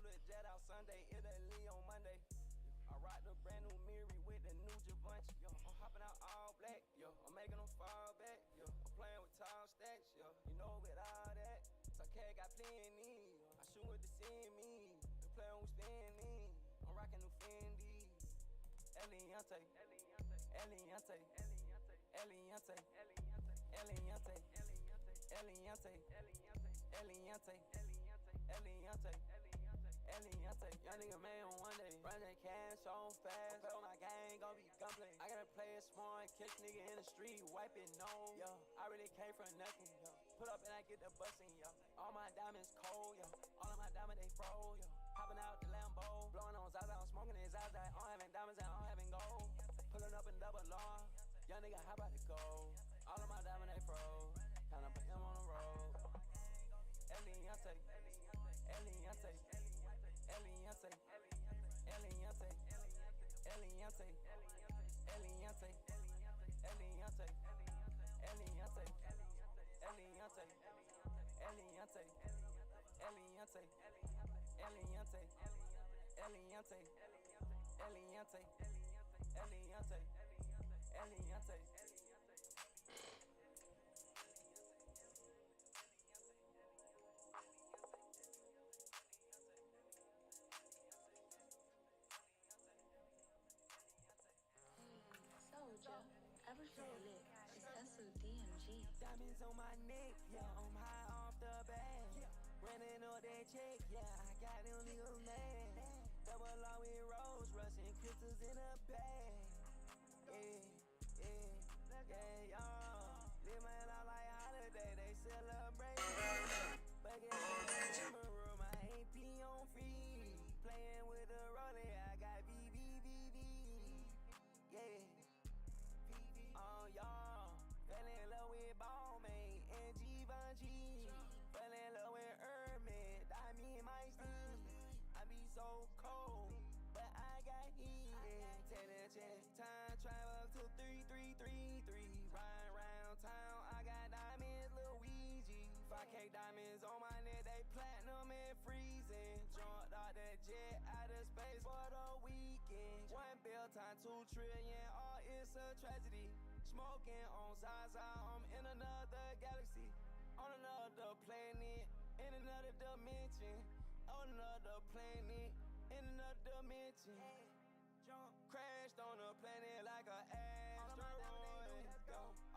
flew the jet out Sunday, Italy on Monday. I rock the brand new Miri with the new Givenchy, yo. I'm hopping out all black, yo. I'm making them fall back, yo. I'm playing with tall stacks, yo. You know with all that, so cat got plenty. I shoot with the CME, the player who spending. I'm rocking new Fendi. Eliante, Eliante, Eliante, Eliante, Eliante, Eliante, Eliante, Eliante. Young nigga made on one day, run that cash on fast. Play on my gang, gon' be gunplay. I gotta play it smart, catch nigga in the street, wiping nose. Yo, I really came from nothing, yo. Put up and I get the bustin', yo. All my diamonds cold, yo. All of my diamonds they froze, yo. Hopping out the Lambo, blowing on Zaza, I'm smoking his Zaza. I'm having diamonds and I'm having gold. Pulling up in double long, young nigga hop out the gold. All of my diamonds they froze, kinda put him on the road. Eliante, Eliante, Eliante, Eliante, Eliante, Eliante, Eliante, Eliante, Eliante, Eliante, Eliante, Eliante, Eliante, Eliante, Eliante, Eliante. Soldier, ever feel lit? It's SODMG. Diamonds on my neck, yeah, I'm high off the bag. Running on that check, yeah, I got them niggas mad. Double R with Rose, Russian crystals in a bag. Yeah. Live my life like holiday, they celebrate. But get in the room, I ain't pee on free. Playing with the rollie, I got BBBB. Yeah. Oh, y'all. Fell in love with Ballmate and Givenchy. Fell in love with Hermes, I mean my Steve. I be so cold, but I got heat. Take that check, time travel to 3333. Riding around town, I got diamonds, Luigi. 5K diamonds on my neck, they platinum and freezing. Jumped out that jet out of space for the weekend. 1 bill times 2 trillion, oh, it's a tragedy. Smoking on Zaza, I'm in another galaxy. On another planet, in another dimension. On another planet, in another dimension. Crashed on a planet like an asteroid.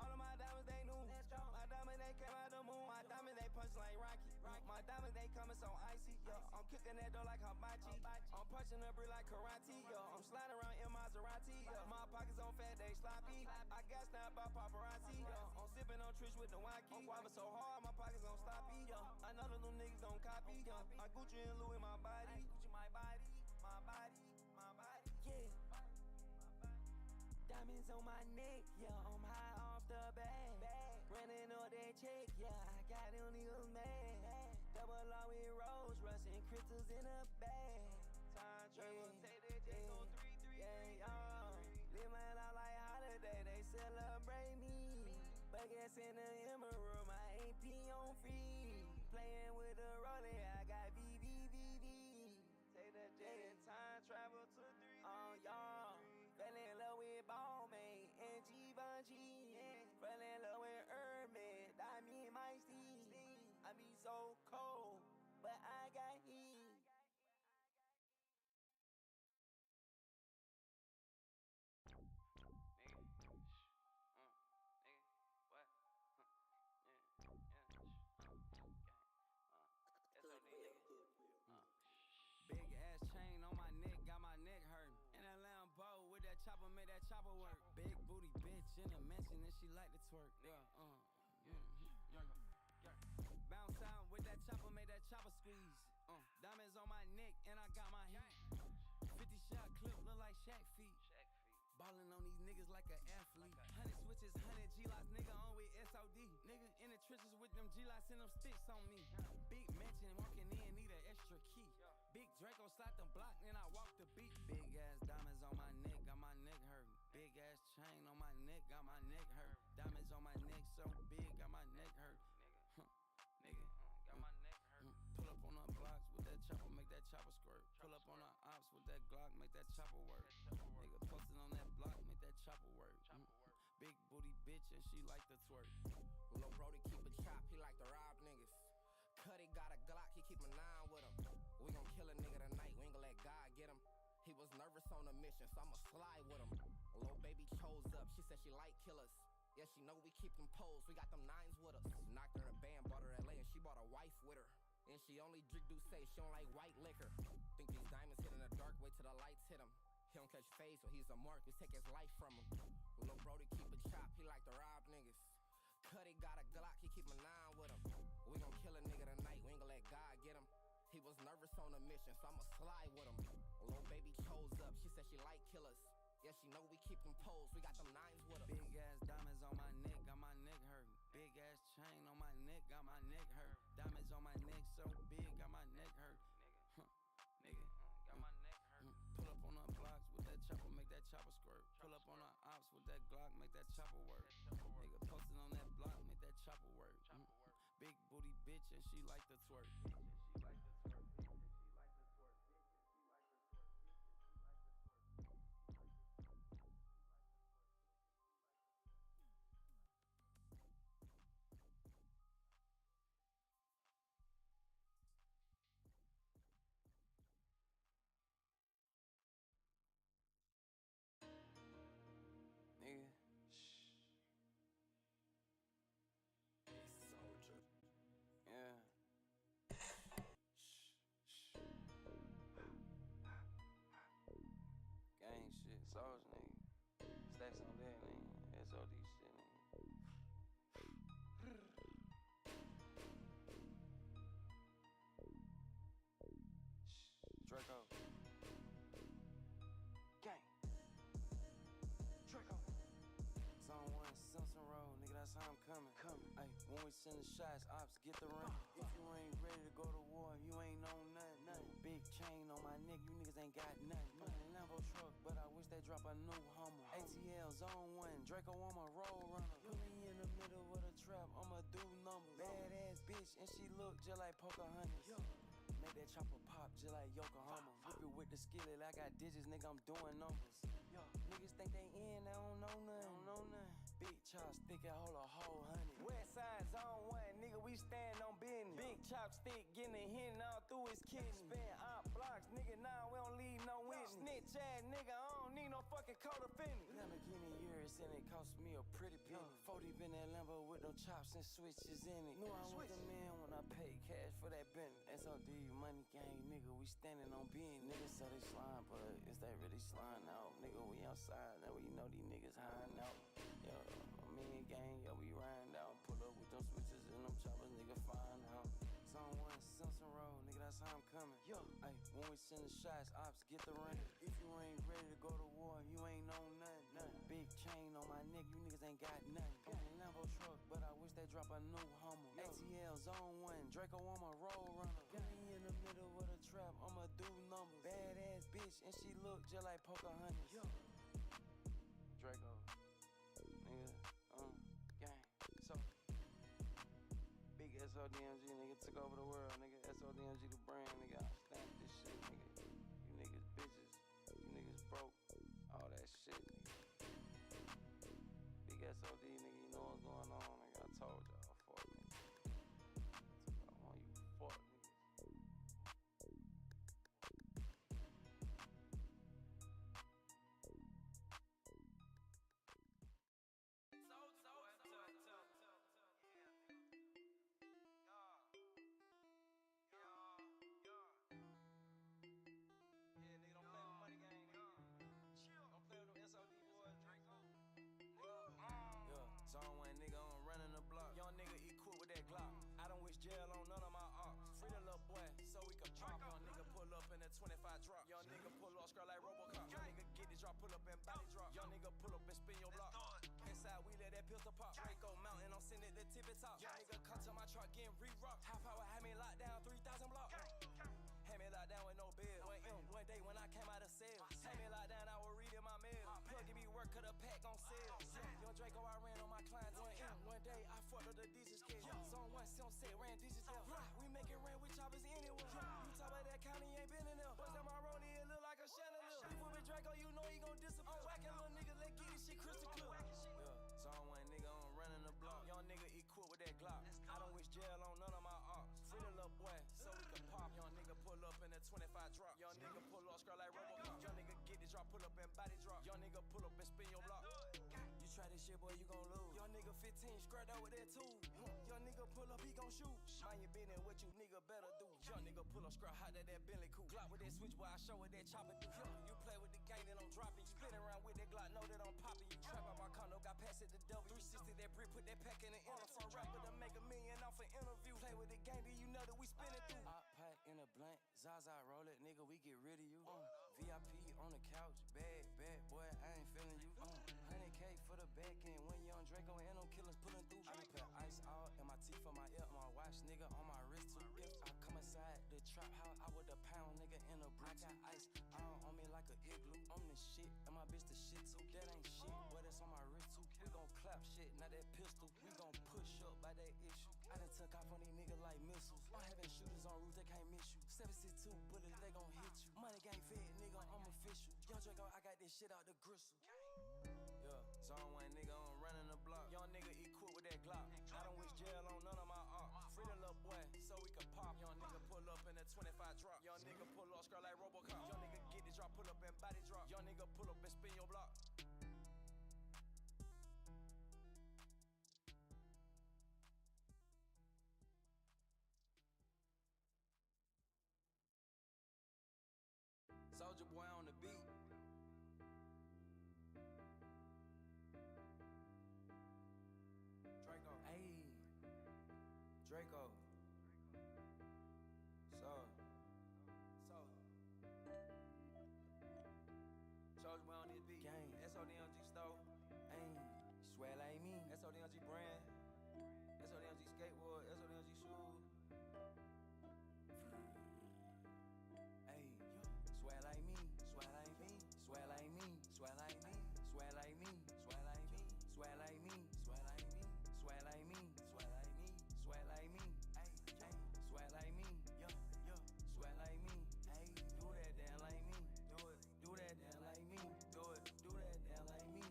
All of my diamonds they new. My diamonds they came out the moon. My diamonds they punch like Rocky. My diamonds they coming so icy. Yo, I'm kicking that door like hibachi. I'm punching the brick like karate. Yo, I'm sliding around in Maserati. Yo, my pockets on fat, they sloppy. I got snapped by paparazzi. Yo, I'm sipping on Trish with the Wacky. I'm wiping so hard, my pockets gon' sloppy. Yo, I know the new niggas gon' copy. Yo, I Gucci and Louis my body. Gucci my body, my body, my body. Yeah. Diamonds on my neck, yeah, I'm high off the bag. Running on that check, yeah, I got them niggas mad. Double R with Rose, Russian crystals in a bag. Time travel, take that jet, go 333. Yeah, live my life like holiday, they celebrate me. But guess in the emerald, I ain't pee on free. Playing with the rollie, I got BBBB. Take that jet, time travel to 3. Oh, y'all. Fell in love with Ballmate and Givenchy. Fell in love with Hermes, I mean my Steve. I be so cold, but I got heat. Nigga, nigga, what? Big ass chain on my neck, got my neck hurting. In that Lambo with that chopper, made that chopper work. Big booty bitch in the mansion and she like to twerk. Bounce out with that chopper, made that chopper squeeze. Diamonds on my neck and I got my heat. 50 shot clip look like Shaq feet. Ballin' on these niggas like an athlete. 100 switches, 100 G-locks, nigga on with SOD. Nigga in the trenches with them G-locks and them sticks on me. Big mansion walking in, need an extra key. Big Draco slide them block, then I walk the beat. Big ass diamonds on my neck, got my neck hurting. Big ass chain on my neck, got my neck hurt. Diamonds on my neck so big, got my neck hurt. Nigga, got my neck hurt. Pull up on the blocks with that chopper, make that chopper Glock, make that chopper work. Nigga posted on that block, make that chopper work. Big booty bitch and she like to twerk. Lil' Brody keep a chop, he like to rob niggas. Cuddy got a Glock, he keep a 9 with him. We gon' kill a nigga tonight, we ain't gon' let God get him. He was nervous on the mission, so I'ma slide with him. Lil' baby chose up, she said she like killers. Yeah, she know we keep them poles, we got them 9s with us. Knocked her in a band, bought her LA, and she bought a wife with her. And she only drink Douce, she don't like white liquor. Think these diamonds hit in the dark, wait till the lights hit him. He don't catch phase, so he's a mark, we take his life from him. Lil' Brody keep a chop, he like to rob niggas. Cuddy got a Glock, he keep a 9 with him. We gon' kill a nigga tonight, we ain't gon' let God get him. He was nervous on the mission, so I'ma slide with him. Lil' baby chose up, she said she like killers. Yeah, she know we keep them poles, we got them 9s with us. Big ass diamonds on my neck, got my neck hurt. Big ass chain on my neck, got my neck hurt. Diamonds on my neck so big, got my neck hurt. Nigga, got my neck hurt. Pull up on the blocks with that chopper, make that chopper squirt. Pull up on the ops with that Glock, make that chopper work. Nigga posted on that block, make that chopper work. Big booty bitch and she like to twerk. Nigga, yeah. Gang shit, sauce nigga. Stacks on that nigga. SOD shit nigga. Draco. Gang. Draco. Zone 1, Simpson Road, nigga, that's how I'm coming. Ay, when we send the shots, ops get the run. If you ain't ready to go to war, you ain't on nothing. Big chain on my neck, you niggas ain't got nothing. Lambo truck, but I wish they drop a new Hummer. ATL, Zone 1, Draco on my roll runner. Put me in the middle of the trap, I'ma do numbers. Badass bitch, and she look just like Pocahontas. Make that chopper pop just like Yokohama. Whip it with the skillet, I got digits, nigga, I'm doing numbers. Niggas think they in, they don't know nothing. Big chopstick, I hold a whole 100. West side, Zone 1, nigga, we stand on business. Big chopstick, getting a hit all through his kidney. Spin out blocks, nigga, nah, we don't leave no witness. Snitch ass, nigga, I don't need no fucking coat of finish. Lamborghini years, and it cost me a pretty penny. 40 in that Lambo with no chops and switches in it. Knew I was the man when I paid cash for that Bentley. SOD, money gang, nigga, we standing on business. Niggas say they slime, but is they really slime out? Nigga, we outside, now we know these niggas hiding out. Yo, me and gang, yo, we riding out. Pull up with them switches and them choppers, nigga, find out. Zone 1, Simpson Road, nigga, that's how I'm coming. Yo, ay, when we send the shots, ops get the run. If you ain't ready to go to war, you ain't on nothing. Big chain on my neck, you niggas ain't got nothing. Lambo truck, but I wish they drop a new Hummer. ATL, Zone 1, Draco on my roll runner. Put me in the middle of the trap, I'ma do numbers. Badass bitch, and she look just like Pocahontas. Draco, nigga, gang. So, big SODMG, nigga, took over the world, nigga. SODMG the brand, nigga. I stamp this shit, nigga. You niggas bitches, you niggas broke, all that shit, nigga. Big SOD, nigga, you know what's going on, nigga. I told y'all, fuck, nigga. I want you fuck, nigga. Zone 1 nigga, I'm running the block. Young nigga equipped with that Glock. I don't wish jail on none of my ops. Free the little boy, so we can pop. Young nigga pull up in a 25 drop. Young nigga pull up, scrap like Robocop. Young nigga get this drop, pull up and body drop. Young nigga pull up and spin your block. Inside, we let that pistol pop. Draco mountain, I'm sending it to tippy top. Young nigga come to my truck, getting re-rocked. High power, had me locked down, 3,000 blocks. Had me locked down with no bill. One day when I came out of cell. Had me locked down, I was reading my mail. Plugging me work, cut a pack on sale. Young Draco, I ran on my clients. One day I fucked up the digits scale. Zone 1, Sim said, ran digits left. We make it rain with choppers anywhere. You talk about that county, ain't been in there. Bust down my road, it look like a chandelier. you gon' disappear? Whacking little nigga, let's get this shit crystal clear. Yeah, zone one nigga, I'm running the block. Young nigga equipped with that Glock. I don't wish jail on none of my ops. Free the little boy, so we can pop. Young nigga pull up in a 25 drop. Young nigga pull up, scroll like Robocop. Young nigga get this drop, pull up and body drop. Young nigga pull up and spin your block. You try this shit, boy, you gon' lose. Young nigga 15, squared out with that too. Young nigga pull up, he gon' shoot. Mind your business, what you nigga better do. Young nigga pull up, scrap hot that Bentley coupe. Glock with that switch, boy, I show what that chopper do. You play with the gang, then I'm dropping. You spin around with that Glock, know that I'm popping. You trap out my condo, got past it to double. 360 that brick, put that pack in the inner. From rapper to make $1 million off an interview. Play with the gang, then you know that we spinning through. I pack in a blunt, Zaza roll it, nigga, we get rid of you. VIP on the couch, bad, boy, I ain't feeling you. 100K for the back end, when young Draco and them killers pulling through. I put ice all in my teeth for my ear, my watch, nigga, on my wrist too. If I come inside the trap house, I would a pound, nigga, in a brick. I got ice all on me like a igloo. I'm the shit, and my bitch the shit too. That ain't shit, boy, that's on my wrist too. We gon' clap shit, not that pistol. We gon' push up by that issue. I done took off on these niggas like missiles. I'm having shooters on roof, they can't miss you. 762 bullets, they gon' hit you. Money gang fed, nigga, I'm official. Young Draco, I got this shit out the gristle. Yeah, zone one nigga, I'm running the block. Young nigga equipped with that Glock. I don't wish jail on none of my ops. Free the little boy, so we can pop. Young nigga pull up in a 25 drop. Young nigga pull up, scroll like Robocop. Young nigga get this drop, pull up and body drop. Young nigga pull up and spin your block. Soldier boy on the beat. Draco. Hey. Draco. Soldier boy on this beat. Gang. SODMG store. Ayy. Swear like me. SODMG brand. SODMG skateboard. SODMG shoes. Ayy. Swear like me, swear like me, swear like me, swear like me, swear like me, swear like me, swear like me, swear like me, swear like me, swear like me, swear like me, ayy, ayy, swear like me, yeah, swear like me, ayy, do that damn like me, do that damn like me, do that damn like me,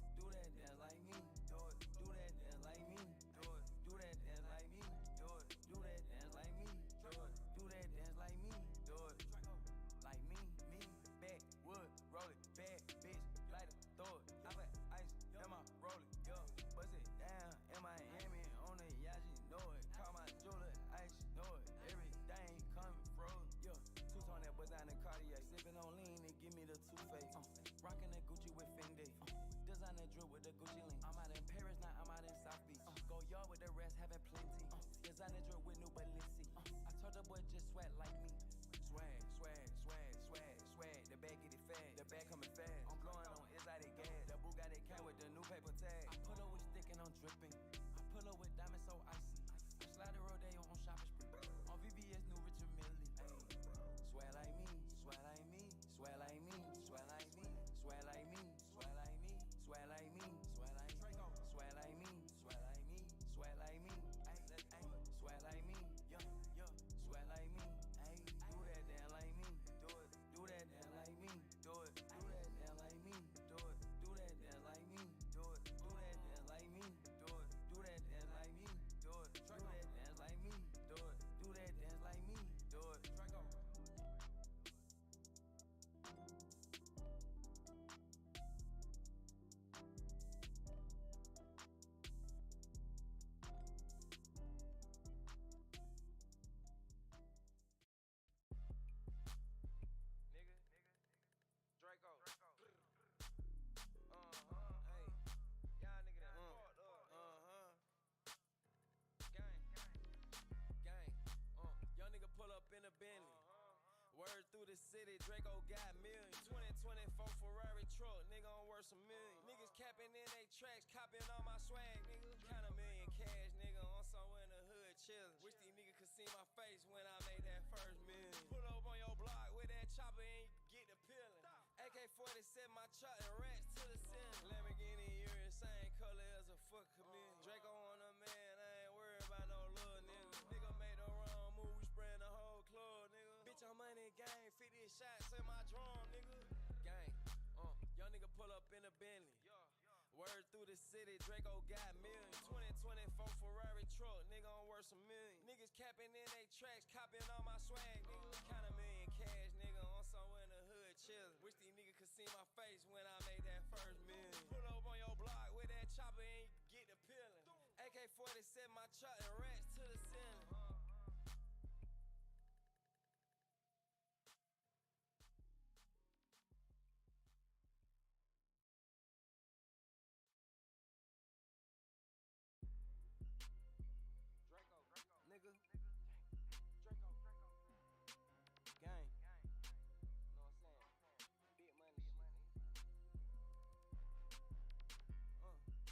do that damn like me, do that damn like me, do that damn like me, do that damn like me, do that dance like me, do it. Like me, backwood, roll it, bad bitch, light it, throw it. I put ice in my roll it, yo. Bust it down in Miami on the yacht, you know it. Call my jeweler, ice, know it. Everything coming frozen, yo. Two-tone that bust down the Cartier, sipping on lean and give me the two-face. Rockin' that Gucci with Fendi, designer drip with the Gucci link. I'm out in Paris, now I'm out in South Beach. Go yard with the rest, having plenty. Designer drip with new Balenci. I told the boy just sweat like me. Swag, the bag get it fast, the bag coming fast. I'm blowing on exotic gas, the Bugatti came with the new paper tag. I pull up with stick and I'm dripping, I pull up with diamonds so icy. I slide the rodeo on shopping spree, on VVS new Richard Millie. Ayy, swear like me, swear like me, swear like me, swear like me, swear like me, swear like me, swear like me, swear like Draco, swear like me, swear like me, swear like me, ayy, swear like me, yeah, swear like me, ayy, do that damn like me, do that damn like me, do that damn like me, do that damn like me, do that damn like me, do that damn like me, do that dance like me, do that dance like me, do it, Draco. Draco. Hey. Y'all nigga that fucked up. Gang. Young nigga pull up in a Bentley. Word through the city, Draco got millions. 2024 Ferrari truck, nigga on worth some millions. Niggas capping in they tracks, copying all my swag, nigga. Count $1 million cash, nigga, on somewhere in the hood chillin'. Wish these niggas could see my face when I made that first million. Pull up on your block with that chopper and you get the peeling. AK-47, my truck and rats to the ceiling. Lamborghini, you're the same color as a fuck chameleon. Draco on a man, I ain't worried about no little nigga. Nigga made the wrong move, we spraying the whole club, nigga. Bitch, I'm money gang, 50 shots in my drum, nigga. Gang, Word through the city, Draco got millions. 2024 Ferrari truck, nigga, I'm worth some million. Niggas capping in they tracks, copying all my swag, nigga. Count a million cash, nigga, I'm somewhere in the hood chillin'. Wish these niggas could see my face when I made that first million. Pull up on your block with that chopper and you get the peeling. AK-47, my truck and rats to the ceiling. Nigga, Draco, gang, know what I'm saying? Big money shit,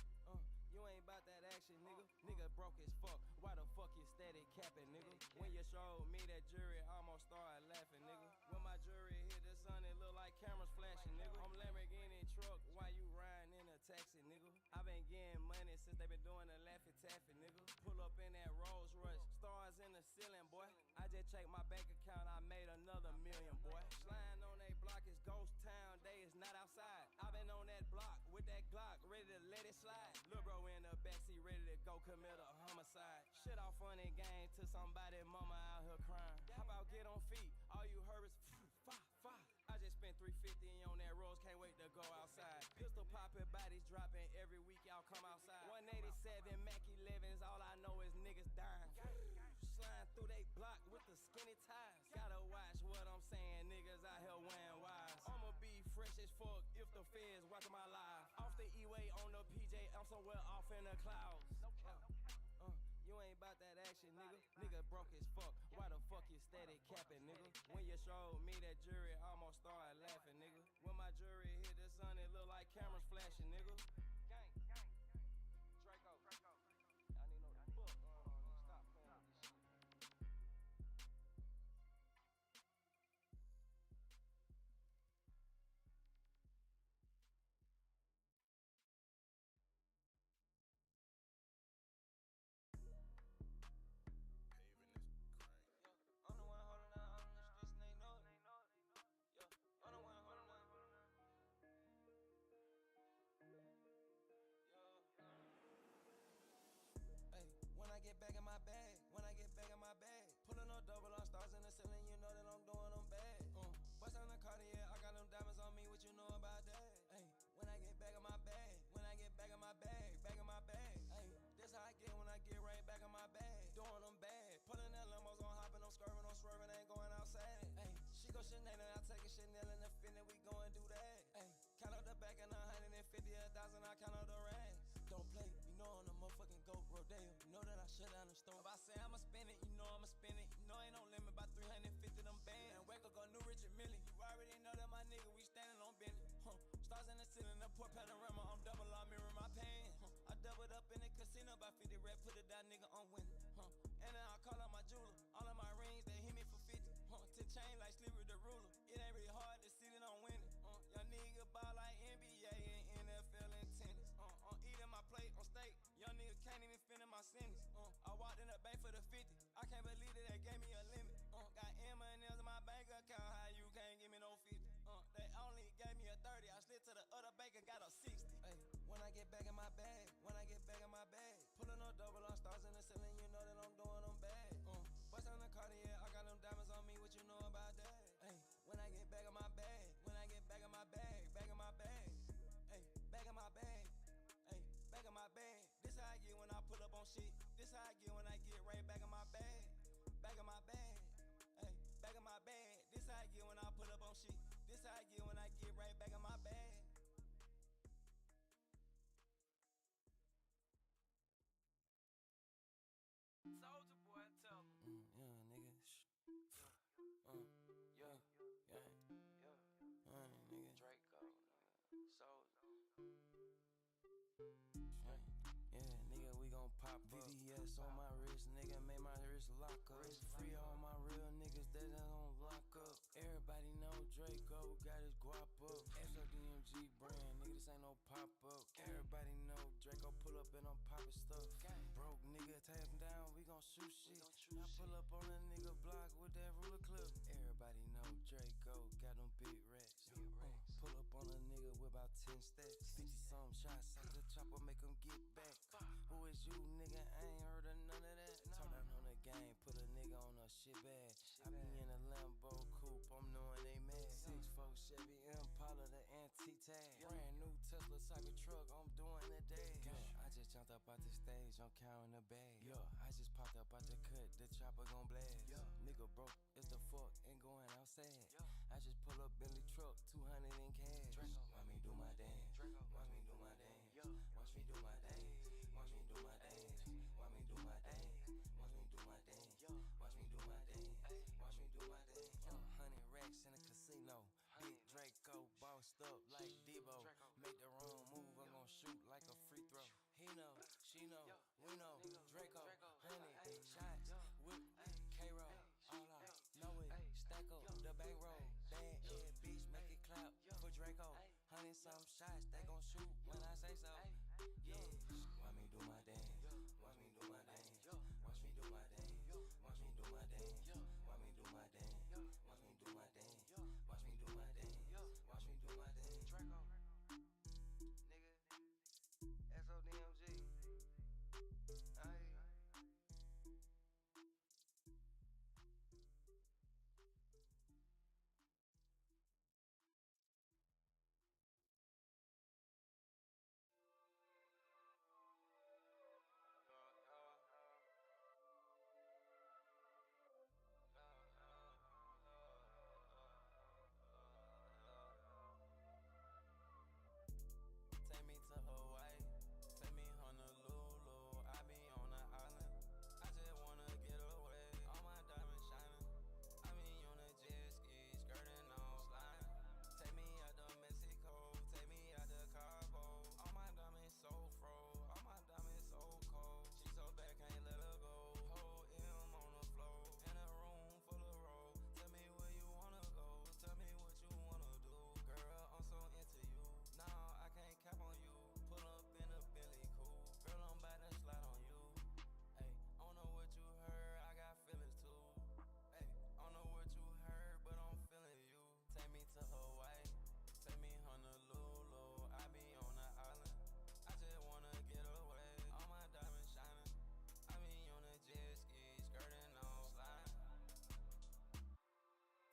you ain't about that action, nigga. Nigga broke as fuck. Why the fuck you steady capping, nigga? When you showed me that jury, almost started laughing, nigga. When my jury hit the sun, it look like cameras flashing, nigga. I'm Lamborghini truck, why you riding in a taxi, nigga? I been getting money since they been doing the Laffy Taffy, nigga. Pull up in that Rolls Royce, stars in the ceiling, boy. I just checked my bank account, I made another million, boy. Sliding on they block is ghost town, they is not outside. I been on that block with that Glock, ready to let it slide. Lil' bro in the backseat, ready to go commit a homicide. Shit off on that game to somebody, mama out here crying. How about get on feet? All you heard is fa. I just spent $350 on that rose, can't wait to go outside. Pistol popping, bodies dropping, every week y'all come outside. 187 Mac 11s, all I know is niggas dying. Sliding through they block with the skinny ties. Gotta watch what I'm saying, niggas out here wearing wires. I'ma be fresh as fuck if the feds watching my life. Off the E-way on the PJ, I'm somewhere off in the clouds. You ain't about that action, nigga. Nigga broke as fuck. Why the fuck you steady capping, nigga? When you showed me that jury, almost started laughing, nigga. When my jury hit the sun, it look like cameras flashing, nigga. Gang, Draco. I need no fuck. Stop playing with this shit. When I get back in my bag, pulling no double on stars in the ceiling, you know that I'm doing them bad. Bust on the Cartier, I got them diamonds on me, what you know about that? Ay, when I get back in my bag, ay, this how I get when I get right back in my bag. Doing them bad, pulling that limos on hopping, I'm swerving, ain't going outside. Ay, she go Chanel and I take a Chanel and the Fendi, we go and do that. Ay, count up the back and 150, 1,000, I count up the rags. Don't play, you know I'm the motherfucking GOAT, Rodeo. You know that I shut down the store. If I say I'ma spend it, you know I'ma spend it. You know ain't no limit, about 350 them bands. And wake up, go new Richard Millie. You already know that my nigga, we standing on business. Stars in the ceiling, the port panorama, I'm double, I'm mirror my pants. I doubled up in the casino by 50 rap, put it down, nigga, I'm winning. And then I call out my jeweler, all of my rings, they hit me for 50. To chain like Slippery the ruler. It ain't really hard to see that I'm winning. Young nigga ball like NBA and NFL and tennis. I'm eating my plate on steak. Young nigga can't even finish my sentence. I walked in the bank for the 50. I can't believe that they gave me a limit. Got M&M's in my bank account. How you can't give me no 50? They only gave me a 30. I slid to the other bank and got a 60. Ay, when I get back in my bag, pulling no double on stars in the ceiling, you know that I'm doing them bad. Bust on the Cartier, I got them diamonds on me, what you know about that? Ay, when I get back in my bag, ay, back in my bag. Ay, back in my bag. This how I get when I pull up on shit. This how I get when I get right back in my bag. Back in my bag. Ay, back in my bag. This how I get when I pull up on shit. This how I get when I get right back in my bag. Soldier boy, tell him. Yeah, nigga. Nigga. Draco, nigga. Soldier. Yeah, nigga, we gon' pop VVS on my wrist, nigga, make my wrist lock up. Free all my real niggas that don't lock up. Everybody know Draco got his guap up. SODMG brand, nigga, this ain't no pop up. Everybody know Draco pull up and I'm poppin' stuff. Broke nigga, take him down, we gon' shoot shit. I pull up on a nigga block with that ruler clip. Everybody know Draco got them big racks. Pull up on a nigga with about 10 stacks. 50 some shots, I just chopper, make him get back. Who is you, nigga? I ain't heard of none of that. Turn down on the game, put a nigga on a shit bag. I be in a Lambo coupe, I'm knowing they mad. 6'4" Chevy Impala, the antique tag. Brand new Tesla Cybertruck, I'm doing the day. I just jumped up out the stage, I'm counting the bag. I just popped up out the cut, the chopper gon' blast. Nigga broke, it's the fuck, ain't going outside. I just pull up Billy truck, 200 in cash. Watch me do my dance, watch me do my dance, watch me do my dance, watch me do my dance, watch me do my dance, watch me do my dance, watch me do my dance, watch me do my dance. 100 racks in a casino, big Draco, bossed up like Debo. Make the wrong move, I'm gon' shoot like a free throw. He know, she know, we know, Draco, 100 shots, whip, K-Roll, all I know it, stack up the bankroll, bad head bitch, make it clap for Draco, 100 some shots, they gon' shoot when I say so, yeah, watch me do my dance, watch me do my dance, watch me do my dance, watch me do my dance, watch me do my dance, watch me do my dance, watch me do my dance, watch me do my dance, Draco, nigga, SODMG. Take me to Hawaii, take me Honolulu. I be on the island, I just wanna get away. All my diamonds shining, I be on a jet ski, skirting on slime. Take me out to Mexico, take me out to Cabo. All my diamonds so froze, all my diamonds so cold. She so bad, can't let her go. Whole M on the floor, in a room full of roll. Tell me where you wanna go, tell me what you wanna do. Girl, I'm so into you, nah, I can't cap on you. Pull up in a Billy cool, girl, I'm bout to slide on you. Ayy, I don't know what you heard, I got feelings too. Ayy, I don't know what you heard, but I'm feeling you. Take me to Hawaii, take me Honolulu. I be on the island, I just wanna get away. All my diamonds shining, I be on a jet ski, skirting on slime.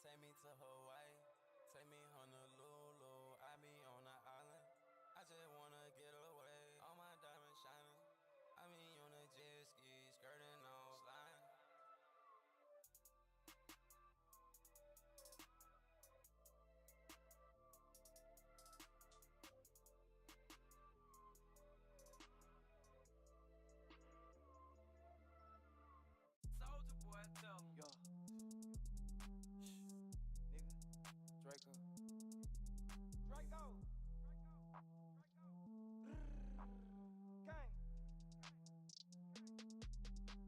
Take me to Hawaii, take me Honolulu. I be on the island, I just wanna get away. All my diamonds shining, I be on a jet ski, skirting on slime. Soldier boy, tell him. Yo. Nigga. Draco. Draco. Gang.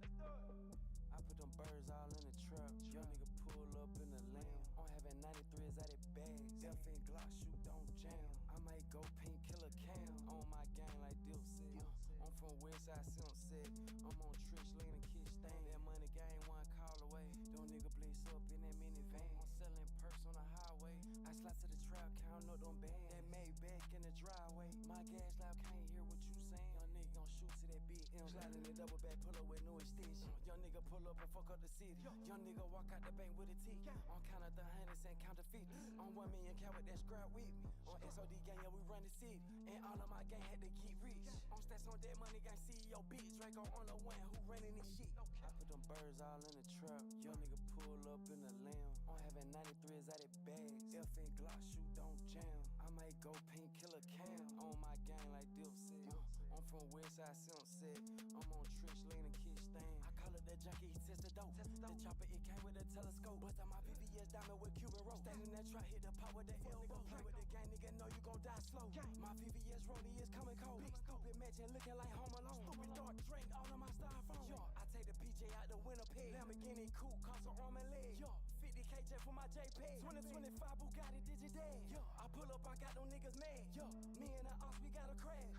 Let's do it. I put them birds all in the trap. Young nigga pull up in the lamb. I'm having 93s out of bags. F and Glock shoot, don't jam. I might go pink, killer cam. On my gang like Dipset. I'm from Westside, Sunset. I'm on Trish Lane and Kiss Stain. That money gang one call away. Them nigga blitz up in that minivan. I'm selling purse on the highway. I slide to the trap, count up them bands. That Maybach in the driveway. My gas loud, can't hear what you saying. Young nigga gon' shoot to that big M. Sliding the double back, pull up with no extension. Young nigga pull up and fuck up the city. Young nigga walk out the bank with a T. On count of the hundreds and count the 50. On 1 million count with that scrap with me. On SOD gang, yeah, we run the city. And all of my gang had to keep rich. On stats on that money gang, CEO bitch. Draco on the one who running this shit. I put them birds all in the trap. Young nigga pull up in the lamb. I'm having 93s out of bags. F and Glock shoot, don't jam. I might go pink, killer cam. On my gang like Dipset. I'm from Westside, Sunset. I'm on Trish Lane and Kiss Stain. I call it the junkie, he test the dope. The chopper, it came with a telescope. Bust out my VVS diamond with Cuban rope. Standing there, try hit the pot with the elbow. Play with the gang, nigga, know you gon' die slow. My VVS rollie is coming cold. Big stupid matching, looking like Home Alone. Stupid dark drink, all of my styrofoam. Yo, I take the PJ out the Winnipeg. Lamborghini coupe, cost an arm and leg. Yo, 50K jet for my JPEG. 2025 Bugatti Digiday. Yo, I pull up, I got them niggas mad. Yo, me and the ops, we got a crash.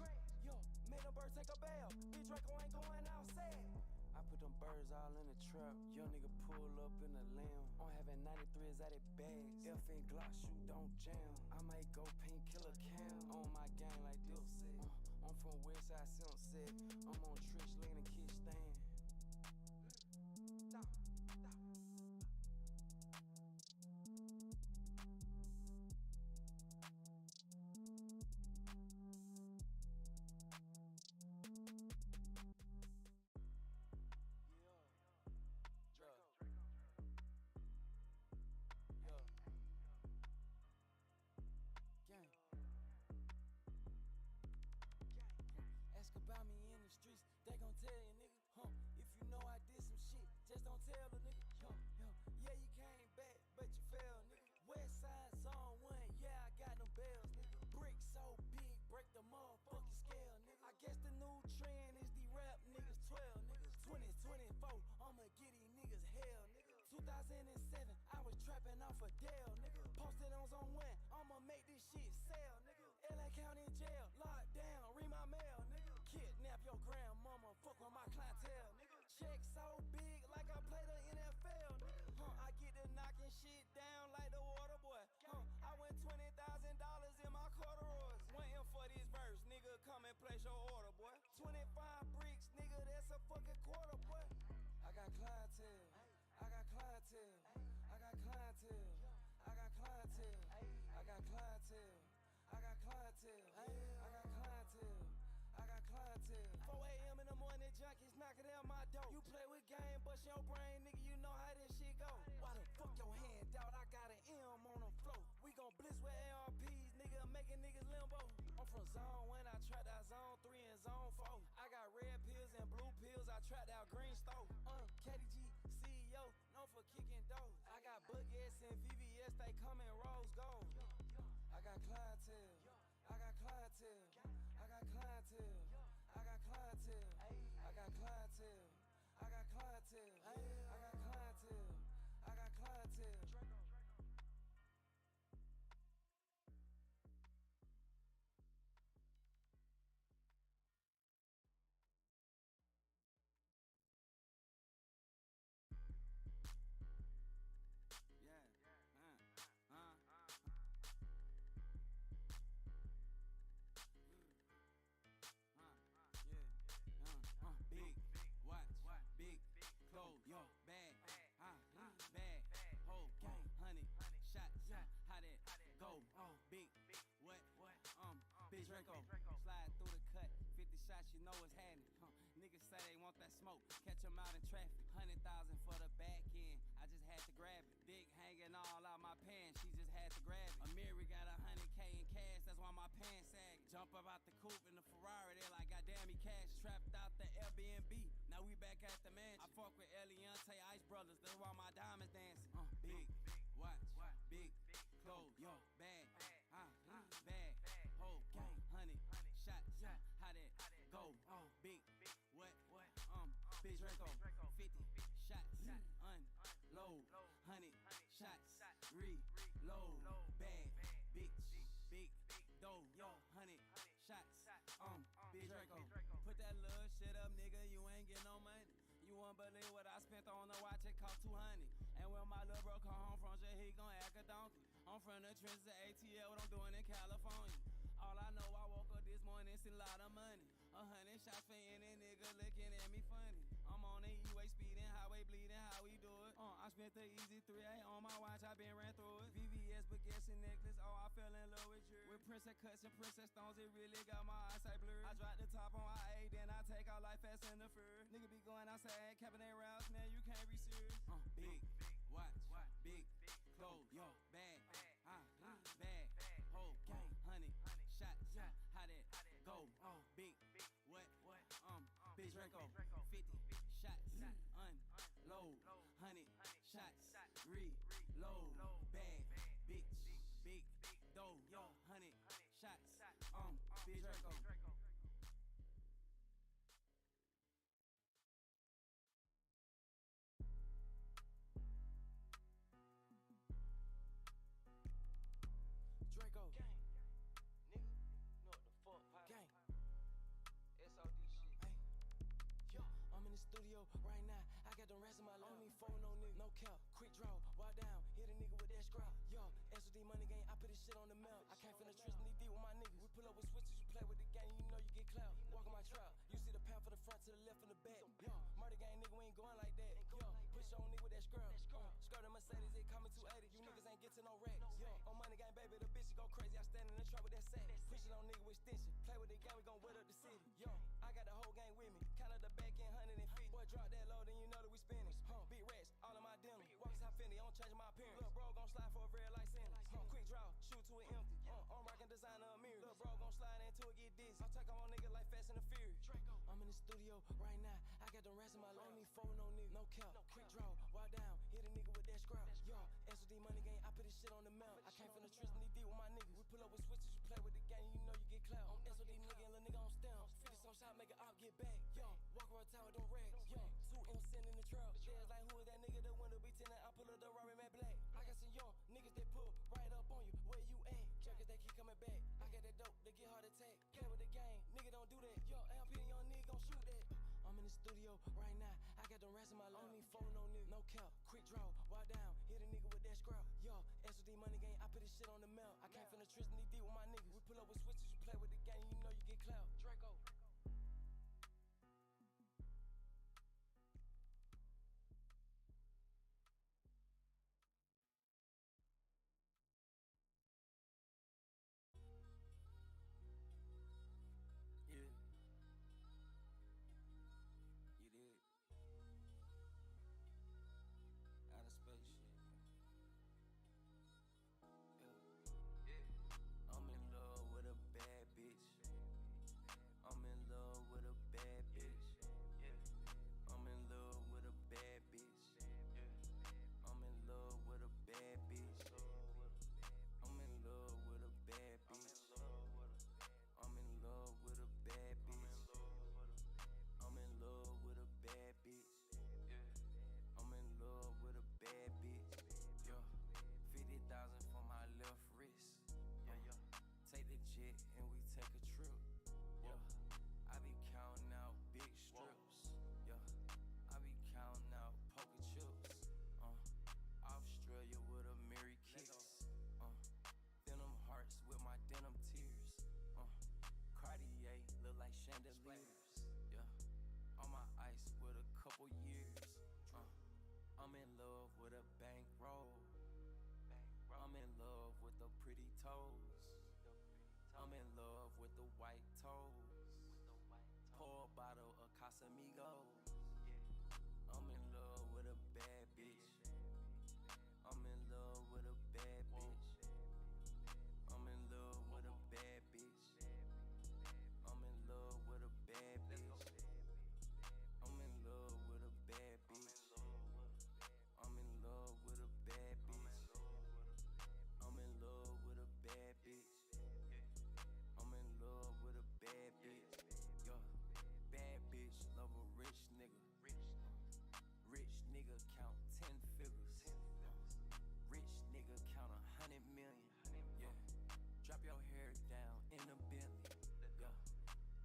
Yo, made them birds take a bath. Big Draco ain't going outside. I put them birds all in the trap. Young nigga pull up in the lamb. I'm having 93s out of bags. F and Glock shoot, don't jam. I might go pink, killer cam. On my gang like Dipset. I'm from Westside Sunset. I'm on Trish Lane and Kiss Stand. Ask about me in the streets, they gon' tell you, nigga. If you know I did some shit, just don't tell a nigga. Yeah, you came back, but you fell, nigga. Westside Zone 1, yeah, I got them bells, nigga. Brick so big, break the motherfucking scale, nigga. I guess the new trend is the rap niggas 12, niggas. 2024, I'ma get these niggas hell, nigga. 2007, I was trapping off a Dell, nigga. Posted on Zone 1, I'ma make this shit sell, nigga. LA County jail, locked down, read my mail, nigga. Kidnap your grandmama, fuck with my clientele, nigga. Check so big like I play the NFL, nigga. I get to knocking shit down like the water boy. I went $20,000 in my corduroys. Waiting for this verse, nigga, come and place your order, boy. 25 bricks, nigga, that's a fucking quarter, boy. I got clientele, I got clientele, I got clientele, I got clientele, I got clientele, I got clientele, I got clientele, I got clientele. 4 a.m. in the morning, junkies knocking down my door. You play with game, bust your brain, nigga, you know how this shit go. Why the fuck your hand out? I got an M on the floor. We gon' blitz with ARPs, nigga, making niggas limbo. I'm from Zone 1, I trapped out Zone 3 and Zone 4. I got red pills and blue pills, I trapped out green stove. KDG, CEO, known for kicking doors. I got Boogies and VVS, they come in rose gold. I got clientele, I got clientele, I got clientele, I got clientele, I got clientele, I got clientele, I got clientele, I got clientele. Big watch, big clothes, yo, bag, bag, whole gang, 100 shots, how that go? Big, what, Big Draco, slide through the cut, 50 shots, you know what's happening. Niggas say they want that smoke, catch 'em out in traffic, 100,000 for the back end, I just had to grab it. Dick hanging all out my pants, she just had to grab it. Amiri got 100K in cash, that's why my pants sag. Jump up out the coupe in the Ferrari, they like, goddamn, he cash. Trapped out the Airbnb, now we back at the mansion. I fuck with Eliante, Ice Brothers, that's why my diamonds dancing. Big watch, big clothes, yo, bag, bag, whole gang, 100 shots, how that go? Big, what, Big Draco, 50 shots, unload, 100 shots, reload, bag, bitch, big dough, yo, 100 shots, Big Draco. Put that little shit up, nigga, you ain't get no money. You won't believe what I spent on the watch, it cost 200. And when my little bro come home from jail, he gon' act a donkey. I'm from the trenches of ATL, what I'm doing in California. All I know, I woke up this morning, see a lot of money. 100 shots for any nigga looking at me funny. I'm on the E-way speeding, highway bleeding, how we do it? I spent the easy 3A on my watch, I been ran through it. VVS, baguettes and necklace, oh, I fell in love with you. With princess cuts and princess stones, it really got my eyesight blurred. I dropped the top on IA, then I take out like Fast and the Furious. Nigga be going outside, cabinet rounds, man, you can't be serious. Big watch, big clothes, yo, bag, bag, whole gang, 100 shots, how that go? Big, what, Big Draco, 50 shots, unload, 100 shots, reload, bag, bitch, big dough, yo, 100 shots, Big Draco. Draco, gang, nigga, know what the fuck, gang, SOD shit, hey, yo, I'm in the studio right now, I got the rest of my life, on me phone, no nigga, no cap, quick draw, walk down, hit a nigga with that scrap, yo, SOD money game, I put this shit on the map, I came from the trench, knee deep with my niggas, we pull up with switches, you play with the game, you know you get clout. Walk on my trap. You see the pound from the front to the left and the back. Yo, murder gang nigga, we ain't going like that. Yo, push on nigga with that scrub. Skirt a Mercedes, it coming 280. You niggas ain't get to no racks. Yo, on money gang, baby, the bitch go crazy. I stand in the trap with that sack. Push it on nigga with extension. Play with the gang, we gon' wet up the city. Yo, I got the whole gang with me. Count up the back end, 150. Boy, drop that low, then you know that we spinning. Big racks, all in my denim. Walks how Fendi, don't change my appearance. Lil' bro gon' slide for a very light sentence. Quick draw, shoot to an empty. I'm rockin' designer a mirror. Lil' bro gon' slide into it, get dizzy. I'm taking on nigga like Fast and the Furious. I'm in the studio right now. I got the rest of my life. Only four, no nigga, no cap. Quick draw, wild down, hit a nigga with that scrap. Yo, SOD money game, I put this shit on the mount. I came from the Tristan D with my niggas. We pull up with switches, you play with the game, you know you get clout. I'm SOD nigga and lil' nigga on stamps. 50 some shot, make it op, get back. Yo, walk around town with them racks. Yo, 2M sitting in the trap. There's like, who is that nigga? The window be tinted. I pull up the Rory Matt Black. I got some young niggas that pull right up on you. Where you at? Jackets, they keep coming back. I got that dope, they get hard attack. Play with the game, nigga don't do that. Yo, AMP, young nigga gon' shoot that. I'm in the studio right now. I got the rest of my life. Only four, no nigga, no cap. Quick draw, wild down, hit a nigga with that scrap. Yo, SOD money game, I put this shit on the mount. I came from the Tristan D with my niggas. We pull up with switches, you play with the game, you know you get clout. Draco. Yeah. You did. Outer space shit. Yeah. I'm in love with a bad bitch. I'm in love with a bad bitch. Yeah. I'm in love with a bad bitch. Yeah. I'm in love with a bad bitch. I'm in love with a bad bitch. I'm in love with a bad bitch. I'm in love with a bad bitch. Yeah. I'm in love with a bad bitch. Yeah. 50,000 for my left wrist. Yeah. Take the jet and we take a trip. Yeah. I be counting out big strips. Yeah. I be counting out poker chips. Australia with a Mary kicks. Denim hearts with my denim tears. Cartier look like chandeliers. Yeah. On my ice with a couple years. I'm in love with a bankroll. I'm in love with the pretty toes. I'm in love with the white toes. Pour a bottle of Casamigos. I'm in love with a bad bitch. I'm in love with a bad bitch. I'm in love with a bad bitch. I'm in love with a bad bitch. I'm in love with a bad bitch. I'm in love with a bad bitch. I'm in love with a bad bitch. I'm in love with a bad bitch. Yo, bad bitch love a rich nigga. Rich nigga count 10 figures. Rich nigga count 100 million. Yeah, drop your hair down in a Bentley. Yeah,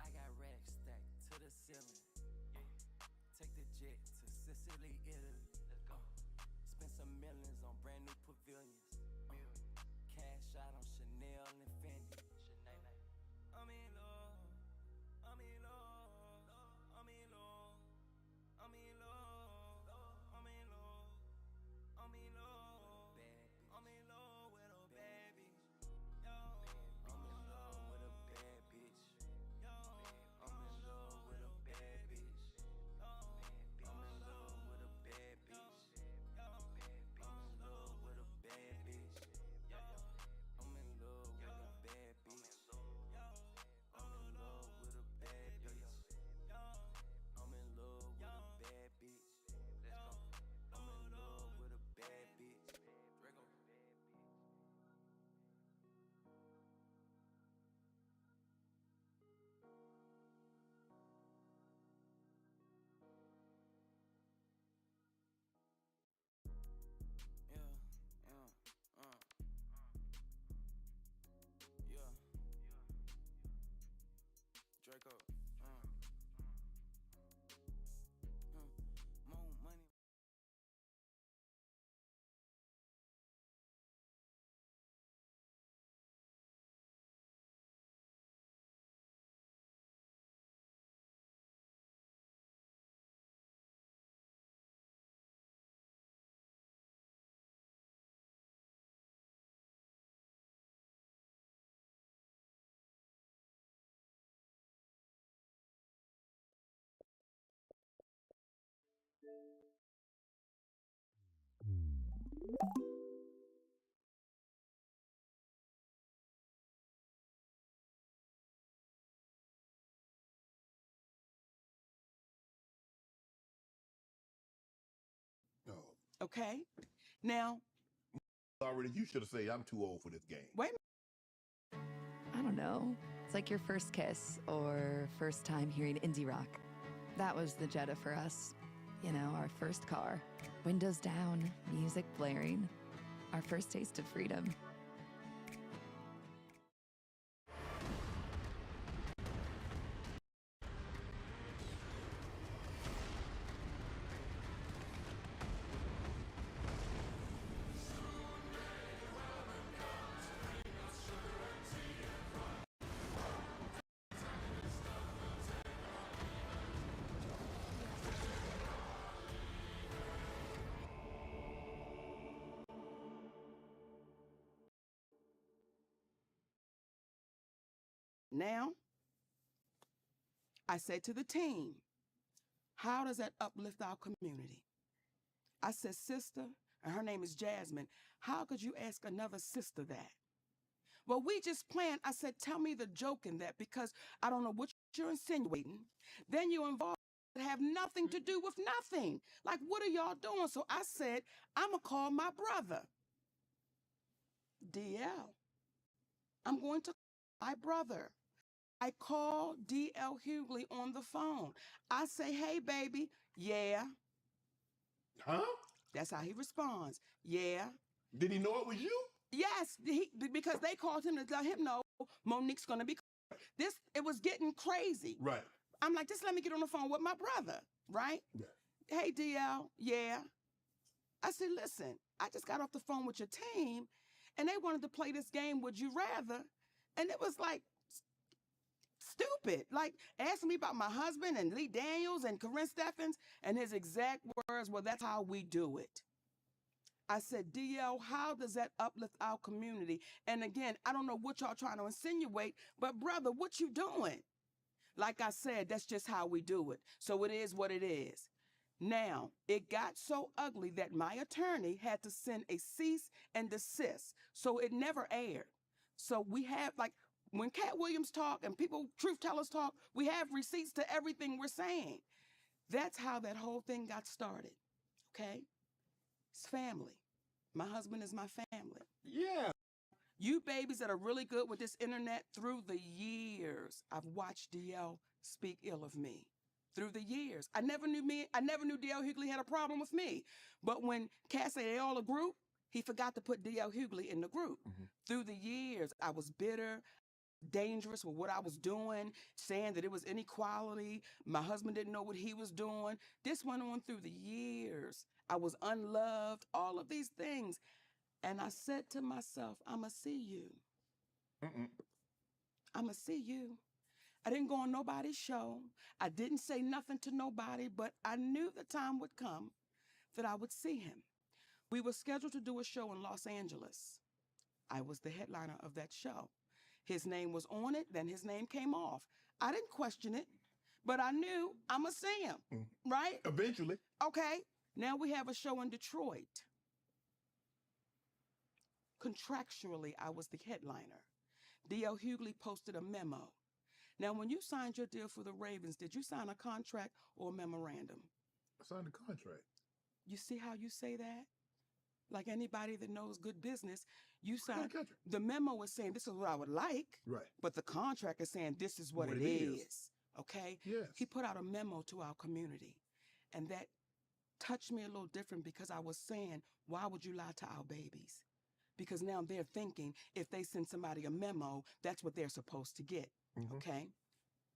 I got racks stacked to the ceiling. Take the jet to Sicily, Italy. Spend some millions on brand new pavilions. Cash out on Chanel and Fendi. I'm in love. I'm in love. I'm in love. I'm in love. I'm in love. I'm in love. I'm in love with a bad bitch. Yo, I'm in love with a bad bitch. Yo, I'm in love with a bad bitch. Yo, I'm in love with a bad bitch. Yo, I'm in love No. Okay? Now, Already, you should have said, I'm too old for this game. wait a I don't know. It's like your first kiss or first time hearing indie rock. That was the Jetta for us. You know, our first car. Windows down, music blaring. Our first taste of freedom. Now, I said to the team, how does that uplift our community? I said, sister, and her name is Jasmine, how could you ask another sister that? Well, we just planned. I said, tell me the joke in that, because I don't know what you're insinuating. Then you involve that have nothing to do with nothing. Like, what are y'all doing? So I said, I'm going to call my brother, DL. I'm going to call my brother. I call DL Hughley on the phone. I say, hey, baby, yeah. Huh? That's how he responds. Yeah. Did he know it was you? Yes, because they called him to let him know Monique's going to be. It was getting crazy. Right. I'm like, just let me get on the phone with my brother, right? Yeah. Hey, DL, yeah. I said, listen, I just got off the phone with your team, and they wanted to play this game, Would You Rather? And it was like, stupid, like asking me about my husband and Lee Daniels and Corinne Steffens, and his exact words, well, that's how we do it. I said, DL, how does that uplift our community? And again, I don't know what y'all trying to insinuate, but brother, what you doing? Like I said, that's just how we do it. So it is what it is. Now, it got so ugly that my attorney had to send a cease and desist. So it never aired. So we have, like, when Cat Williams talk and people, truth tellers talk, we have receipts to everything we're saying. That's how that whole thing got started, okay? It's family. My husband is my family. Yeah. You babies that are really good with this internet, through the years, I've watched DL speak ill of me. Through the years. I never knew DL Hughley had a problem with me. But when Cat said they all a group, he forgot to put DL Hughley in the group. Mm-hmm. Through the years, I was bitter, dangerous with what I was doing, saying that it was inequality. My husband didn't know what he was doing. This went on through the years. I was unloved, all of these things. And I said to myself, I'ma see you. I'ma see you. I didn't go on nobody's show. I didn't say nothing to nobody, but I knew the time would come that I would see him. We were scheduled to do a show in Los Angeles. I was the headliner of that show. His name was on it, then his name came off. I didn't question it, but I knew I'ma see him, right? Eventually. Okay, now we have a show in Detroit. Contractually, I was the headliner. D.L. Hughley posted a memo. Now, when you signed your deal for the Ravens, did you sign a contract or a memorandum? I signed a contract. You see how you say that? Like anybody that knows good business, you sign. The memo is saying this is what I would like, right? But the contract is saying this is what it is. Okay? Yes. He put out a memo to our community, and that touched me a little different because I was saying, why would you lie to our babies? Because now they're thinking if they send somebody a memo, that's what they're supposed to get. Mm-hmm. Okay?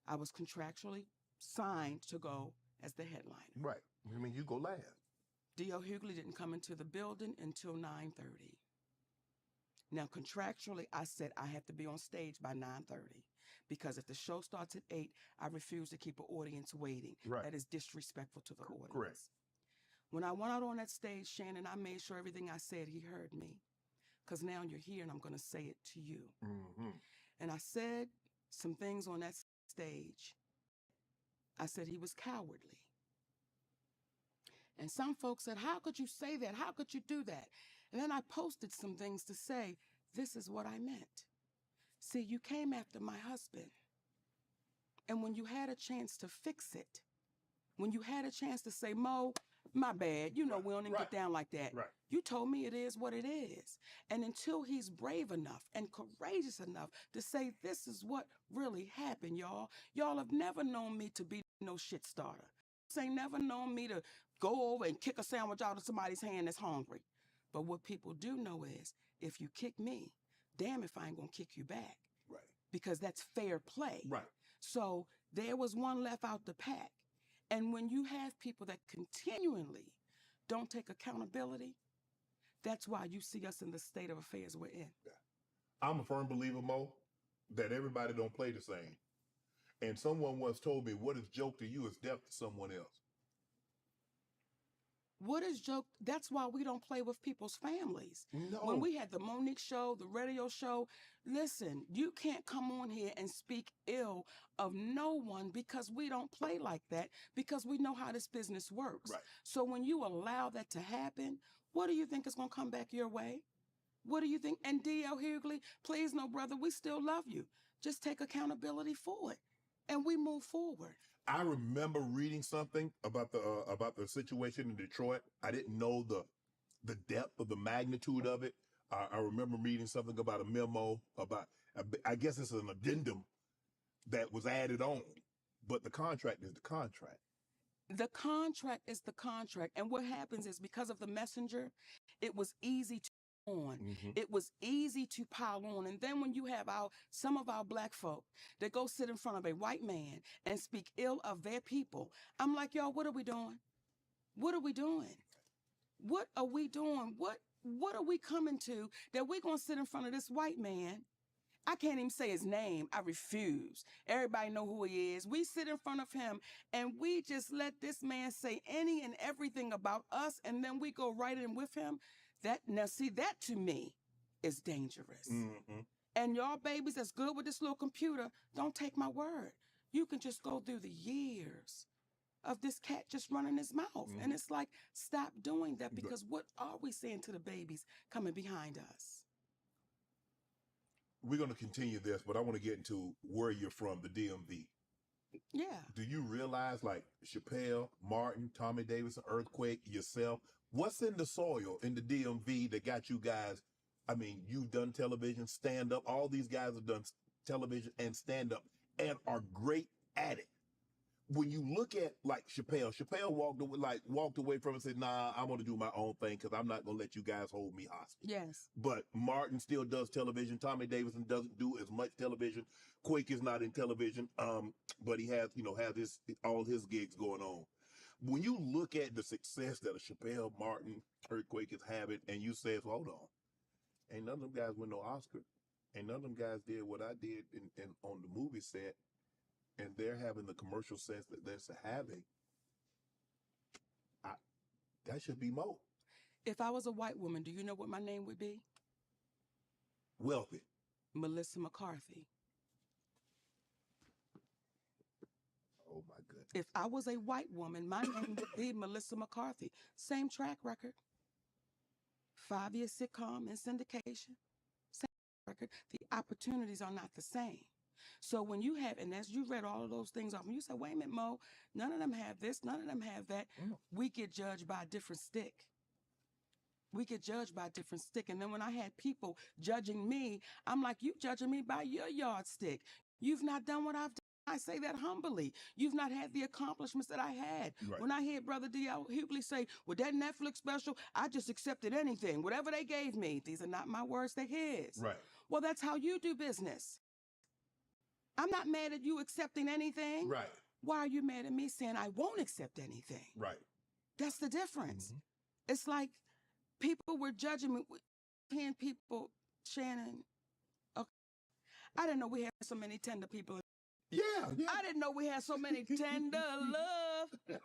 I was contractually signed to go as the headliner. Right. I mean, you go last. D.L. Hughley didn't come into the building until 9:30. Now, contractually, I said I have to be on stage by 9:30 because if the show starts at 8, I refuse to keep an audience waiting. Right. That is disrespectful to the audience. Correct. When I went out on that stage, Shannon, I made sure everything I said, he heard me. Because now you're here and I'm going to say it to you. Mm-hmm. And I said some things on that stage. I said he was cowardly. And some folks said, how could you say that? How could you do that? And then I posted some things to say, this is what I meant. See, you came after my husband. And when you had a chance to fix it, when you had a chance to say, Mo, my bad, you know, we don't even get down like that. Right. You told me it is what it is. And until he's brave enough and courageous enough to say, this is what really happened, y'all. Y'all have never known me to be no shit starter. This ain't never known me to go over and kick a sandwich out of somebody's hand that's hungry. But what people do know is, if you kick me, damn if I ain't gonna kick you back. Right. Because that's fair play. Right. So there was one left out the pack. And when you have people that continually don't take accountability, that's why you see us in the state of affairs we're in. I'm a firm believer, Mo, that everybody don't play the same. And someone once told me, what is joke to you is death to someone else. What is joke? That's why we don't play with people's families. No. When we had the Monique show, the radio show, listen, you can't come on here and speak ill of no one because we don't play like that, because we know how this business works. Right. So when you allow that to happen, what do you think is going to come back your way? What do you think? And D.L. Hughley, please, no, brother, we still love you. Just take accountability for it, and we move forward. I remember reading something about the situation in Detroit. I didn't know the depth of the magnitude of it. I remember reading something about a memo about, I guess it's an addendum that was added on, but the contract is the contract. The contract is the contract. And what happens is, because of the messenger, it was easy to on. Mm-hmm. It was easy to pile on. And then when you have some of our black folk that go sit in front of a white man and speak ill of their people, I'm like, y'all, what are we doing? What are we doing? What are we doing? What are we coming to that we're going to sit in front of this white man? I can't even say his name. I refuse. Everybody know who he is. We sit in front of him and we just let this man say any and everything about us, and then we go right in with him. That to me is dangerous. Mm-hmm. And y'all babies that's good with this little computer, don't take my word. You can just go through the years of this cat just running his mouth. Mm-hmm. And it's like, stop doing that, because what are we saying to the babies coming behind us? We're going to continue this, but I want to get into where you're from, the DMV. Yeah. Do you realize, like Chappelle, Martin, Tommy Davidson, Earthquake, yourself, what's in the soil in the DMV that got you guys? I mean, you've done television, stand up. All these guys have done television and stand up and are great at it. When you look at like Chappelle walked away from it and said, nah, I want to do my own thing because I'm not going to let you guys hold me hostage. Yes. But Martin still does television. Tommy Davidson doesn't do as much television. Quake is not in television, but he has all his gigs going on. When you look at the success that a Chappelle, Martin, Earthquake is having, and you say, hold on, ain't none of them guys win no Oscar. Ain't none of them guys did what I did in on the movie set, and they're having the commercial sense that they're having. That should be Mo. If I was a white woman, do you know what my name would be? Wealthy. Melissa McCarthy. Oh my goodness. If I was a white woman, my name would be Melissa McCarthy. Same track record. 5-year sitcom and syndication. Same record. The opportunities are not the same. So when you have, and as you read all of those things off, and you say, wait a minute, Mo, none of them have this, none of them have that, we get judged by a different stick. We get judged by a different stick. And then when I had people judging me, I'm like, you judging me by your yardstick. You've not done what I've done. I say that humbly. You've not had the accomplishments that I had. Right. When I hear Brother D.L. Hughley say, with that Netflix special, I just accepted anything, whatever they gave me. These are not my words, they're his. Right. Well, that's how you do business. I'm not mad at you accepting anything. Right. Why are you mad at me saying I won't accept anything? Right. That's the difference. Mm-hmm. It's like people were judging me. Hearing people, Shannon, okay. I didn't know we had so many tender people. Yeah. I didn't know we had so many tender love.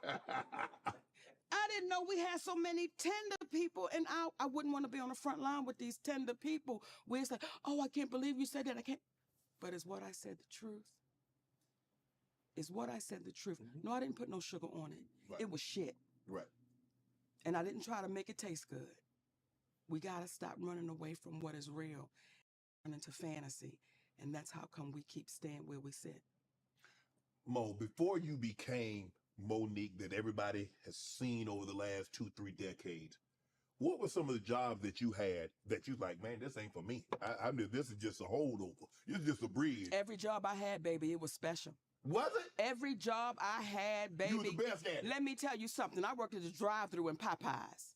I didn't know we had so many tender people, and I wouldn't want to be on the front line with these tender people where it's like, oh, I can't believe you said that. I can't. But is what I said the truth? Is what I said the truth? Mm-hmm. No, I didn't put no sugar on it. Right. It was shit. Right. And I didn't try to make it taste good. We got to stop running away from what is real and into fantasy. And that's how come we keep staying where we sit. Mo, before you became Monique that everybody has seen over the last 2-3 decades, what were some of the jobs that you had that you like, man, this ain't for me? I mean, this is just a holdover. It's just a bridge. Every job I had, baby, it was special. Was it? Every job I had, baby. You were the best at it. Let me tell you something. I worked at the drive-thru in Popeyes.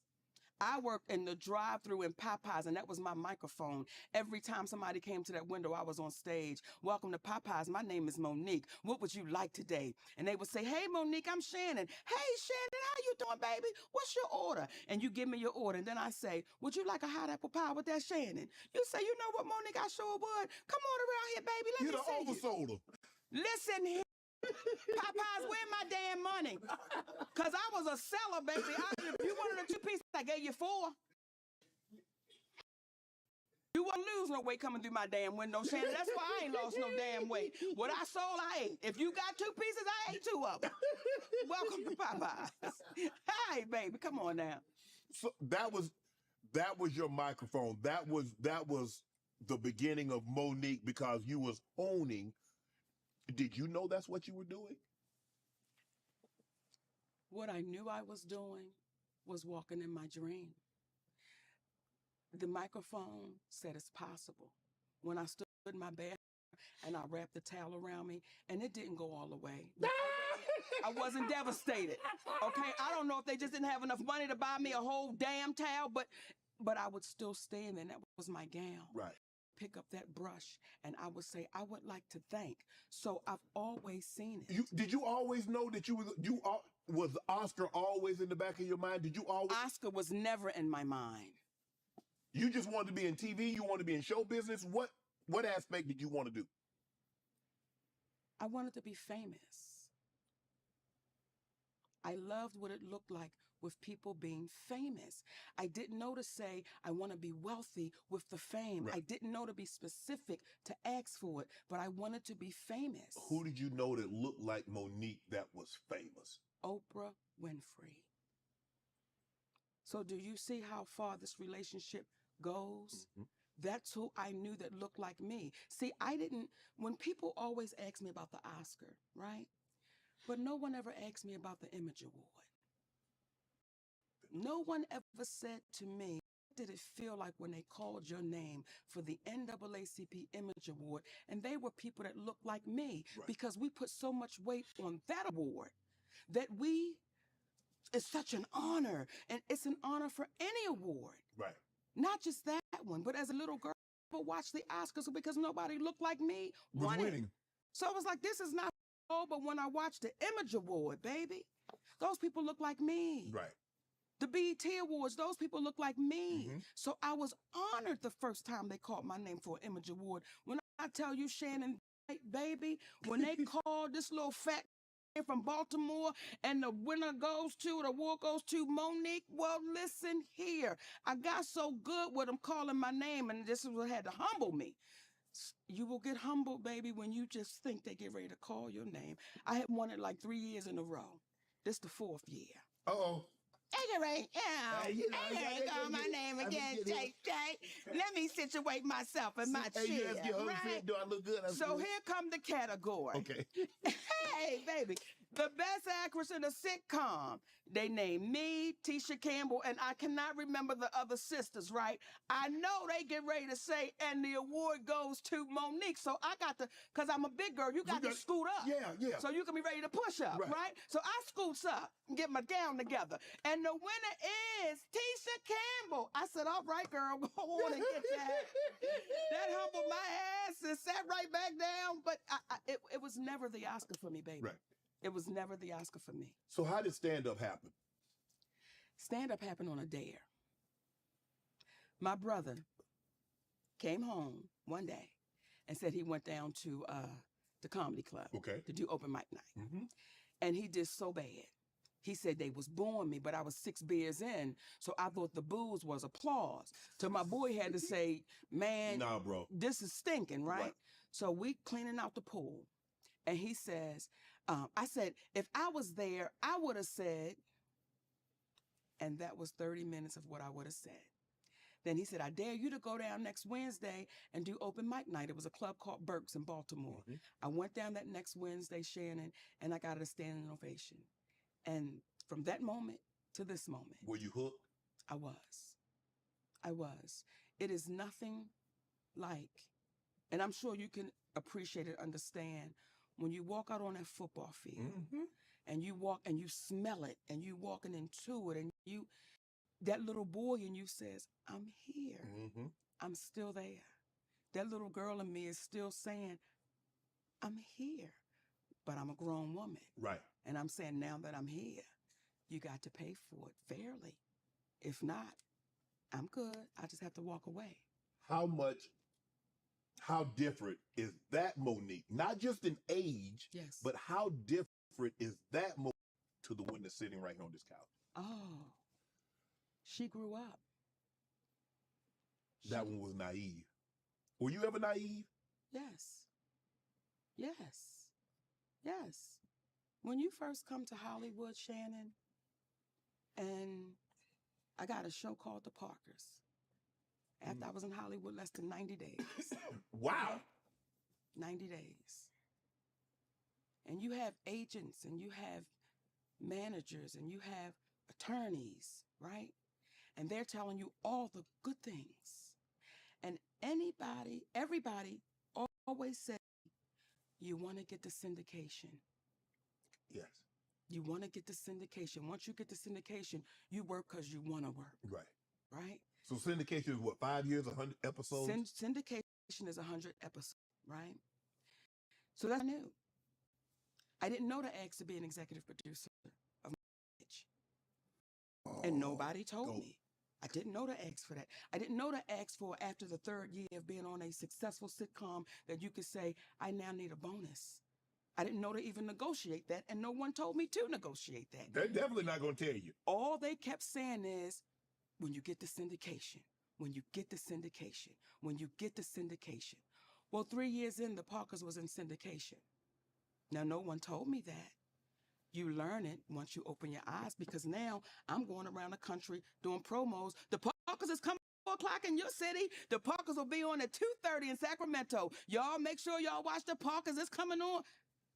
I worked in the drive-thru in Popeyes, and that was my microphone. Every time somebody came to that window, I was on stage. Welcome to Popeyes. My name is Monique. What would you like today? And they would say, hey, Monique, I'm Shannon. Hey, Shannon, how you doing, baby? What's your order? And you give me your order. And then I say, would you like a hot apple pie with that, Shannon? You say, you know what, Monique, I sure would. Come on around here, baby. Let me see you. You're the oversoulder. Listen here. Popeyes, where my damn money? Because I was a seller, baby. If you wanted the 2 pieces, I gave you 4. You wouldn't lose no weight coming through my damn window, Shannon. That's why I ain't lost no damn weight. What I sold, I ate. If you got 2 pieces, I ate 2 of them. Welcome to Popeyes. Hey, baby, come on now. So that was your microphone. That was the beginning of Monique because you was owning. Did you know that's what you were doing? What I knew I was doing was walking in my dream. The microphone said it's possible. When I stood in my bed and I wrapped the towel around me, and it didn't go all the way. I wasn't devastated. Okay, I don't know if they just didn't have enough money to buy me a whole damn towel, but I would still stand there, and that was my gown. Right. Pick up that brush, and I would say, I would like to thank. So I've always seen it. Did you always know that was Oscar always in the back of your mind? Did you always? Oscar was never in my mind. You just wanted to be in TV? You wanted to be in show business? What aspect did you want to do? I wanted to be famous. I loved what it looked like with people being famous. I didn't know to say, I want to be wealthy with the fame. Right. I didn't know to be specific to ask for it, but I wanted to be famous. Who did you know that looked like Monique that was famous? Oprah Winfrey. So do you see how far this relationship goes? Mm-hmm. That's who I knew that looked like me. See, when people always ask me about the Oscar, right? But no one ever asked me about the Image Award. No one ever said to me, what did it feel like when they called your name for the NAACP Image Award? And they were people that looked like me, right, because we put so much weight on that award that it's such an honor. And it's an honor for any award. Right. Not just that one, but as a little girl, I watched the Oscars because nobody looked like me Was winning. So I was like, this is not all, but when I watched the Image Award, baby, those people look like me. Right. The BET Awards, those people look like me. Mm-hmm. So I was honored the first time they called my name for an Image Award. When I tell you, Shannon, baby, when they called this little fat from Baltimore and the award goes to Monique, well, listen here. I got so good with them calling my name, and this is what had to humble me. You will get humbled, baby, when you just think they get ready to call your name. I had won it like 3 years in a row. This the 4th year. Uh-oh. Call my name again, Jay. Let me situate myself in my chair, right? Do I look good? So here come the category. Okay. Hey, baby, the best actress in a sitcom. They named me, Tisha Campbell, and I cannot remember the other sisters, right? I know they get ready to say, and the award goes to Monique. So I got to, because I'm a big girl, you got to scoot up. Yeah. So you can be ready to push up, right? So I scoots up and get my gown together. And the winner is Tisha Campbell. I said, all right, girl, go on and get that. That humbled my ass and sat right back down. But it was never the Oscar for me, baby. Right. It was never the Oscar for me. So how did stand-up happen? Stand-up happened on a dare. My brother came home one day and said he went down to the comedy club to do open mic night. Mm-hmm. And he did so bad. He said they was booing me, but I was 6 beers in, so I thought the booze was applause. So my boy had to say, man, nah, bro, this is stinking, right? So we cleaning out the pool. And he says, I said, if I was there, I would have said, and that was 30 minutes of what I would have said. Then he said, I dare you to go down next Wednesday and do open mic night. It was a club called Burke's in Baltimore. I went down that next Wednesday, Shannon, and I got a standing ovation. And from that moment to this moment. Were you hooked? I was. It is nothing like, and I'm sure you can appreciate it, understand, when you walk out on that football field and you walk and you smell it and you walking into it and that little boy in you says, I'm here. I'm still there. That little girl in me is still saying, I'm here, but I'm a grown woman. Right. And I'm saying, now that I'm here, you got to pay for it fairly. If not, I'm good. I just have to walk away. How different is that Monique? Not just in age, yes, but how different is that Monique to the one that's sitting right here on this couch? Oh, she grew up. That one was naive. Were you ever naive? Yes. When you first come to Hollywood, Shannon, and I got a show called The Parkers. After I was in Hollywood less than 90 days. Wow. 90 days. And you have agents and you have managers and you have attorneys, right? And they're telling you all the good things. And everybody always said, you want to get the syndication. Yes. You want to get the syndication. Once you get the syndication, you work because you want to work. Right. Right? So syndication is what, 5 years, 100 episodes? Syndication is 100 episodes, right? So that's new. I didn't know to ask to be an executive producer of my pitch. And nobody told me. I didn't know to ask for that. I didn't know to ask for, after the third year of being on a successful sitcom, that you could say, I now need a bonus. I didn't know to even negotiate that, and no one told me to negotiate that. They're definitely not going to tell you. All they kept saying is, when you get the syndication, when you get the syndication, when you get the syndication. Well, 3 years in, the Parkers was in syndication. Now, no one told me that. You learn it once you open your eyes, because now I'm going around the country doing promos. The Parkers is coming at 4 o'clock in your city. The Parkers will be on at 2:30 in Sacramento. Y'all make sure y'all watch the Parkers. It's coming on.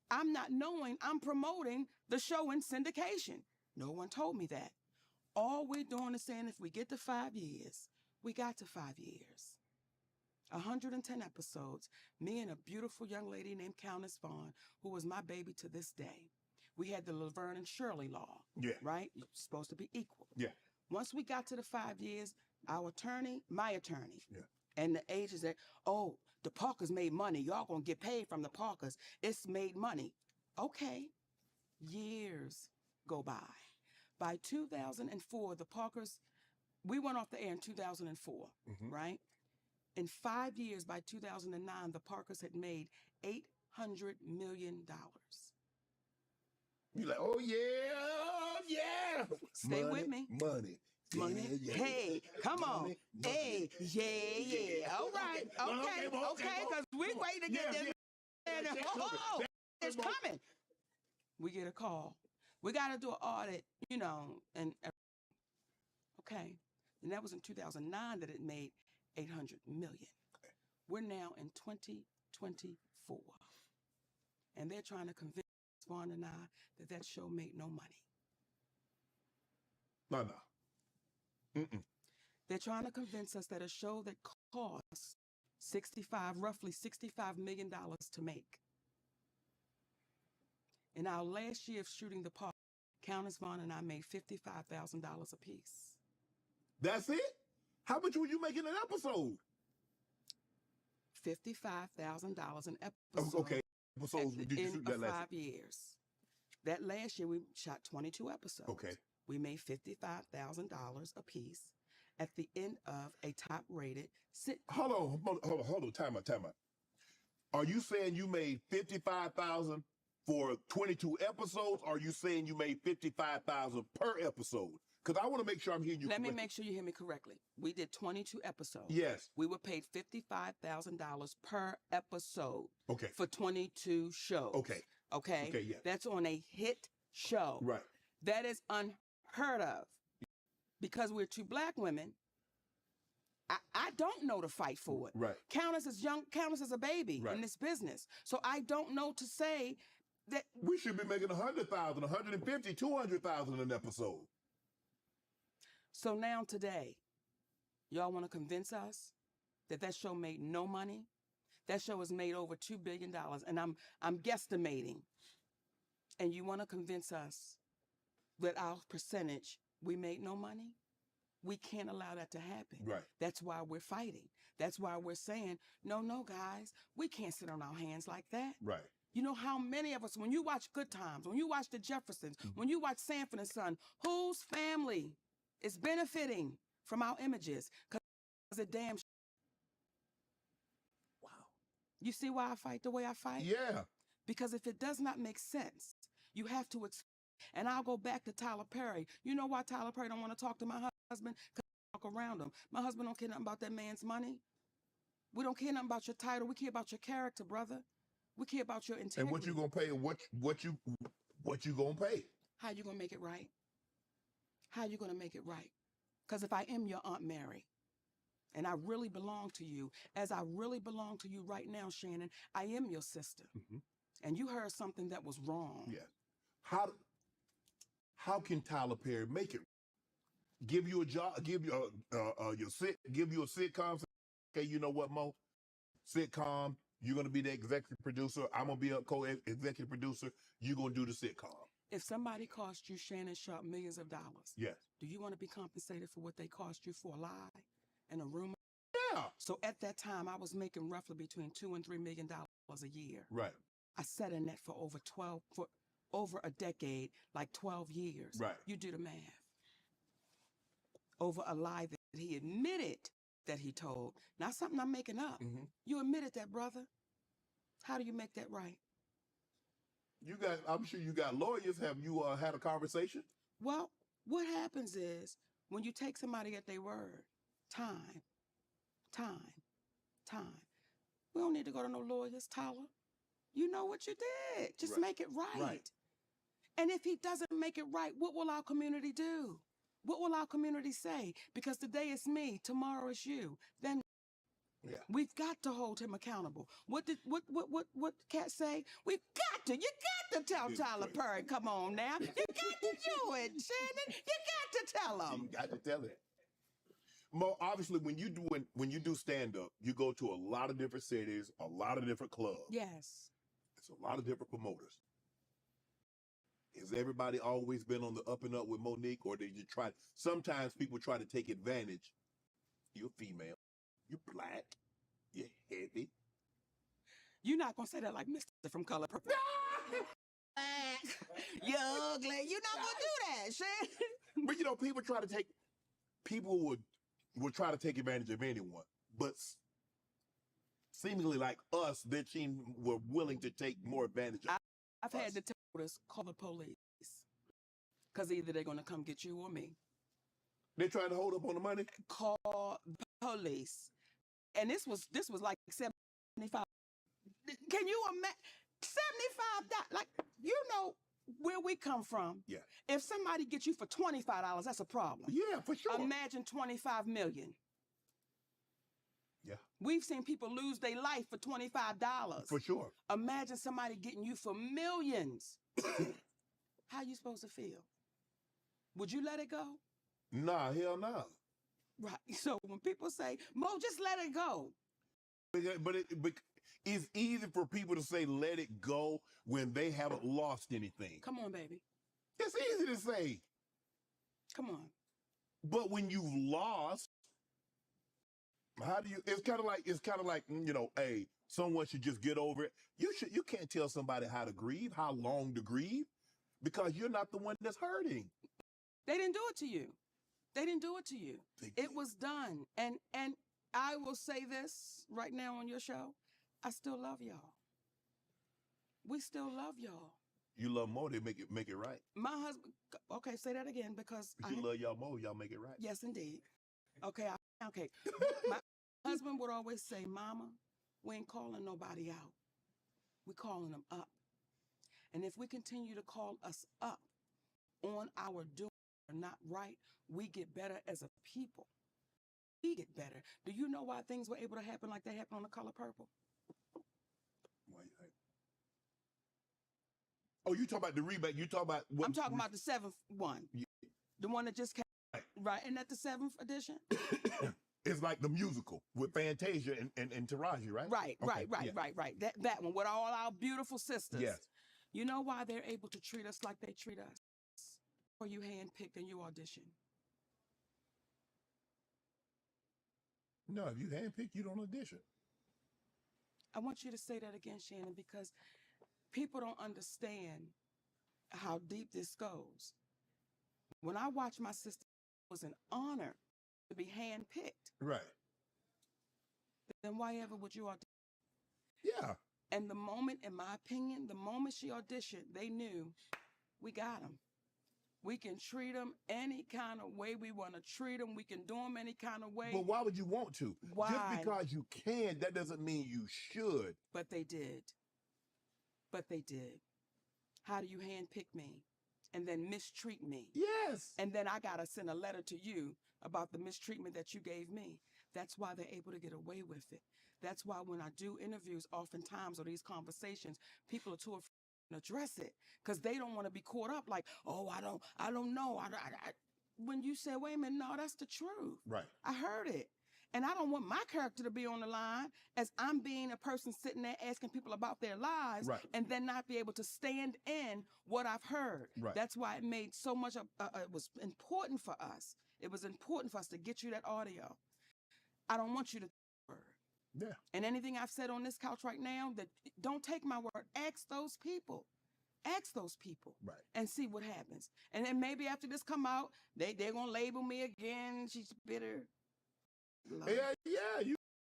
I'm not knowing I'm promoting the show in syndication. No one told me that. All we're doing is saying, if we get to 5 years, we got to 5 years. 110 episodes. Me and a beautiful young lady named Countess Vaughn, who was my baby to this day. We had the Laverne and Shirley law. Yeah. Right? You're supposed to be equal. Yeah. Once we got to the 5 years, my attorney, yeah, and the agents said, oh, the Parkers made money. Y'all gonna get paid from the Parkers. It's made money. Okay. Years go by. By 2004, the Parkers, we went off the air in 2004, right? In 5 years, by 2009, the Parkers had made $800 million. You're like, oh, yeah. Stay money, with me. Money. Yeah. Hey, come on. Money. Hey, yeah. All right. Okay, because we're waiting to get this. Oh, it's coming. We get a call. We got to do an audit, and okay. And that was in 2009 that it made $800 million. Okay. We're now in 2024. And they're trying to convince Vaughn and I that show made no money. No. They're trying to convince us that a show that costs roughly $65 million to make. In our last year of shooting the part, Countess Vaughn and I made $55,000 a piece. That's it? How much were you making an episode? $55,000 an episode. Okay. Episodes did you shoot that last 5 years. That last year we shot 22 episodes. Okay. We made $55,000 a piece at the end of a top-rated sitcom. Hold on. Time out. Are you saying you made $55,000 for 22 episodes? Or are you saying you made $55,000 per episode? Because I want to make sure I'm hearing you correctly. Let me make sure you hear me correctly. We did 22 episodes. Yes. We were paid $55,000 per episode. Okay. For 22 shows. Okay. Okay, yeah. That's on a hit show. Right. That is unheard of. Because we're two black women, I don't know to fight for it. Right. Countess is young. Countess is a baby Right. in this business. So I don't know to say that. We should be making 100,000, 150, 200,000 an episode. So now today, y'all want to convince us that that show made no money? That show has made over $2 billion, and I'm guesstimating. And you want to convince us that our percentage, we made no money? We can't allow that to happen. Right. That's why we're fighting. That's why we're saying, no, guys, we can't sit on our hands like that. Right. You know how many of us, when you watch Good Times, when you watch The Jeffersons, when you watch Sanford and Son, whose family is benefiting from our images? Because it damn. Wow. You see why I fight the way I fight? Yeah. Because if it does not make sense, you have to explain. And I'll go back to Tyler Perry. You know why Tyler Perry don't want to talk to my husband? Because I walk around him. My husband don't care nothing about that man's money. We don't care nothing about your title. We care about your character, brother. We care about your integrity. And what you gonna pay? What you gonna pay? How you gonna make it right? How you gonna make it right? Because if I am your Aunt Mary, and I really belong to you, as I really belong to you right now, Shannon, I am your sister. And you heard something that was wrong. Yeah. How can Tyler Perry make it? Give you a job, give you give you a sitcom. Okay, you know what, Mo? Sitcom. You're gonna be the executive producer. I'm gonna be a co-executive producer. You're gonna do the sitcom. If somebody cost you, Shannon Sharp, millions of dollars, Yes. do you want to be compensated for what they cost you for a lie and a rumor? Yeah. So at that time, I was making roughly between $2 and $3 million a year. Right. I sat in that for over a decade, like 12 years. Right. You do the math. Over a lie that he admitted that he told. Not something I'm making up. You admitted that, brother. How do you make that right? I'm sure you got lawyers. Have you had a conversation? Well, what happens is when you take somebody at their word, time. We don't need to go to no lawyers, Tyler. You know what you did. Just Right. make it right. Right. And if he doesn't make it right, what will our community do? What will our community say? Because today it's me, tomorrow it's you. Then we've got to hold him accountable. What Cat say? You got to tell Tyler Perry, come on now. You got to do it, Shannon. You got to tell him. You got to tell it. Mo, obviously, when you do stand-up, you go to a lot of different cities, a lot of different clubs. Yes. It's a lot of different promoters. Has everybody always been on the up and up with Monique, or did you try? Sometimes people try to take advantage. You're female. You're black. You're heavy. You're not going to say that like Mr. from Color Purple. You're ugly. You're not going to do that, Shannon. But, people would try to take advantage of anyone. But seemingly like us, their team were willing to take more advantage of I've had to tell us, call the police. Because either they're going to come get you or me. They're trying to hold up on the money? Call the police. And this was like 75. Can you imagine? $75. Like, you know where we come from. Yeah. If somebody gets you for $25, that's a problem. Yeah, for sure. Imagine $25 million. Yeah. We've seen people lose their life for $25. For sure. Imagine somebody getting you for millions. How you supposed to feel? Would you let it go? Nah, hell no. Right. So when people say, Mo, just let it go. But it's easy for people to say let it go when they haven't lost anything. Come on, baby. It's easy to say. Come on. But when you've lost, how do you? It's kind of like hey, someone should just get over it. You can't tell somebody how to grieve, how long to grieve, because you're not the one that's hurting. They didn't do it to you. They didn't do it to you. It was done. And I will say this right now on your show. I still love y'all. We still love y'all. You love more, they make it right. My husband, okay, say that again because you love y'all more, y'all make it right. Yes, indeed. Okay. My husband would always say, Mama, we ain't calling nobody out. We calling them up. And if we continue to call us up on our doing or not right, we get better as a people. we get better. Do you know why things were able to happen like they happened on The Color Purple? Why you think? Oh, you talk about the remake. You talk about what? I'm talking about the 7th one. Yeah. The one that just came. Right. Right. Isn't that the 7th edition? It's like the musical with Fantasia and Taraji, right? Right, Okay, yeah. right. That one with all our beautiful sisters. Yes. You know why they're able to treat us like they treat us? Or you handpicked and you audition. No, if you handpick, you don't audition. I want you to say that again, Shannon, because people don't understand how deep this goes. When I watched my sister, it was an honor to be handpicked. Right. Then why ever would you audition? Yeah. And the moment, in my opinion, the moment she auditioned, they knew we got them. We can treat them any kind of way we want to treat them. We can do them any kind of way. But why would you want to? Why? Just because you can, that doesn't mean you should. But they did. But they did. How do you handpick me and then mistreat me? Yes. And then I got to send a letter to you about the mistreatment that you gave me. That's why they're able to get away with it. That's why when I do interviews, oftentimes, or these conversations, people are too afraid to address it because they don't want to be caught up like, oh, I don't know. When you say, wait a minute, no, that's the truth. Right. I heard it. And I don't want my character to be on the line as I'm being a person sitting there asking people about their lives, right, and then not be able to stand in what I've heard. Right. That's why it made so much, it was important for us. It was important for us to get you that audio. I don't want you to yeah. And anything I've said on this couch right now, that don't take my word. Ask those people. Ask those people. Right. And see what happens. And then maybe after this come out, they're going to label me again. She's bitter. Yeah.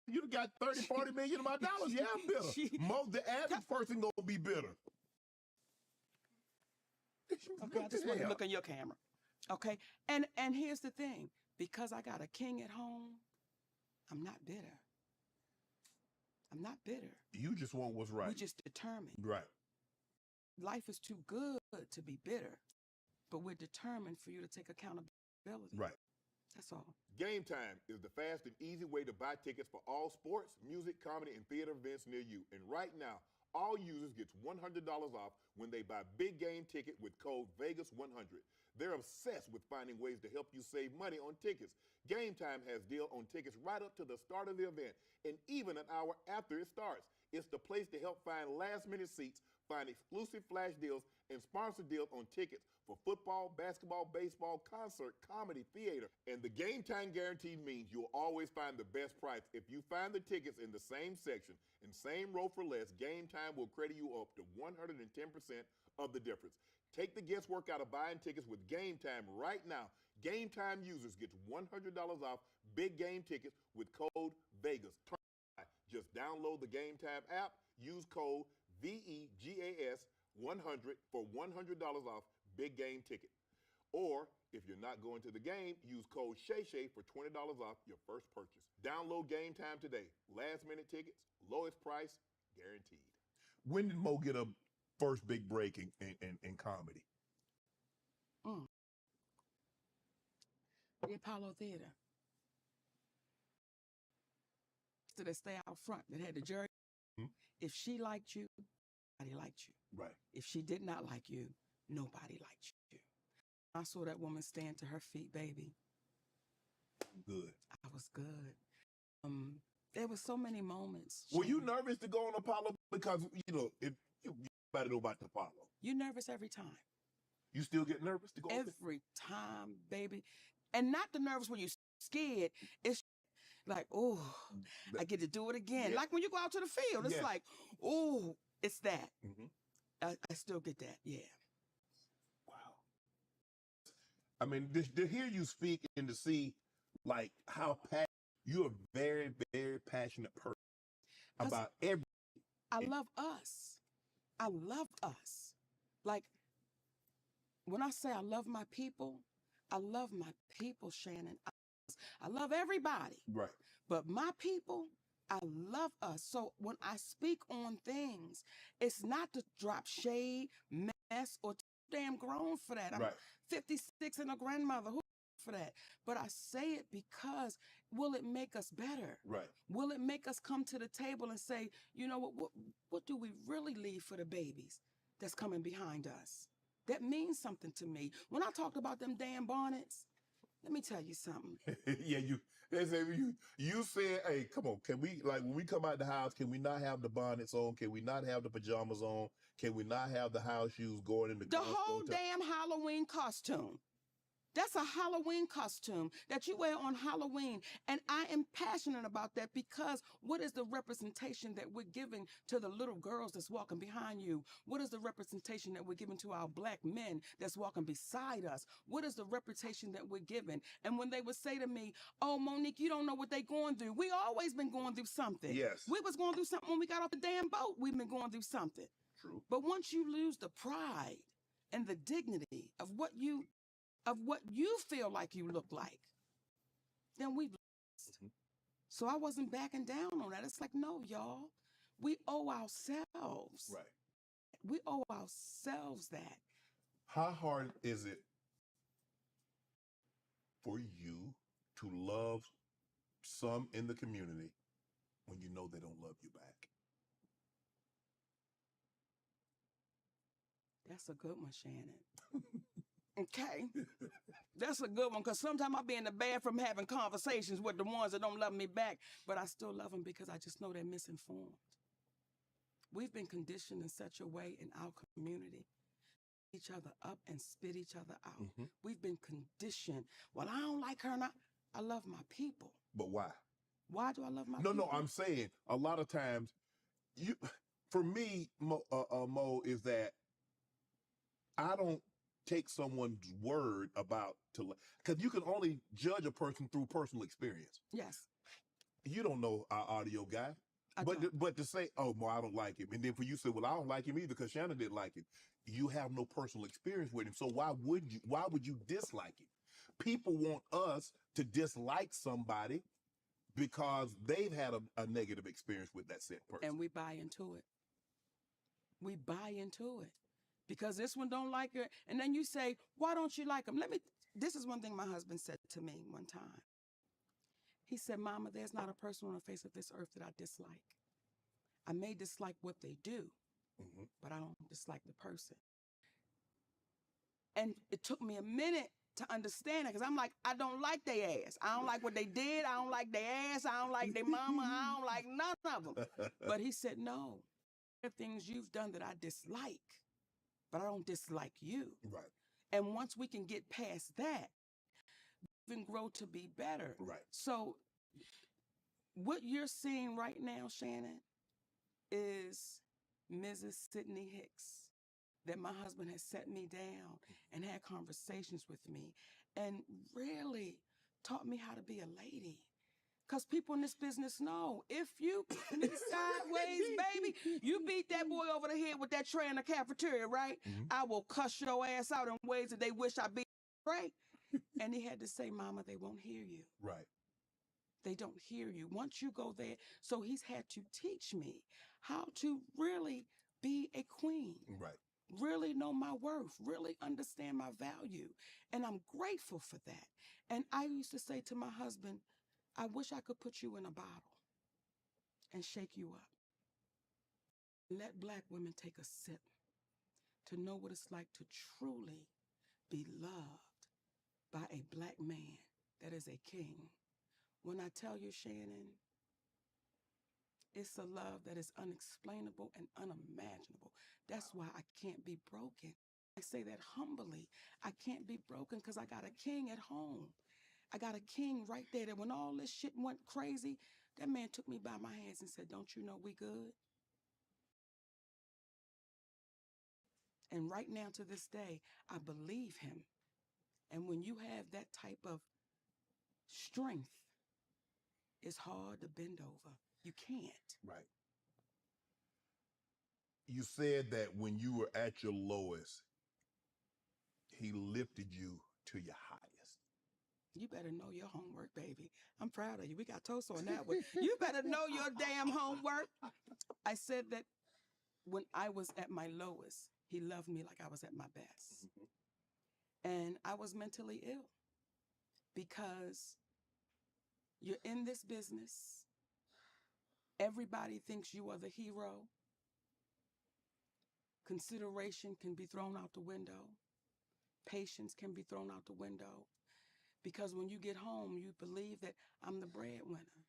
You got 30, 40 million of my dollars. Yeah, I'm bitter. The average person going to be bitter. Okay, I just want to look in your camera. Okay? And here's the thing. Because I got a king at home, I'm not bitter. I'm not bitter. You just want what's right. We just determined. Right. Life is too good to be bitter, but we're determined for you to take accountability. Right. That's all. Game Time is the fast and easy way to buy tickets for all sports, music, comedy, and theater events near you. And right now, all users get $100 off when they buy Big Game Ticket with code VEGAS100. They're obsessed with finding ways to help you save money on tickets. Game Time has deal on tickets right up to the start of the event and even an hour after it starts. It's the place to help find last-minute seats, find exclusive flash deals, and sponsor deals on tickets for football, basketball, baseball, concert, comedy, theater. And the Game Time guarantee means you'll always find the best price. If you find the tickets in the same section and same row for less, Game Time will credit you up to 110% of the difference. Take the guesswork out of buying tickets with Game Time right now. Game Time users get $100 off Big Game Tickets with code VEGAS. Just download the Game Time app, use code VEGAS100 for $100 off Big Game Ticket. Or if you're not going to the game, use code SHAY for $20 off your first purchase. Download Game Time today. Last minute tickets, lowest price, guaranteed. When did Mo get a first big break in comedy? The Apollo Theater. So they stay out front. That had the jury. Mm-hmm. If she liked you, nobody liked you. Right. If she did not like you, nobody liked you. I saw that woman stand to her feet, baby. Good. I was good. There were so many moments. Were you nervous to go on Apollo? Because, if you better know about the Apollo. You're nervous every time. You still get nervous to go every time, baby. And not the nervous when you're scared. It's like, oh, I get to do it again. Yeah. Like when you go out to the field, it's like, oh, it's that. Mm-hmm. I still get that, yeah. Wow. I mean, to hear you speak and to see, like, how you're a very, very passionate person about everything. I love us. I love us. Like, when I say I love my people, Shannon. I love everybody. Right. But my people, I love us. So when I speak on things, it's not to drop shade, mess, or damn grown for that. I'm 56 and a grandmother. Who for that? But I say it because will it make us better? Right. Will it make us come to the table and say, you know what do we really leave for the babies that's coming behind us? That means something to me. When I talked about them damn bonnets, let me tell you something. Yeah, you said, hey, come on, can we, like, when we come out the house, can we not have the bonnets on? Can we not have the pajamas on? Can we not have the house shoes going in the whole damn Halloween costume? That's a Halloween costume that you wear on Halloween. And I am passionate about that because what is the representation that we're giving to the little girls that's walking behind you? What is the representation that we're giving to our black men that's walking beside us? What is the reputation that we're giving? And when they would say to me, oh, Monique, you don't know what they're going through. We always been going through something. Yes. We was going through something when we got off the damn boat. We've been going through something. True. But once you lose the pride and the dignity of what you feel like you look like, then we've lost. Mm-hmm. So I wasn't backing down on that. It's like, no, y'all, we owe ourselves. Right. We owe ourselves that. How hard is it for you to love some in the community when you know they don't love you back? That's a good one, Shannon. Okay. That's a good one, because sometimes I'll be in the bathroom having conversations with the ones that don't love me back, but I still love them because I just know they're misinformed. We've been conditioned in such a way in our community, each other up and spit each other out. Mm-hmm. We've been conditioned. Well, I don't like her, and I love my people. But why? Why do I love my people? No, I'm saying a lot of times, for me, Mo, is that I don't take someone's word about because you can only judge a person through personal experience. Yes. You don't know our audio guy. But to say, oh, Mo, I don't like him. And then for you to say, well, I don't like him either because Shannon didn't like him. You have no personal experience with him. So why would you dislike him? People want us to dislike somebody because they've had a negative experience with that said person. And we buy into it. We buy into it. Because this one don't like her. And then you say, why don't you like him? This is one thing my husband said to me one time. He said, Mama, there's not a person on the face of this earth that I dislike. I may dislike what they do, mm-hmm. but I don't dislike the person. And it took me a minute to understand it, because I'm like, I don't like their ass. I don't like what they did. I don't like their ass. I don't like their mama. I don't like none of them. But he said, no, there are things you've done that I dislike, but I don't dislike you. Right. And once we can get past that, we can grow to be better. Right. So what you're seeing right now, Shannon, is Mrs. Sidney Hicks, that my husband has set me down and had conversations with me and really taught me how to be a lady. Because people in this business know, if you me sideways, baby, you beat that boy over the head with that tray in the cafeteria, right? Mm-hmm. I will cuss your ass out in ways that they wish I beat, right? And he had to say, Mama, they won't hear you. Right. They don't hear you. Once you go there, so he's had to teach me how to really be a queen. Right. Really know my worth, really understand my value. And I'm grateful for that. And I used to say to my husband, I wish I could put you in a bottle and shake you up. Let Black women take a sip to know what it's like to truly be loved by a Black man that is a king. When I tell you, Shannon, it's a love that is unexplainable and unimaginable. That's why I can't be broken. I say that humbly. I can't be broken because I got a king at home. I got a king right there that when all this shit went crazy, that man took me by my hands and said, don't you know we good? And right now to this day, I believe him. And when you have that type of strength, it's hard to bend over. You can't. Right. You said that when you were at your lowest, he lifted you to your highest. You better know your homework, baby. I'm proud of you. We got toast on that one. You better know your damn homework. I said that when I was at my lowest, he loved me like I was at my best. Mm-hmm. And I was mentally ill because You're in this business. Everybody thinks you are the hero. Consideration can be thrown out the window. Patience can be thrown out the window. Because when you get home, you believe that I'm the breadwinner.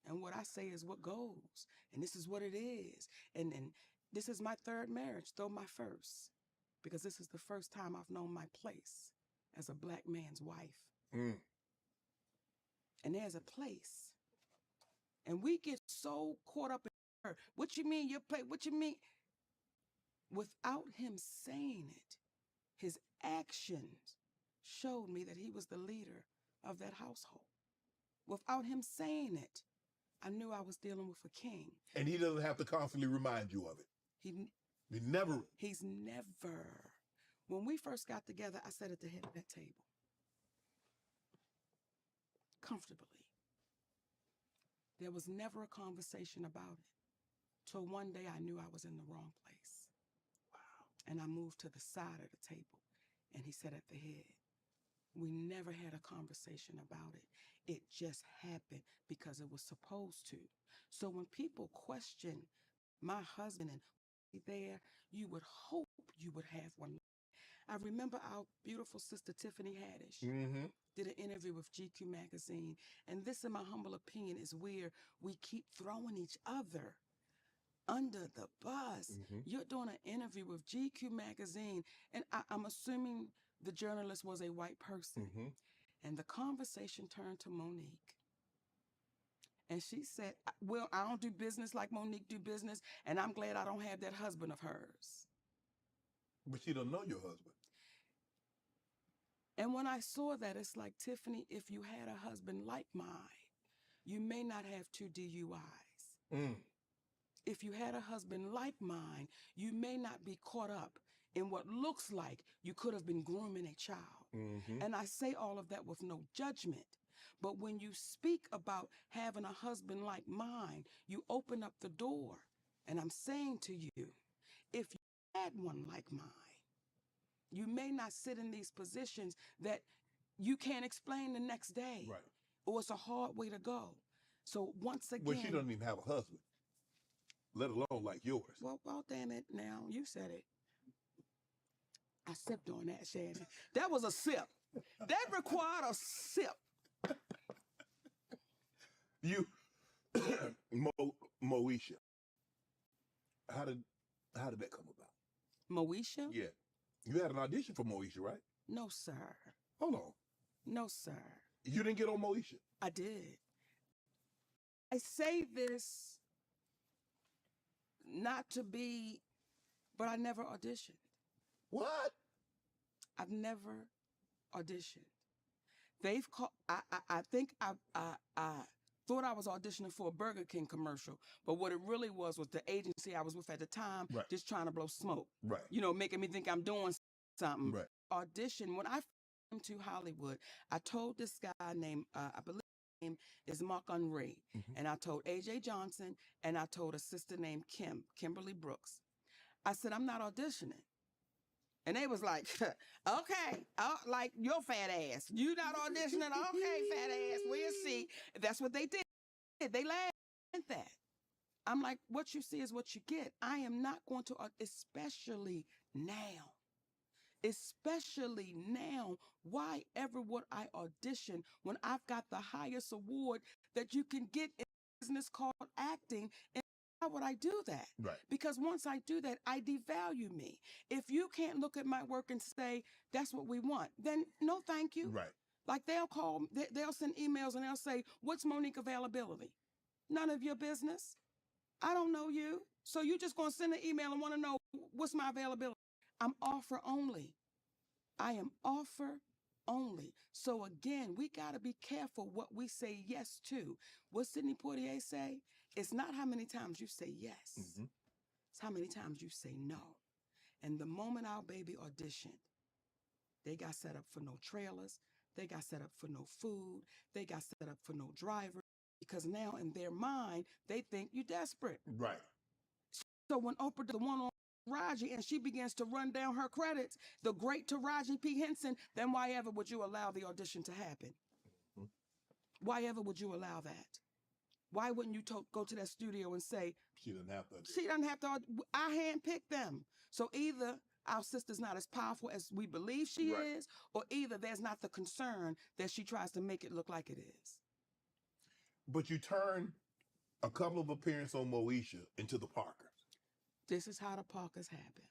And what I say is what goes. And this is what it is. And this is my third marriage, though my first. Because this is the first time I've known my place as a black man's wife. And there's a place. And we get so caught up in her. What you mean your place? What you mean? Without him saying it, his actions showed me that he was the leader of that household. Without him saying it, I knew I was dealing with a king. And he doesn't have to constantly remind you of it. He's never. When we first got together, I sat at the head of that table. Comfortably. There was never a conversation about it. Till one day I knew I was in the wrong place. Wow. And I moved to the side of the table. And he sat at the head. We never had a conversation about it. It just happened because it was supposed to. So when people question my husband and there, you would hope you would have one. I remember our beautiful sister Tiffany Haddish did an interview with GQ magazine. And this, in my humble opinion, is where we keep throwing each other under the bus. You're doing an interview with GQ magazine, and I'm assuming the journalist was a white person. And the conversation turned to Monique. And she said, well, I don't do business like Monique do business, and I'm glad I don't have that husband of hers. But she don't know your husband. And when I saw that, it's like, Tiffany, if you had a husband like mine, you may not have 2 DUIs. If you had a husband like mine, you may not be caught up in what looks like you could have been grooming a child. And I say all of that with no judgment. But when you speak about having a husband like mine, you open up the door. And I'm saying to you, if you had one like mine, you may not sit in these positions that you can't explain the next day. Right. Or it's a hard way to go. So once again... Well, she doesn't even have a husband, let alone like yours. Well, damn it now. You said it. I sipped on that, Shannon. That was a sip. That required a sip. You, Moesha, how did that come about? Moesha? Yeah. You had an audition for Moesha, right? No, sir. Hold on. No, sir. You didn't get on Moesha? I did. I say this not to be, but I never auditioned. What? I've never auditioned. They've called, I think I thought I was auditioning for a Burger King commercial, but what it really was the agency I was with at the time, just trying to blow smoke. Right. You know, making me think I'm doing something. Right. Audition, when I came to Hollywood, I told this guy named, I believe his name is Mark Unray, and I told AJ Johnson, and I told a sister named Kimberly Brooks. I said, I'm not auditioning. And they was like, okay, like your fat ass. You not auditioning? Okay, fat ass, we'll see. That's what they did. They laughed at that. I'm like, what you see is what you get. I am not going to, especially now. Especially now, why ever would I audition when I've got the highest award that you can get in business called acting? And why would I do that? Right. Because once I do that, I devalue me. If you can't look at my work and say, that's what we want, then no, thank you. Right. Like they'll send emails and they'll say, what's Monique availability? None of your business. I don't know you. So you're just going to send an email and want to know what's my availability. I'm offer only. I am offer only. So again, we got to be careful what we say yes to. What Sidney Poitier say? It's not how many times you say yes. It's how many times you say no. And the moment our baby auditioned, they got set up for no trailers. They got set up for no food. They got set up for no driver. Because now in their mind, they think you're desperate. Right. So when Oprah did the one on Taraji and she begins to run down her credits, the great Taraji P. Henson, then why ever would you allow the audition to happen? Why ever would you allow that? Why wouldn't you go to that studio and say, She doesn't have to. she doesn't have to, I handpicked them. So either our sister's not as powerful as we believe she Right. is, or either there's not the concern that she tries to make it look like it is. But you turn a couple of appearances on Moesha into the Parkers. This is how the Parkers happen.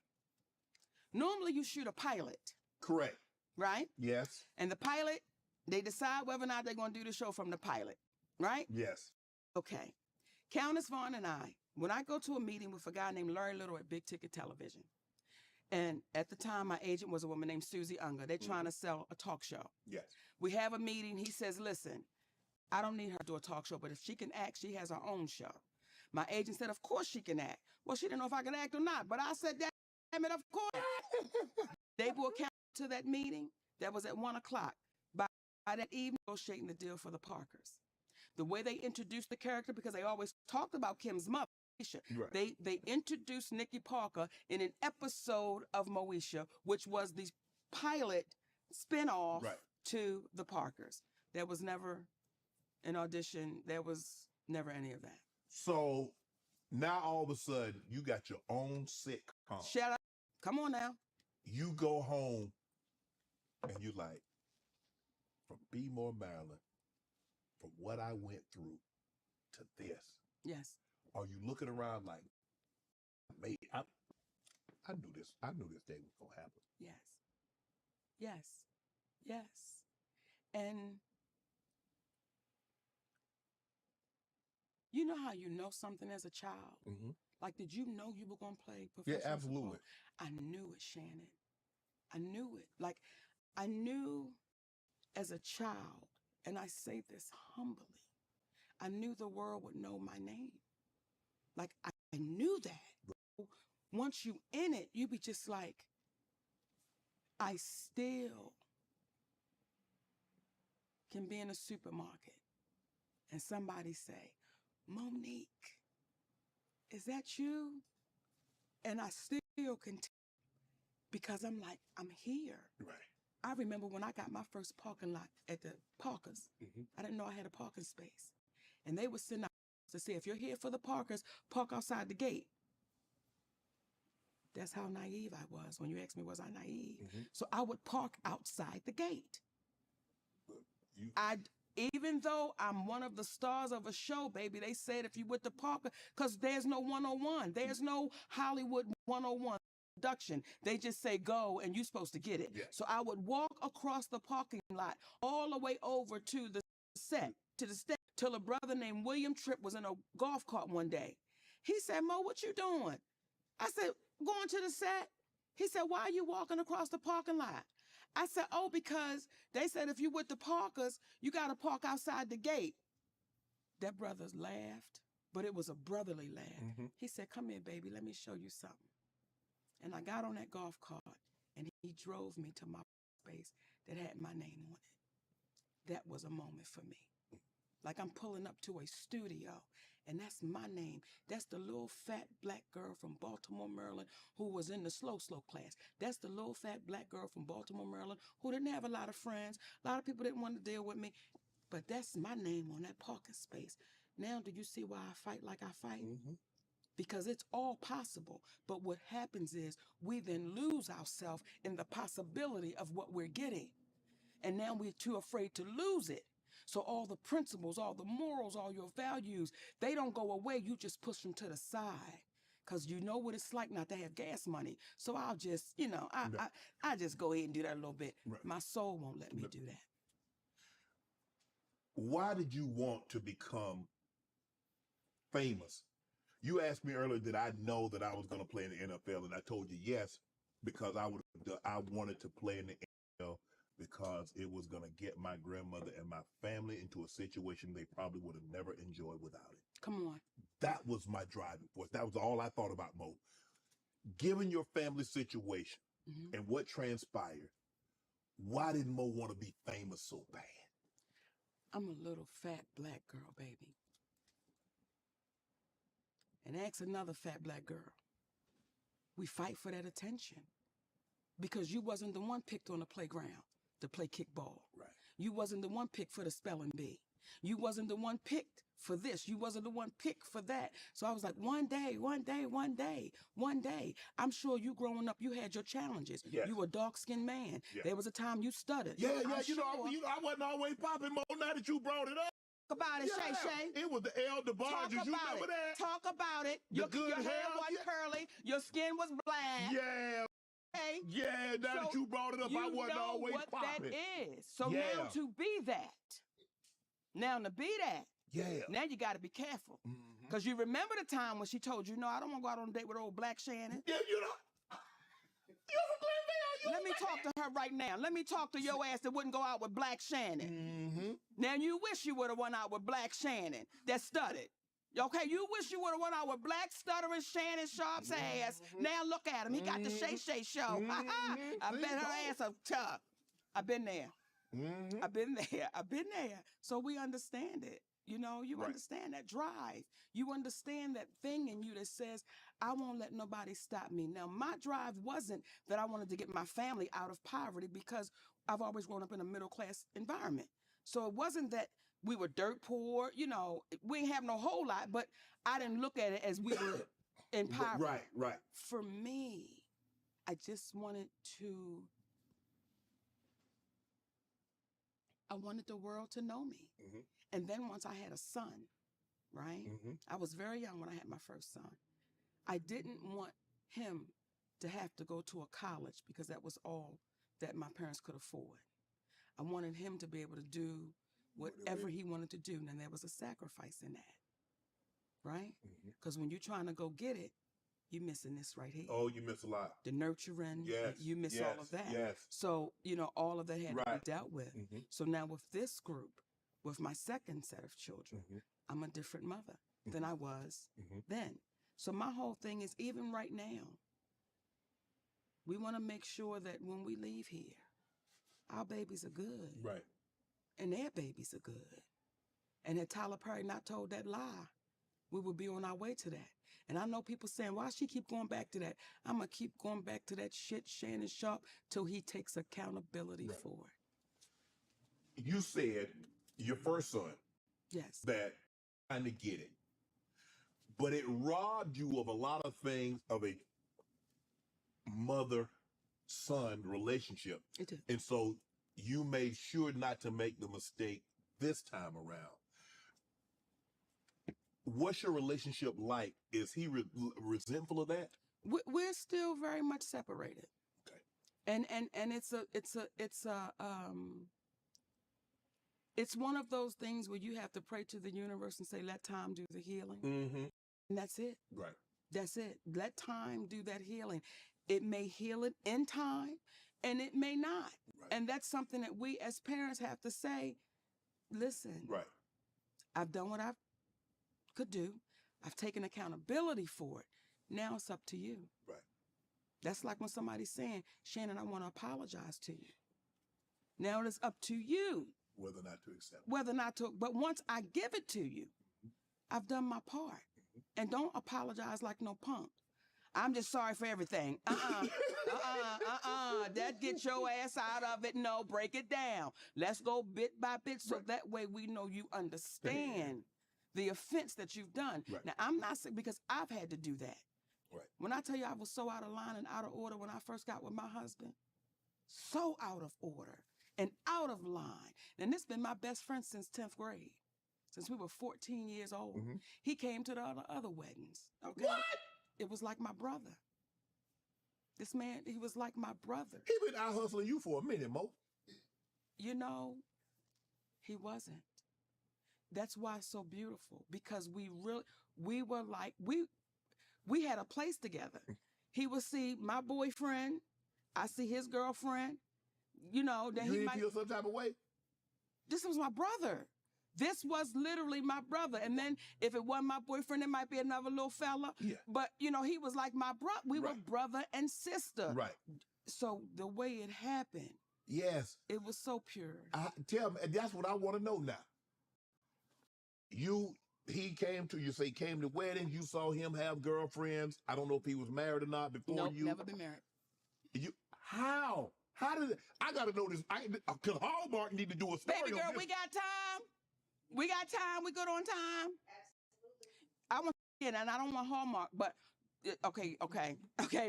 Normally you shoot a pilot, Correct. right? Yes. And the pilot, they decide whether or not they're going to do the show from the pilot, right? Yes. Okay. Countess Vaughn and I, when I go to a meeting with a guy named Larry Little at Big Ticket Television, and at the time my agent was a woman named Susie Unger. They're trying to sell a talk show. Yes. We have a meeting. He says, listen, I don't need her to do a talk show, but if she can act, she has her own show. My agent said, of course she can act. Well, she didn't know if I could act or not, but I said, damn it, of course. They brought Countess to that meeting. That was at 1 o'clock. By that evening, negotiating the deal for the Parkers. The way they introduced the character, because they always talked about Kim's mother, Right. they introduced Nikki Parker in an episode of Moesha, which was the pilot spinoff Right. to the Parkers. There was never an audition. There was never any of that. So now all of a sudden you got your own sitcom. Shut up. Come on now. You go home and you like, from Bmore, Maryland, from what I went through to this. Yes. Are you looking around like, mate, I knew this. I knew this day was gonna happen. Yes. Yes. Yes. And you know how you know something as a child? Mm-hmm. Like, did you know you were going to play professional Yeah, absolutely. football? I knew it, Shannon. I knew it. Like, I knew as a child, and I say this humbly, I knew the world would know my name. Like, I knew that. Once you in it, you be just like, I still can be in a supermarket and somebody say, Monique, is that you? And I still can because I'm like, I'm here. Right. I remember when I got my first parking lot at the Parkers. Mm-hmm. I didn't know I had a parking space. And they would send out to say, if you're here for the Parkers, park outside the gate. That's how naive I was. When you asked me, was I naive? Mm-hmm. So I would park outside the gate. You, Even though I'm one of the stars of a show, baby, they said if you with the Parker, because there's no 101. There's no Hollywood 101 production. They just say go and you're supposed to get it. Yeah. So I would walk across the parking lot all the way over to the set, to the stage, till a brother named William Tripp was in a golf cart one day. He said, Mo, what you doing? I said, going to the set. He said, why are you walking across the parking lot? I said, oh, because they said if you with the Parkers, you got to park outside the gate. That brother laughed, but it was a brotherly laugh. Mm-hmm. He said, come here, baby, let me show you something. And I got on that golf cart, and he drove me to my space that had my name on it. That was a moment for me. Like I'm pulling up to a studio, and that's my name. That's the little fat black girl from Baltimore, Maryland, who was in the slow class. That's the little fat black girl from Baltimore, Maryland, who didn't have a lot of friends. A lot of people didn't want to deal with me. But that's my name on that parking space. Now, do you see why I fight like I fight? Mm-hmm. Because it's all possible. But what happens is we then lose ourselves in the possibility of what we're getting. And now we're too afraid to lose it. So all the principles, all the morals, all your values, they don't go away. You just push them to the side because you know what it's like not to have gas money. So I'll just, I just go ahead and do that a little bit. Right. My soul won't let me do that. Why did you want to become famous? You asked me earlier, did I know that I was going to play in the NFL? And I told you yes, because I wanted to play in the NFL because it was going to get my grandmother and my family into a situation they probably would have never enjoyed without it. Come on. That was my driving force. That was all I thought about, Mo. Given your family situation and what transpired, why did Mo want to be famous so bad? I'm a little fat black girl, baby. And ask another fat black girl. We fight for that attention because you wasn't the one picked on the playground to play kickball. Right. You wasn't the one picked for the spelling bee. You wasn't the one picked for this. You wasn't the one picked for that. So I was like, one day, I'm sure you growing up, you had your challenges. Yes. You were a dark-skinned man. Yeah. There was a time you stuttered. Yeah, I'm you know, sure. I wasn't always popping more now that you brought it up. Talk about it, Yeah. Shay. It was the elder Talk barges. You about remember it. that? Talk about it. The Your good hair hair, wasn't curly. Your skin was black. Yeah. Okay? Yeah, now that So you brought it up, you I wasn't know always what popping. that is. So Yeah. now to be that, Yeah. now you got to be careful. Mhm. Because you remember the time when she told you, no, I don't want to go out on a date with old Black Shannon. Yeah, you know. You from Glenville? Let me talk to her right now. Let me talk to your ass that wouldn't go out with Black Shannon. Mm-hmm. Now you wish you would have went out with Black Shannon that stuttered. Okay, you wish you would have went out with Black stuttering Shannon Sharp's ass. Now look at him. He got the Shay show. I bet her ass up tough. I've been there. Mm-hmm. I've been there. So we understand it. You know, you Right. understand that drive. You understand that thing in you that says, I won't let nobody stop me. Now, my drive wasn't that I wanted to get my family out of poverty because I've always grown up in a middle-class environment. So it wasn't that we were dirt poor, you know, we didn't have no whole lot, but I didn't look at it as we were in poverty. Right. For me, I just wanted the world to know me. Mhm. And then once I had a son, right? Mm-hmm. I was very young when I had my first son. I didn't want him to have to go to a college because that was all that my parents could afford. I wanted him to be able to do whatever he wanted to do. And there was a sacrifice in that, right? Because when you're trying to go get it, you're missing this right here. Oh, you miss a lot. The nurturing, Yes. you miss all of that. Yes. So, you know, all of that had to Right. be dealt with. Mhm. So now with this group, with my second set of children, Mhm. I'm a different mother than I was Mhm. then. So my whole thing is, even right now, we want to make sure that when we leave here, our babies are good Right. and their babies are good. And had Tyler Perry not told that lie, we would be on our way to that. And I know people saying, why she keep going back to that? I'm going to keep going back to that shit, Shannon Sharp, till he takes accountability Right. for it. You said your first son Yes. that trying to get it, but it robbed you of a lot of things of a mother-son relationship. It did. And so you made sure not to make the mistake this time around. What's your relationship like? Is he resentful of that? We're still very much separated. Okay. And it's one of those things where you have to pray to the universe and say, let time do the healing. Mm-hmm. And that's it. Right. That's it. Let time do that healing. It may heal it in time and it may not. Right. And that's something that we as parents have to say, listen, Right. I've done what I could do. I've taken accountability for it. Now it's up to you. Right. That's like when somebody's saying, Shannon, I want to apologize to you. Now it is up to you Whether or not to accept. whether or not to, but once I give it to you, I've done my part. And don't apologize like no punk. I'm just sorry for everything. That get your ass out of it. No, break it down. Let's go bit by bit so Right. that way we know you understand the offense that you've done. Right. Now, I'm not saying, because I've had to do that. Right. When I tell you I was so out of line and out of order when I first got with my husband, so out of order and out of line. And this been my best friend since 10th grade, since we were 14 years old. Mhm. He came to the other weddings. Okay? What? It was like my brother. This man, he was like my brother. He been out hustling you for a minute, Mo. You know, he wasn't. That's why it's so beautiful, because we were like, we had a place together. He would see my boyfriend, I see his girlfriend, you know, then You he didn't might, feel some type of way? this was my brother. This was literally my brother. And then if it wasn't my boyfriend, it might be another little fella. Yeah. But, you know, he was like my brother. We were Right. brother and sister. Right. So the way it happened, Yes. it was so pure. Tell me, and that's what I want to know now. He came to, you say, came to wedding, you saw him have girlfriends. I don't know if he was married or not before Nope, you. never been married. How? How did it, I got to know this, because Hallmark need to do a story Baby girl, on this. we got time. We got time. We good on time. I want and I don't want Hallmark, but okay,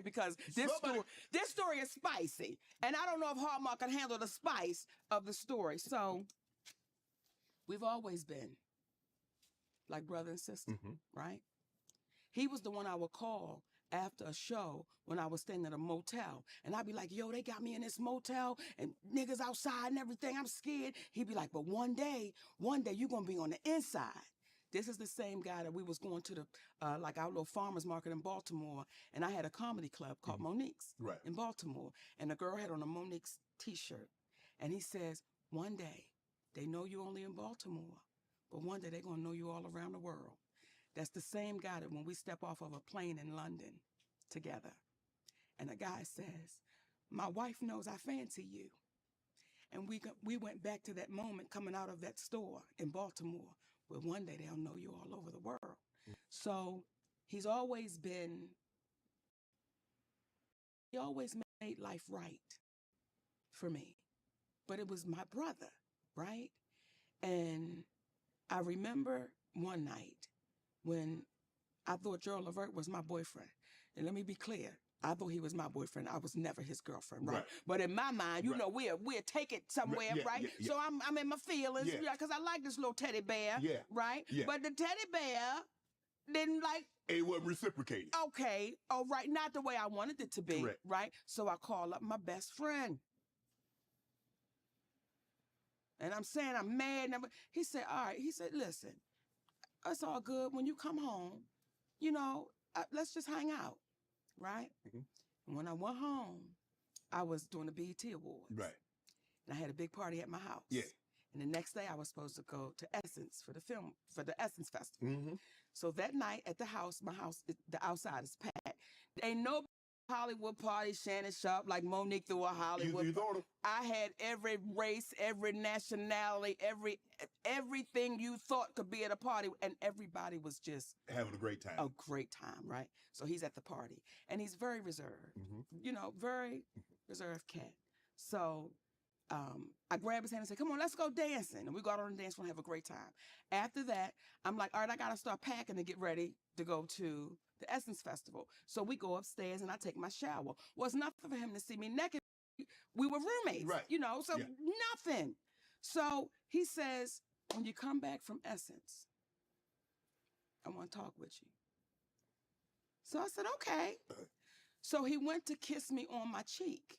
because this story is spicy, and I don't know if Hallmark can handle the spice of the story. So we've always been like brother and sister, right? He was the one I would call after a show when I was staying at a motel, and I'd be like, "Yo, they got me in this motel, and niggas outside and everything. I'm scared." He'd be like, "But one day you're gonna be on the inside." This is the same guy that we was going to the like our little farmers market in Baltimore, and I had a comedy club called Monique's in Baltimore, and the girl had on a Monique's t-shirt, and he says, "One day they know you only in Baltimore, but one day they're gonna know you all around the world." That's the same guy that when we step off of a plane in London together, and the guy says, "My wife knows I fancy you," and we went back to that moment coming out of that store in Baltimore. But one day they'll know you all over the world. So he always made life right for me. But it was my brother, right? And I remember one night when I thought Gerald Levert was my boyfriend. And let me be clear, I thought he was my boyfriend. I was never his girlfriend, right? But in my mind, you know, we'll take it somewhere, right? So I'm in my feelings, because I like this little teddy bear, right? But the teddy bear didn't like. It wasn't reciprocated. Okay, all right, not the way I wanted it to be, right? So I call up my best friend. And I'm saying I'm mad. He said, all right. He said, listen, it's all good. When you come home, you know, let's just hang out. Right? And when I went home, I was doing the BET Awards. Right. And I had a big party at my house. Yeah. And the next day I was supposed to go to Essence for the Essence Festival. So that night at the house, the outside is packed. Ain't no Hollywood party, Shannon Sharp, like Monique threw a Hollywood. You thought of? I had every race, every nationality, everything you thought could be at a party, and everybody was just having a great time. A great time, right? So he's at the party, and he's very reserved, you know, very reserved cat. So I grabbed his hand and said, "Come on, let's go dancing." And we go out on the dance floor and have a great time. After that, I'm like, all right, I got to start packing to get ready to go to the Essence Festival. So we go upstairs and I take my shower. Well, it's nothing for him to see me naked. We were roommates, you know, so nothing. So he says, when you come back from Essence, I want to talk with you. So I said, okay. So he went to kiss me on my cheek,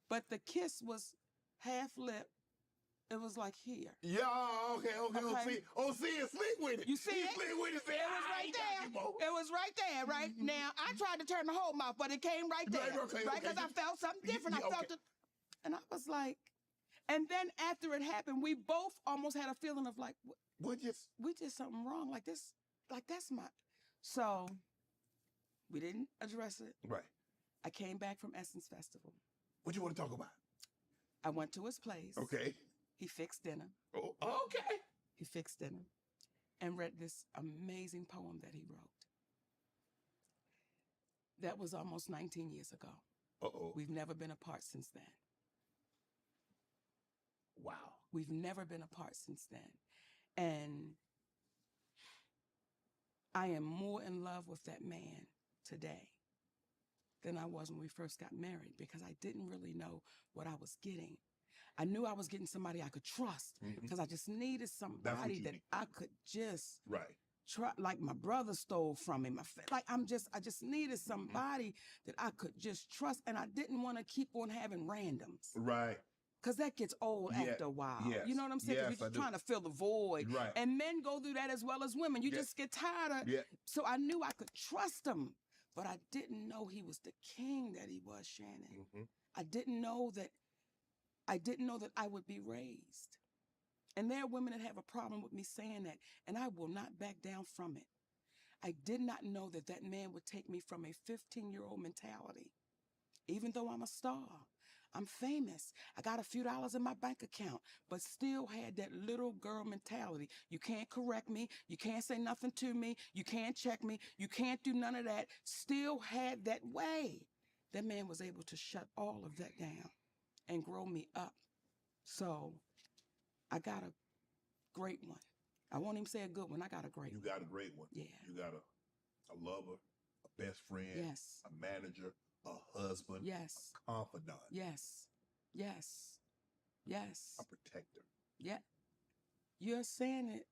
but the kiss was half lip. It was like here. Yeah, okay. See it, sleep with it. You see it? Sleep with it. It was right there. It was right there, right? Now, I tried to turn the whole mouth, but it came right there. Right? Because I felt something different. I felt it. And I was like, and then after it happened, we both almost had a feeling of like, we did something wrong. Like that's my. So we didn't address it. Right. I came back from Essence Festival. What you want to talk about? I went to his place. Okay. He fixed dinner. Oh, okay. He fixed dinner and read this amazing poem that he wrote. That was almost 19 years ago. Uh-oh. We've never been apart since then. Wow. We've never been apart since then. And I am more in love with that man today than I was when we first got married, because I didn't really know what I was getting. I knew I was getting somebody I could trust, because I just needed somebody that I could just try. Like my brother stole from me. I just needed somebody that I could just trust, and I didn't want to keep on having randoms. Right. Because that gets old after a while. Yes. You know what I'm saying? Yes, you're just trying to fill the void. Right. And men go through that as well as women. You just get tired of. So I knew I could trust him, but I didn't know he was the king that he was, Shannon. I didn't know that I would be raised. And there are women that have a problem with me saying that, and I will not back down from it. I did not know that that man would take me from a 15-year-old mentality. Even though I'm a star, I'm famous, I got a few dollars in my bank account, but still had that little girl mentality. You can't correct me. You can't say nothing to me. You can't check me. You can't do none of that. Still had that way. That man was able to shut all of that down and grow me up. So I got a great one. I won't even say a good one. I got a great You one. got a great one. Yeah. You got a lover, a best friend, Yes. a manager, a husband, Yes. a confidant, Yes. Yes. Yes. a protector. Yeah. You're saying it,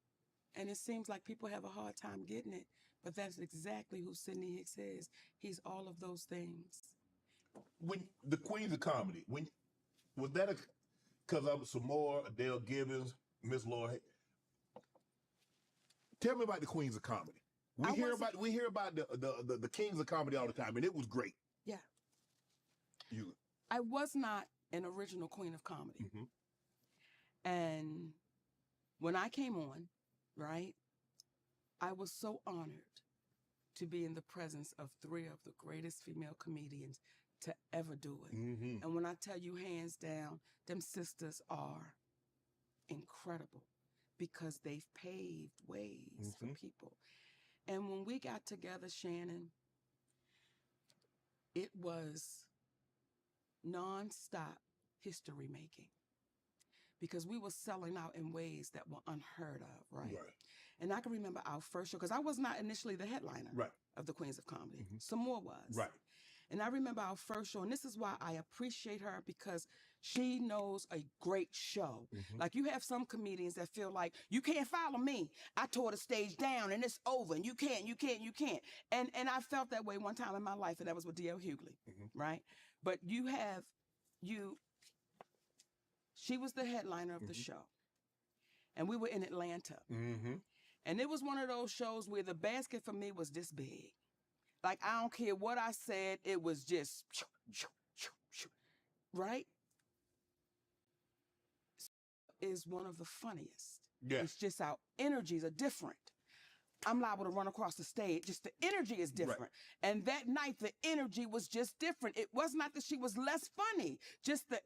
and it seems like people have a hard time getting it, but that's exactly who Sidney Hicks is. He's all of those things. When the Queens of Comedy, was that because I was Samora, Adele Gibbons, Miss Laura? Tell me about the Queens of Comedy. We hear about the Kings of Comedy all the time, and it was great. Yeah. You. I was not an original queen of comedy. Mm-hmm. And when I came on, right, I was so honored to be in the presence of 3 of the greatest female comedians to ever do it. Mm-hmm. And when I tell you hands down, them sisters are incredible because they've paved ways for people. And when we got together, Shannon, it was nonstop history making because we were selling out in ways that were unheard of, right? And I can remember our first show, because I was not initially the headliner of the Queens of Comedy. Some more was. Right. And I remember our first show, and this is why I appreciate her, because she knows a great show. Like, you have some comedians that feel like, you can't follow me. I tore the stage down and it's over and you can't. And I felt that way one time in my life, and that was with D.L. Hughley, right? But she was the headliner of the show. And we were in Atlanta. And it was one of those shows where the basket for me was this big. Like, I don't care what I said, it was just, right? Is one of the funniest. Yeah. It's just our energies are different. I'm liable to run across the stage. Just the energy is different. Right. And that night, the energy was just different. It was not that she was less funny. Just the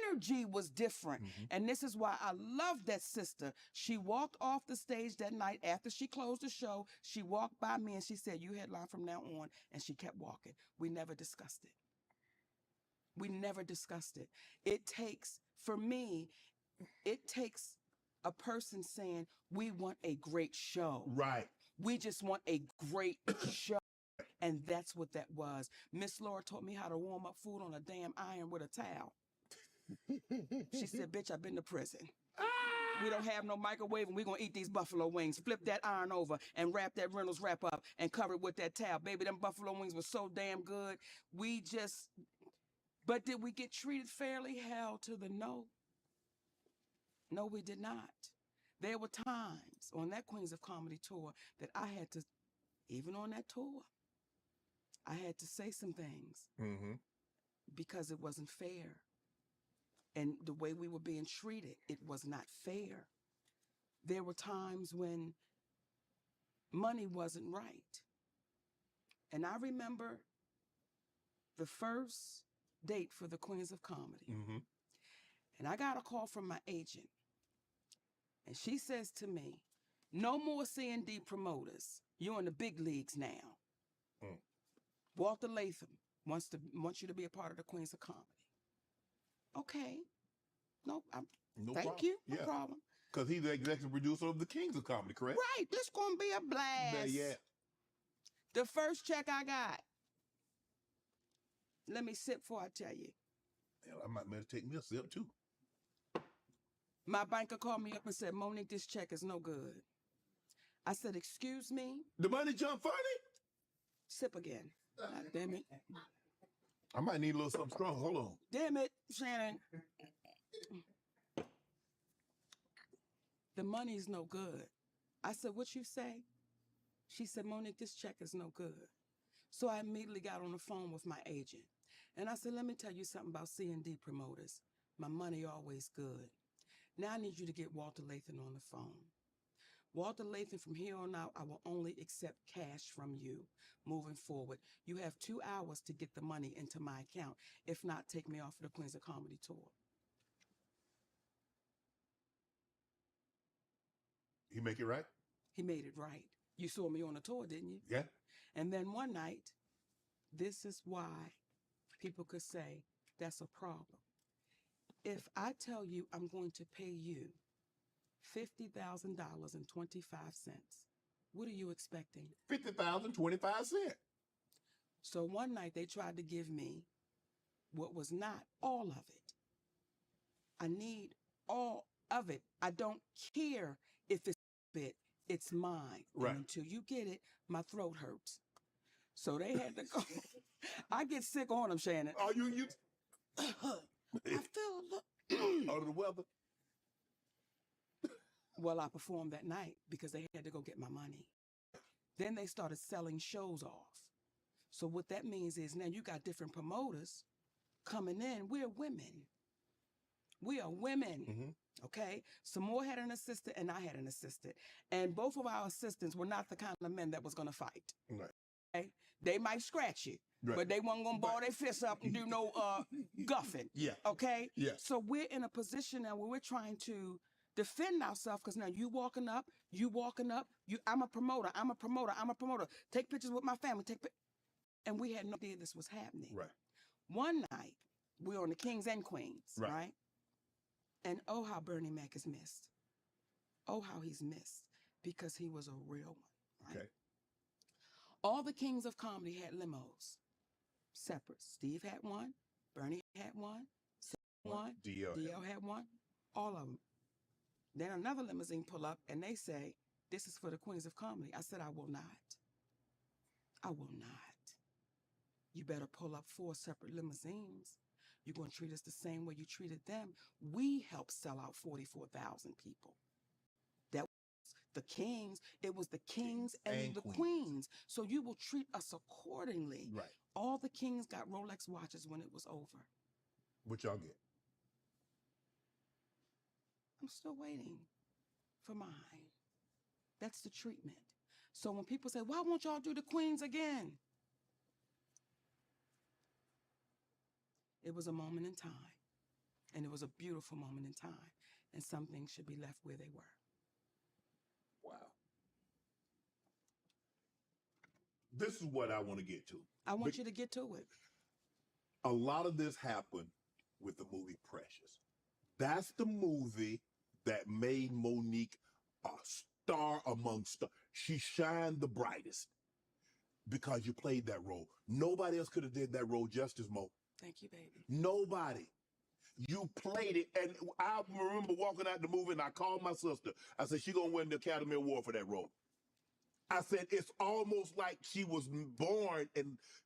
energy was different. And this is why I love that sister. She walked off the stage that night after she closed the show. She walked by me and she said, "You headline from now on." And she kept walking. We never discussed it. We never discussed it. It takes, for me, it takes a person saying, "We want a great show." Right. We just want a great show. And that's what that was. Miss Laura taught me how to warm up food on a damn iron with a towel. She said, "Bitch, I've been to prison. We don't have no microwave and we're going to eat these buffalo wings. Flip that iron over and wrap that Reynolds wrap up and cover it with that towel." Baby, them buffalo wings were so damn good. But did we get treated fairly? Hell to the no. No, we did not. There were times on that Queens of Comedy tour that I had to, even on that tour, I had to say some things because it wasn't fair. And the way we were being treated, it was not fair. There were times when money wasn't right. And I remember the first date for the Queens of Comedy. And I got a call from my agent. And she says to me, "No more C&D promoters. You're in the big leagues now. Walter Latham wants you to be a part of the Queens of Comedy." Okay. No thank problem. you. No problem. Because he's the executive producer of the Kings of Comedy, correct? Right. This going to be a blast. Yeah. The first check I got. Let me sip before I tell you. Hell, I might meditate me a sip, too. My banker called me up and said, "Monique, this check is no good." I said, "Excuse me?" The money jump funny? Sip again. God damn it. I might need a little something strong. Hold on. Damn it, Shannon. "The money's no good." I said, "What you say?" She said, "Monique, this check is no good." So I immediately got on the phone with my agent. And I said, "Let me tell you something about C&D promoters. My money always good. Now I need you to get Walter Latham on the phone. Walter Latham, from here on out, I will only accept cash from you moving forward. You have 2 hours to get the money into my account. If not, take me off of the Queens of Comedy tour." He make it right? He made it right. You saw me on the tour, didn't you? Yeah. And then one night, this is why people could say that's a problem. If I tell you I'm going to pay you $50,000.25. What are you expecting? $50,025. So one night they tried to give me what was not all of it. I need all of it. I don't care if it's a bit. It's mine. Right. And until you get it, my throat hurts. So they had to go. I get sick on them, Shannon. Oh, you I feel a little. out of the weather? Well, I performed that night because they had to go get my money. Then they started selling shows off. So what that means is now you got different promoters coming in. We're women. We are women. Okay? Samore had an assistant and I had an assistant. And both of our assistants were not the kind of men that was going to fight. Right. Okay? They might scratch you, Right. but they weren't going to ball their fists up and do no guffing. Yeah. Okay? Yeah. So we're in a position now where we're trying to defend ourselves because now you walking up, I'm a promoter. Take pictures with my family. And we had no idea this was happening. Right. One night, we were on the Kings and Queens, Right. right? And oh, how Bernie Mac is missed. Oh, how he's missed because he was a real one, right? Okay. All the kings of comedy had limos, separate. Steve had one, Bernie had one, DL had one, all of them. Then another limousine pull up and they say, this is for the queens of comedy. I said, I will not. I will not. You better pull up 4 separate limousines. You're going to treat us the same way you treated them. We helped sell out 44,000 people. That was the kings. It was the kings and the queens. So you will treat us accordingly. Right. All the kings got Rolex watches when it was over. What y'all get? I'm still waiting for mine. That's the treatment. So when people say, why won't y'all do the queens again? It was a moment in time. And it was a beautiful moment in time. And some things should be left where they were. Wow. This is what I want to get to. I want you to get to it. A lot of this happened with the movie Precious. That's the movie that made Monique a star among stars. She shined the brightest because you played that role. Nobody else could have did that role justice, Mo. Thank you, baby. Nobody. You played it, and I remember walking out the movie, and I called my sister. I said, she gonna win the Academy Award for that role. I said, it's almost like she was born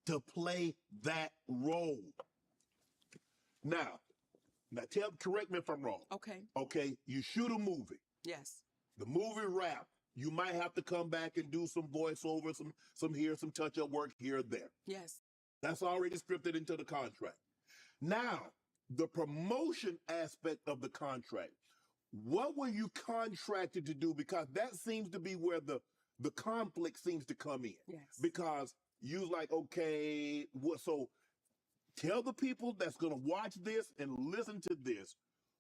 to play that role. Now correct me if I'm wrong. Okay. Okay, you shoot a movie. Yes. The movie wrap. You might have to come back and do some voiceover, some touch-up work here or there. Yes. That's already scripted into the contract. Now, the promotion aspect of the contract. What were you contracted to do? Because that seems to be where the conflict seems to come in. Yes. Because you like, okay, so tell the people that's going to watch this and listen to this,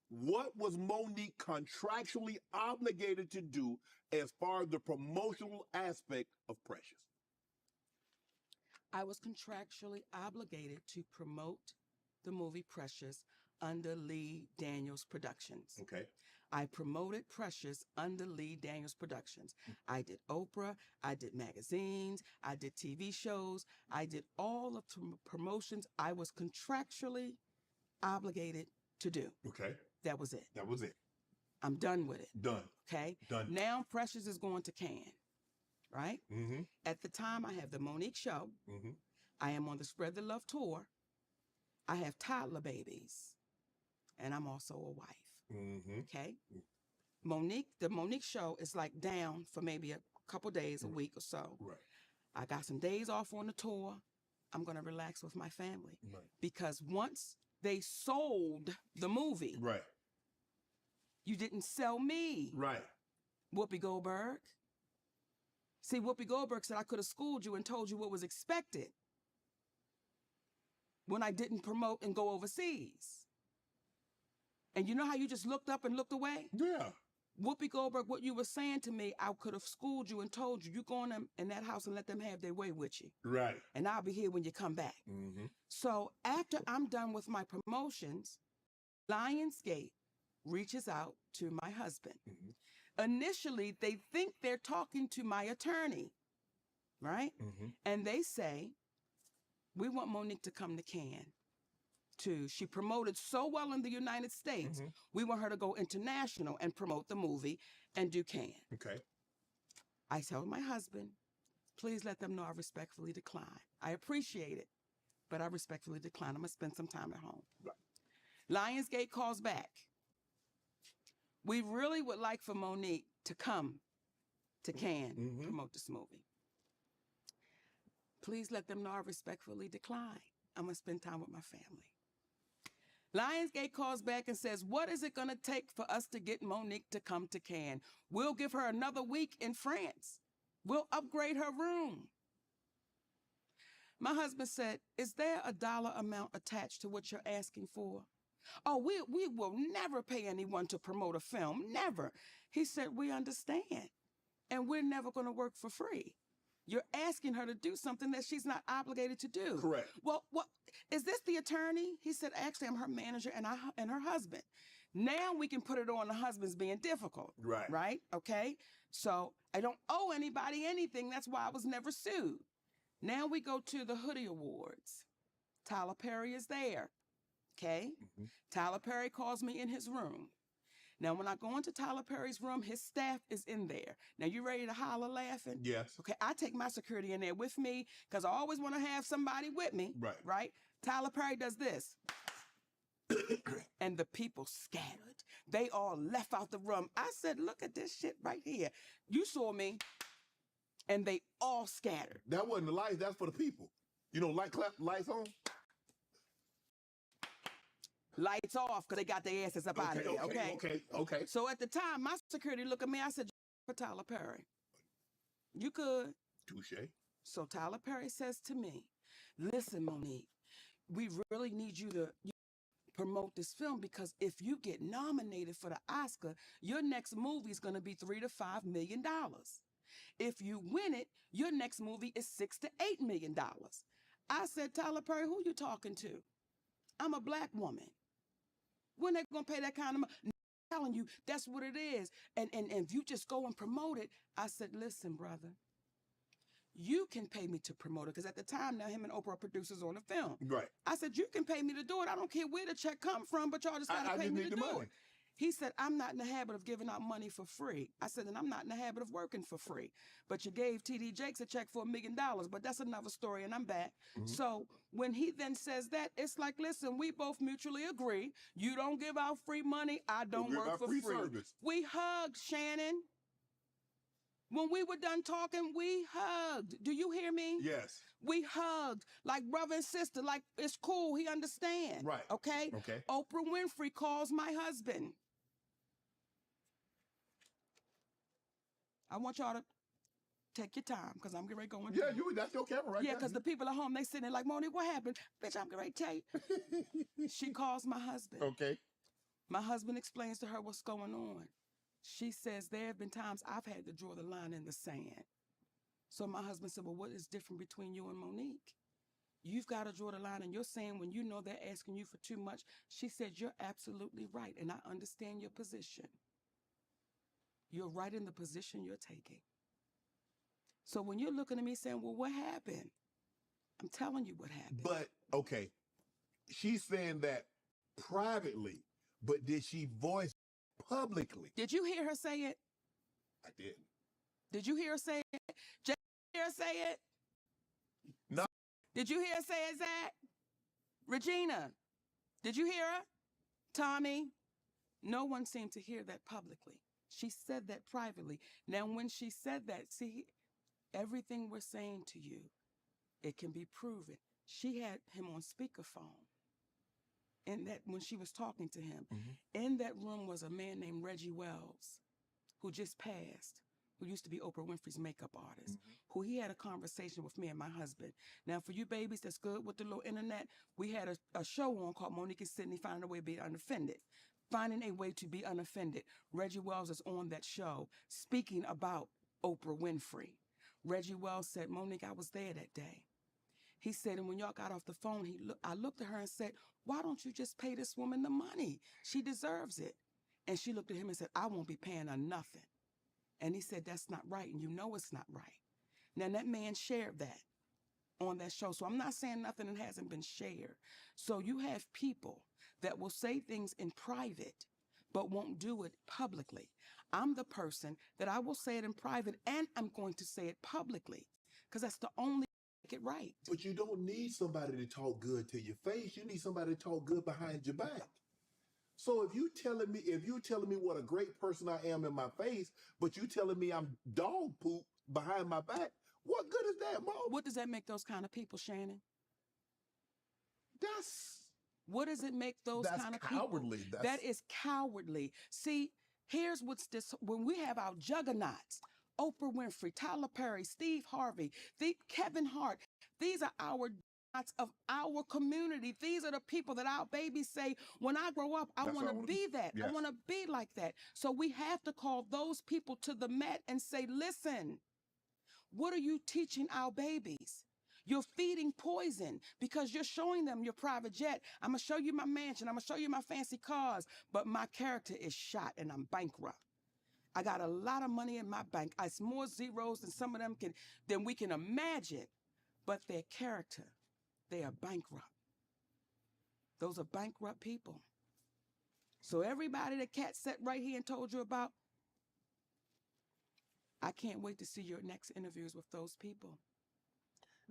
what was Monique contractually obligated to do as far as the promotional aspect of Precious? I was contractually obligated to promote the movie Precious under Lee Daniels Productions. Okay. I promoted Precious under Lee Daniels Productions. I did Oprah, I did magazines, I did TV shows, I did all of the promotions I was contractually obligated to do. Okay. That was it. That was it. I'm done with it. Done. Okay? Done. Now Precious is going to Cannes, right? Mm-hmm. At the time, I have the Monique Show. Mm-hmm. I am on the Spread the Love tour. I have toddler babies. And I'm also a wife. Mm-hmm. Okay? The Monique Show is like down for maybe a couple days, a week or so. Right. I got some days off on the tour. I'm going to relax with my family. Right. Because once they sold the movie, Right. you didn't sell me. Right. Whoopi Goldberg. See, Whoopi Goldberg said I could have schooled you and told you what was expected when I didn't promote and go overseas. And you know how you just looked up and looked away? Yeah. Whoopi Goldberg, what you were saying to me, I could have schooled you and told you, you go in that house and let them have their way with you. Right. And I'll be here when you come back. Mm-hmm. So after I'm done with my promotions, Lionsgate reaches out to my husband. Initially, they think they're talking to my attorney, right? And they say, we want Monique to come to Cannes. She promoted so well in the United States. We want her to go international and promote the movie and do Cannes. Okay. I tell my husband, please let them know I respectfully decline. I appreciate it, but I respectfully decline. I'm going to spend some time at home. Right. Lionsgate calls back. We really would like for Monique to come to Cannes, promote this movie. Please let them know I respectfully decline. I'm going to spend time with my family. Lionsgate calls back and says, what is it going to take for us to get Monique to come to Cannes? We'll give her another week in France. We'll upgrade her room. My husband said, is there a dollar amount attached to what you're asking for? Oh, we will never pay anyone to promote a film, never. He said, we understand, and we're never going to work for free. You're asking her to do something that she's not obligated to do. Correct. Well, what is this the attorney? He said, actually, I'm her manager and her husband. Now we can put it on the husband's being difficult. Right. Right? Okay. So I don't owe anybody anything. That's why I was never sued. Now we go to the Hoodie Awards. Tyler Perry is there. Okay. Tyler Perry calls me in his room. Now, when I go into Tyler Perry's room, his staff is in there. Now, you ready to holler laughing? Yes. Okay, I take my security in there with me because I always want to have somebody with me. Right. Right? Tyler Perry does this. And the people scattered. They all left out the room. I said, look at this shit right here. You saw me. And they all scattered. That wasn't the lights. That's for the people. You know, lights on? Lights off because they got their asses up out of there, Okay. So at the time, my security looked at me. I said, for Tyler Perry. You could. Touche. So Tyler Perry says to me, listen, Monique, we really need you to promote this film because if you get nominated for the Oscar, your next movie is going to be $3 to $5 million. If you win it, your next movie is $6 to $8 million. I said, Tyler Perry, who you talking to? I'm a black woman. When they gonna pay that kind of money? I'm telling you, that's what it is. And if you just go and promote it, I said, listen, brother, you can pay me to promote it. Because at the time, now him and Oprah are producers on the film. Right. I said, you can pay me to do it. I don't care where the check come from, but y'all just gotta pay me to do it. He said, I'm not in the habit of giving out money for free. I said, and I'm not in the habit of working for free. But you gave T.D. Jakes a check for $1 million, but that's another story, and I'm back. So when he then says that, it's like, listen, we both mutually agree. You don't give out free money, I don't work for free. Service. We hugged, Shannon. When we were done talking, we hugged. Do you hear me? Yes. We hugged like brother and sister, like it's cool, he understands. Right. Okay? Okay. Oprah Winfrey calls my husband. I want y'all to take your time because I'm getting ready to go in. Yeah, that's your camera right Yeah, there. because the people at home, they sitting there like, Monique, what happened? Bitch, I'm getting ready to tell you. She calls my husband. Okay. My husband explains to her what's going on. She says, there have been times I've had to draw the line in the sand. So my husband said, well, what is different between you and Monique? You've got to draw the line, and you're saying when you know they're asking you for too much. She said, you're absolutely right, and I understand your position. You're right in the position you're taking. So when you're looking at me saying, well, what happened? I'm telling you what happened. But, okay, she's saying that privately, but did she voice publicly? Did you hear her say it? I didn't. Did you hear her say it? Did you hear her say it? No. Did you hear her say it, Zach? Regina, did you hear her? Tommy? No one seemed to hear that publicly. She said that privately. Now, when she said that, see, everything we're saying to you, it can be proven. She had him on speakerphone. And that when she was talking to him, in that room was a man named Reggie Wells, who just passed, who used to be Oprah Winfrey's makeup artist, who he had a conversation with me and my husband. Now, for you babies that's good with the little internet, we had a show on called Monique and Sydney Finding a Way to Be Unoffended. Finding a Way to Be Unoffended. Reggie Wells is on that show speaking about Oprah Winfrey. Reggie Wells said, Monique, I was there that day. He said, and when y'all got off the phone, I looked at her and said, why don't you just pay this woman the money? She deserves it. And she looked at him and said, I won't be paying her nothing. And he said, that's not right. And you know it's not right. Now, that man shared that on that show. So I'm not saying nothing that hasn't been shared. So you have people that will say things in private, but won't do it publicly. I'm the person that I will say it in private and I'm going to say it publicly because that's the only way to make it right. But you don't need somebody to talk good to your face. You need somebody to talk good behind your back. So if you telling me what a great person I am in my face, but you telling me I'm dog poop behind my back, what good is that, Mo? What does that make those kind of people, Shannon? That's What does it make those kind of cowardly. people? That is cowardly. See, here's what's this: when we have our juggernauts, Oprah Winfrey, Tyler Perry, Steve Harvey, Kevin Hart, these are our juggernauts of our community. These are the people that our babies say, when I grow up, I want to be that. Yes. I want to be like that. So we have to call those people to the mat and say, listen, what are you teaching our babies? You're feeding poison because you're showing them your private jet. I'm going to show you my mansion. I'm going to show you my fancy cars, but my character is shot and I'm bankrupt. I got a lot of money in my bank. It's more zeros than some of them than we can imagine, but their character, they are bankrupt. Those are bankrupt people. So everybody that Kat sat right here and told you about, I can't wait to see your next interviews with those people.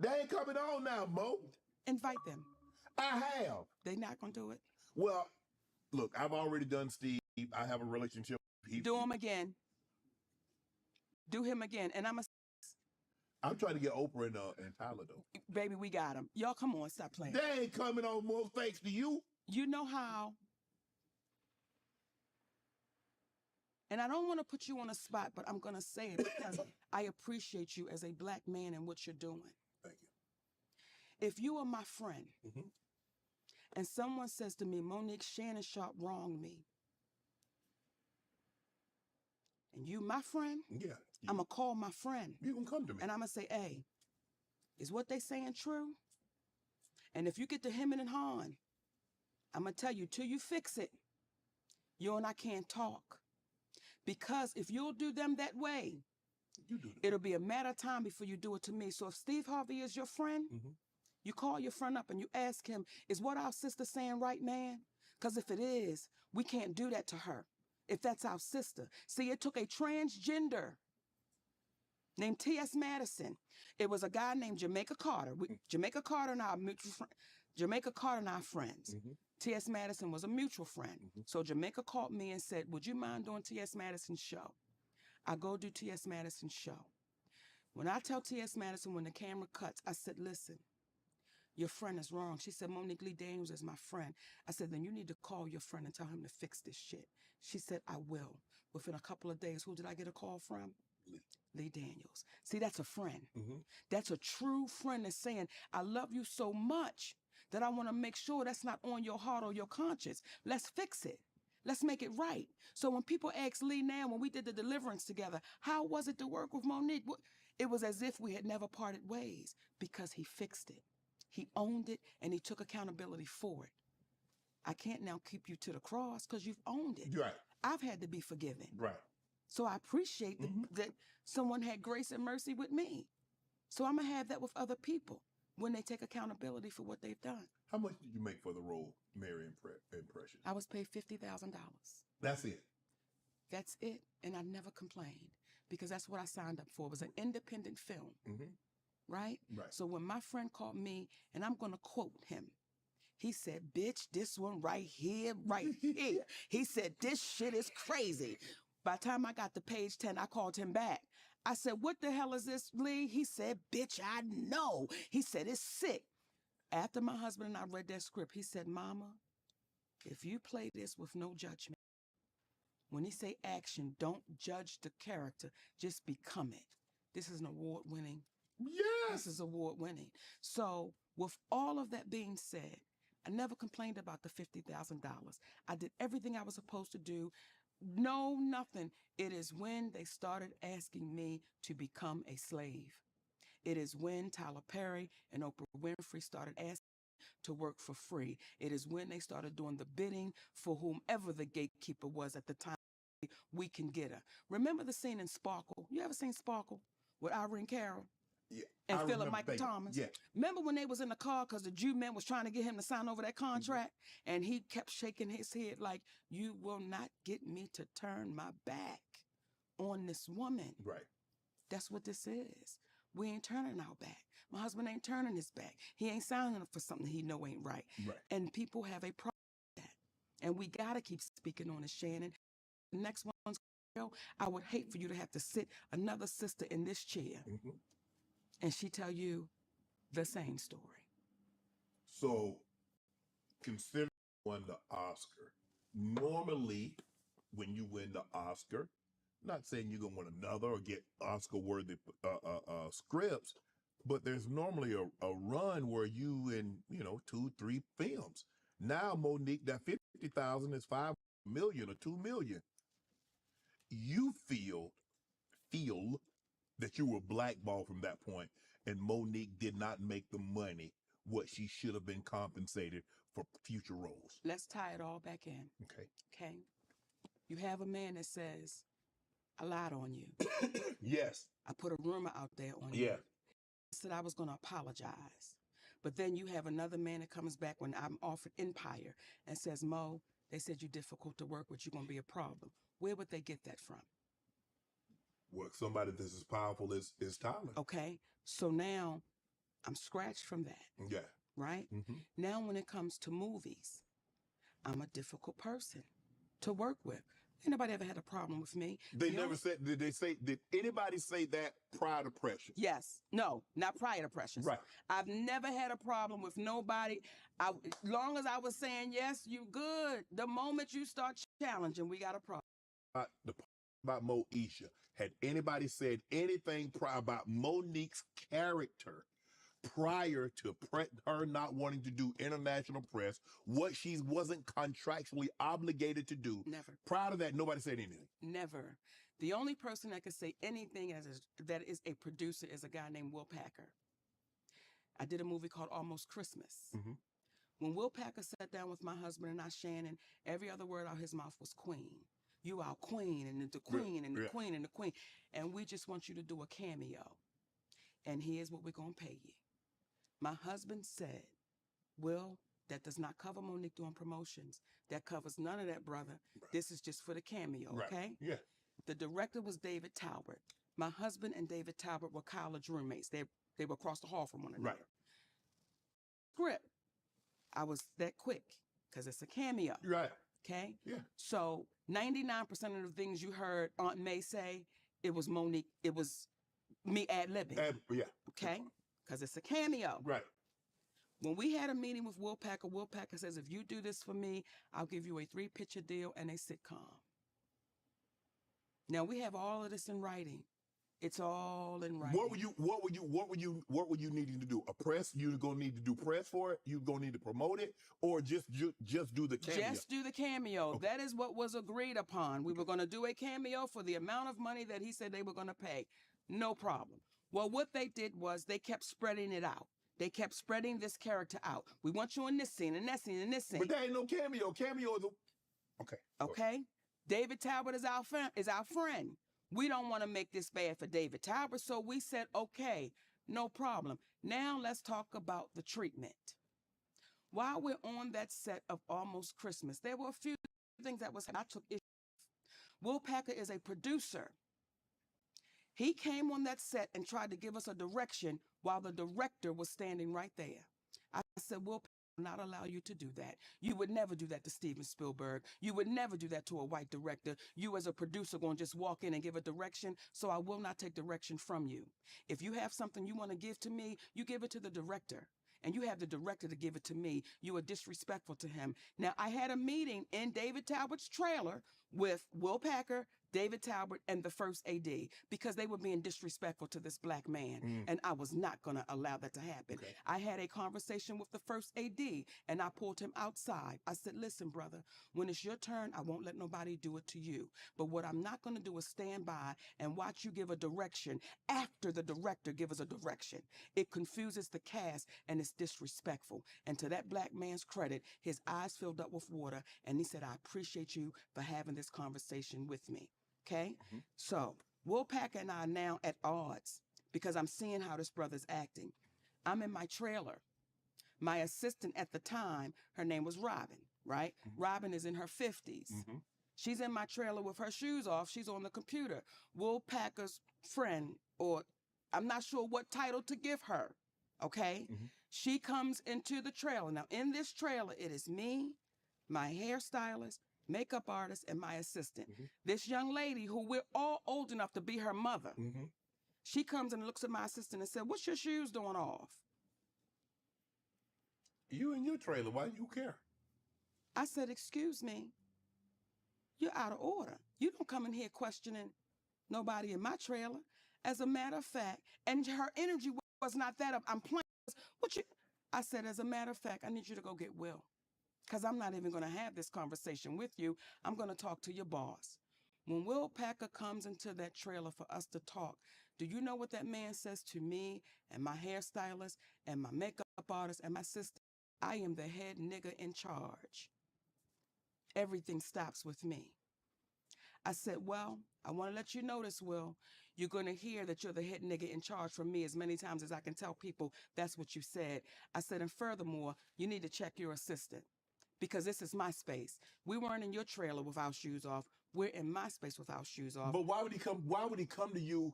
They ain't coming on now, Mo. Invite them. I have. They not going to do it? Well, look, I've already done Steve. I have a relationship. Do him again. Do him again. And I'm trying to get Oprah and Tyler, though. baby, we got him. Y'all, come on, stop playing. They ain't coming on, Mo, thanks to you. You know how, and I don't want to put you on a spot, but I'm going to say it because I appreciate you as a black man and what you're doing. Thank you. If you are my friend and someone says to me, Monique, Shannon Sharp wronged me, and you my friend, Yeah. I'm going to call my friend. You can come to me. And I'm going to say, hey, is what they saying true? And if you get to hemming and hawing, I'm going to tell you, till you fix it, you and I can't talk. Because if you'll do them that way, it'll be a matter of time before you do it to me. So if Steve Harvey is your friend, you call your friend up and you ask him, is what our sister saying right, man? Because if it is, we can't do that to her. If that's our sister. See, it took a transgender named T.S. Madison. It was a guy named Jamaica Carter. Jamaica Carter and our mutual friend. Jamaica Carter and our friends. T.S. Madison was a mutual friend. So Jamaica called me and said, would you mind doing T.S. Madison's show? I go do T.S. Madison's show. When I tell T.S. Madison, when the camera cuts, I said, listen, your friend is wrong. She said, Monique Lee Daniels is my friend. I said, then you need to call your friend and tell him to fix this shit. She said, I will. Within a couple of days, who did I get a call from? Lee Daniels. See, that's a friend. That's a true friend that's saying, I love you so much that I want to make sure that's not on your heart or your conscience. Let's fix it. Let's make it right. So when people ask Lee now, when we did the deliverance together, how was it to work with Monique? It was as if we had never parted ways because he fixed it. He owned it and he took accountability for it. I can't now keep you to the cross because you've owned it. Right. I've had to be forgiven. Right. So I appreciate that someone had grace and mercy with me. So I'm going to have that with other people when they take accountability for what they've done. How much did you make for the role, Mary and Precious? I was paid $50,000. That's it. That's it. And I never complained because that's what I signed up for. It was an independent film. Right? Right. So when my friend called me, and I'm going to quote him, he said, bitch, this one right here, he said, this shit is crazy. By the time I got to page 10, I called him back. I said, what the hell is this, Lee? He said, bitch, I know. He said, it's sick. After my husband and I read that script, he said, Mama, if you play this with no judgment, when he say action, don't judge the character, just become it. This is an award-winning. Yes. This is award-winning. So with all of that being said, I never complained about the $50,000. I did everything I was supposed to do. No, nothing. It is when they started asking me to become a slave. It is when Tyler Perry and Oprah Winfrey started asking to work for free. It is when they started doing the bidding for whomever the gatekeeper was at the time. We can get her. Remember the scene in Sparkle? You ever seen Sparkle with Irene Carroll? Yeah. And I Philip remember Michael thinking, Thomas. Yeah. Remember when they was in the car because the Jew man was trying to get him to sign over that contract? And he kept shaking his head like, you will not get me to turn my back on this woman. Right. That's what this is. We ain't turning our back. My husband ain't turning his back. He ain't signing up for something he know ain't right. Right. And people have a problem with that. And we got to keep speaking on it, Shannon. The next one's, I would hate for you to have to sit another sister in this chair and she tell you the same story. So, consider won the Oscar. Normally, when you win the Oscar, not saying you're gonna win another or get Oscar-worthy scripts, but there's normally a run where you in 2-3 films. Now, Monique, that 50,000 is 5 million or 2 million. You feel that you were blackballed from that point, and Monique did not make the money what she should have been compensated for future roles. Let's tie it all back in. Okay. You have a man that says, I lied on you. Yes. I put a rumor out there on you. Yeah. I said I was going to apologize. But then you have another man that comes back when I'm offered Empire and says, Mo, they said you're difficult to work with. You're going to be a problem. Where would they get that from? Well, somebody that's as powerful as Tyler. Okay. So now I'm scratched from that. Yeah. Right? Now when it comes to movies, I'm a difficult person to work with. Ain't nobody ever had a problem with me. They never said, did anybody say that prior to Precious? Yes. No, not prior to Precious. Right. I've never had a problem with nobody. As long as I was saying, yes, you good. The moment you start challenging, we got a problem. About Moesha, had anybody said anything prior about Monique's character prior to her not wanting to do international press, what she wasn't contractually obligated to do? Never. Prior to that, nobody said anything. Never. The only person that could say anything that is a producer is a guy named Will Packer. I did a movie called Almost Christmas. When Will Packer sat down with my husband and I, Shannon, every other word out of his mouth was queen. You our queen and the queen and the queen and the queen. And we just want you to do a cameo. And here's what we're going to pay you. My husband said, Will, that does not cover Monique doing promotions. That covers none of that, brother. Right. This is just for the cameo, okay? Yeah. The director was David Talbot. My husband and David Talbot were college roommates. They were across the hall from one another. Right. Script. I was that quick because it's a cameo. Right. Okay? Yeah. So 99% of the things you heard Aunt May say, it was Monique, it was me ad-libbing. Yeah. Okay? Because it's a cameo. Right. When we had a meeting with Will Packer says, if you do this for me, I'll give you a 3-picture deal and a sitcom. Now we have all of this in writing. It's all in writing. What were you needing to do? A press? You're gonna need to do press for it? You're gonna need to promote it? Or just do the cameo? Just do the cameo. Okay. That is what was agreed upon. We were gonna do a cameo for the amount of money that he said they were gonna pay. No problem. Well, what they did was they kept spreading it out. They kept spreading this character out. We want you in this scene and that scene and this scene. But that ain't no cameo. Cameo is okay. Okay. David Talbot is our friend. We don't want to make this bad for David Talbot, so we said, okay, no problem. Now let's talk about the treatment. While we're on that set of Almost Christmas, there were a few things that I took issue with. Will Packer is a producer. He came on that set and tried to give us a direction while the director was standing right there. I said, Will Packer will not allow you to do that. You would never do that to Steven Spielberg. You would never do that to a white director. You as a producer going to just walk in and give a direction, so I will not take direction from you. If you have something you want to give to me, you give it to the director. And you have the director to give it to me. You are disrespectful to him. Now, I had a meeting in David Talbot's trailer with Will Packer, David Talbert and the first AD, because they were being disrespectful to this black man. And I was not going to allow that to happen. Okay. I had a conversation with the first AD and I pulled him outside. I said, listen, brother, when it's your turn, I won't let nobody do it to you. But what I'm not going to do is stand by and watch you give a direction after the director gives us a direction. It confuses the cast and it's disrespectful. And to that black man's credit, his eyes filled up with water and he said, I appreciate you for having this conversation with me. Okay? So Will Packer and I are now at odds because I'm seeing how this brother's acting. I'm in my trailer. My assistant at the time, her name was Robin, right? Robin is in her 50s. She's in my trailer with her shoes off. She's on the computer. Will Packer's friend, or I'm not sure what title to give her, okay? She comes into the trailer. Now, in this trailer, it is me, my hairstylist, makeup artist, and my assistant. This young lady, who we're all old enough to be her mother, she comes and looks at my assistant and said, what's your shoes doing off? You in your trailer, why do you care? I said, excuse me, you're out of order. You don't come in here questioning nobody in my trailer. As a matter of fact, and her energy was not that of, I'm playing. What you? I said, as a matter of fact, I need you to go get Will. Because I'm not even going to have this conversation with you. I'm going to talk to your boss. When Will Packer comes into that trailer for us to talk, do you know what that man says to me and my hairstylist and my makeup artist and my sister? I am the head nigga in charge. Everything stops with me. I said, well, I want to let you know this, Will. You're going to hear that you're the head nigga in charge from me as many times as I can tell people that's what you said. I said, and furthermore, you need to check your assistant. Because this is my space. We weren't in your trailer with our shoes off. We're in my space with our shoes off. But why would he come? Why would he come to you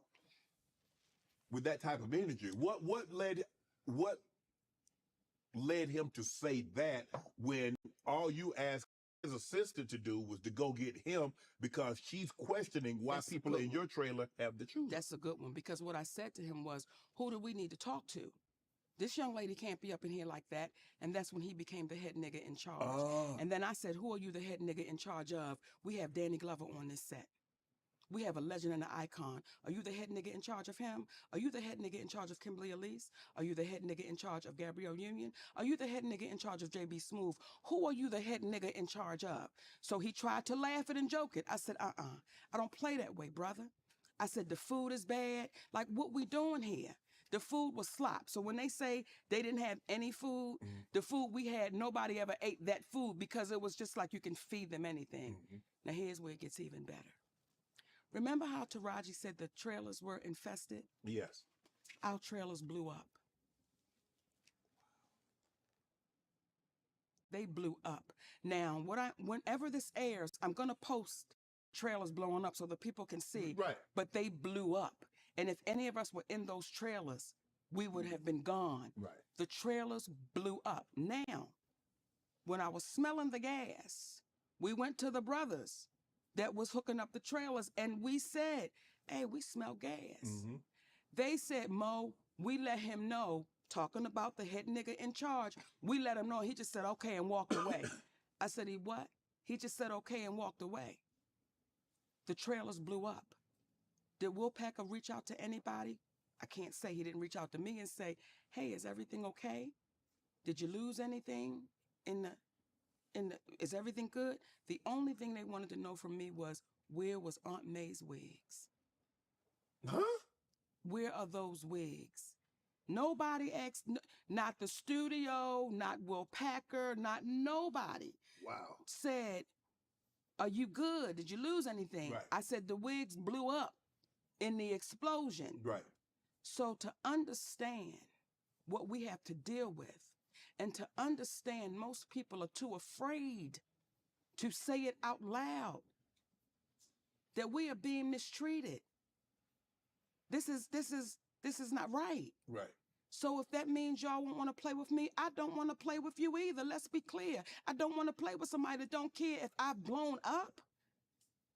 with that type of energy? What led him to say that when all you asked his assistant to do was to go get him because she's questioning why That's a people good in one. your trailer have the shoes? That's a good one, because what I said to him was, who do we need to talk to? This young lady can't be up in here like that. And that's when he became the head nigga in charge. Oh. And then I said, who are you the head nigga in charge of? We have Danny Glover on this set. We have a legend and an icon. Are you the head nigga in charge of him? Are you the head nigga in charge of Kimberly Elise? Are you the head nigga in charge of Gabrielle Union? Are you the head nigga in charge of JB Smooth? Who are you the head nigga in charge of? So he tried to laugh it and joke it. I said, I don't play that way, brother. I said, the food is bad. Like, what we doing here? The food was slop. So when they say they didn't have any food, the food we had, nobody ever ate that food because it was just like you can feed them anything. Now here's where it gets even better. Remember how Taraji said the trailers were infested? Yes. Our trailers blew up. They blew up. Now, whenever this airs, I'm going to post trailers blowing up so that people can see. Right. But they blew up. And if any of us were in those trailers, we would have been gone. Right. The trailers blew up. Now, when I was smelling the gas, we went to the brothers that was hooking up the trailers and we said, hey, we smell gas. They said, Mo, we let him know, talking about the head nigga in charge, we let him know. He just said, okay, and walked away. I said, he what? He just said, okay, and walked away. The trailers blew up. Did Will Packer reach out to anybody? I can't say. He didn't reach out to me and say, hey, is everything okay? Did you lose anything is everything good? The only thing they wanted to know from me was, where was Aunt May's wigs? Huh? Where are those wigs? Nobody asked, not the studio, not Will Packer, not nobody. Wow. Said, are you good? Did you lose anything? Right. I said, the wigs blew up in the explosion. Right. So to understand what we have to deal with, and to understand most people are too afraid to say it out loud, that we are being mistreated. This is not right. Right. So if that means y'all won't want to play with me, I don't want to play with you either. Let's be clear. I don't want to play with somebody that don't care if I've blown up.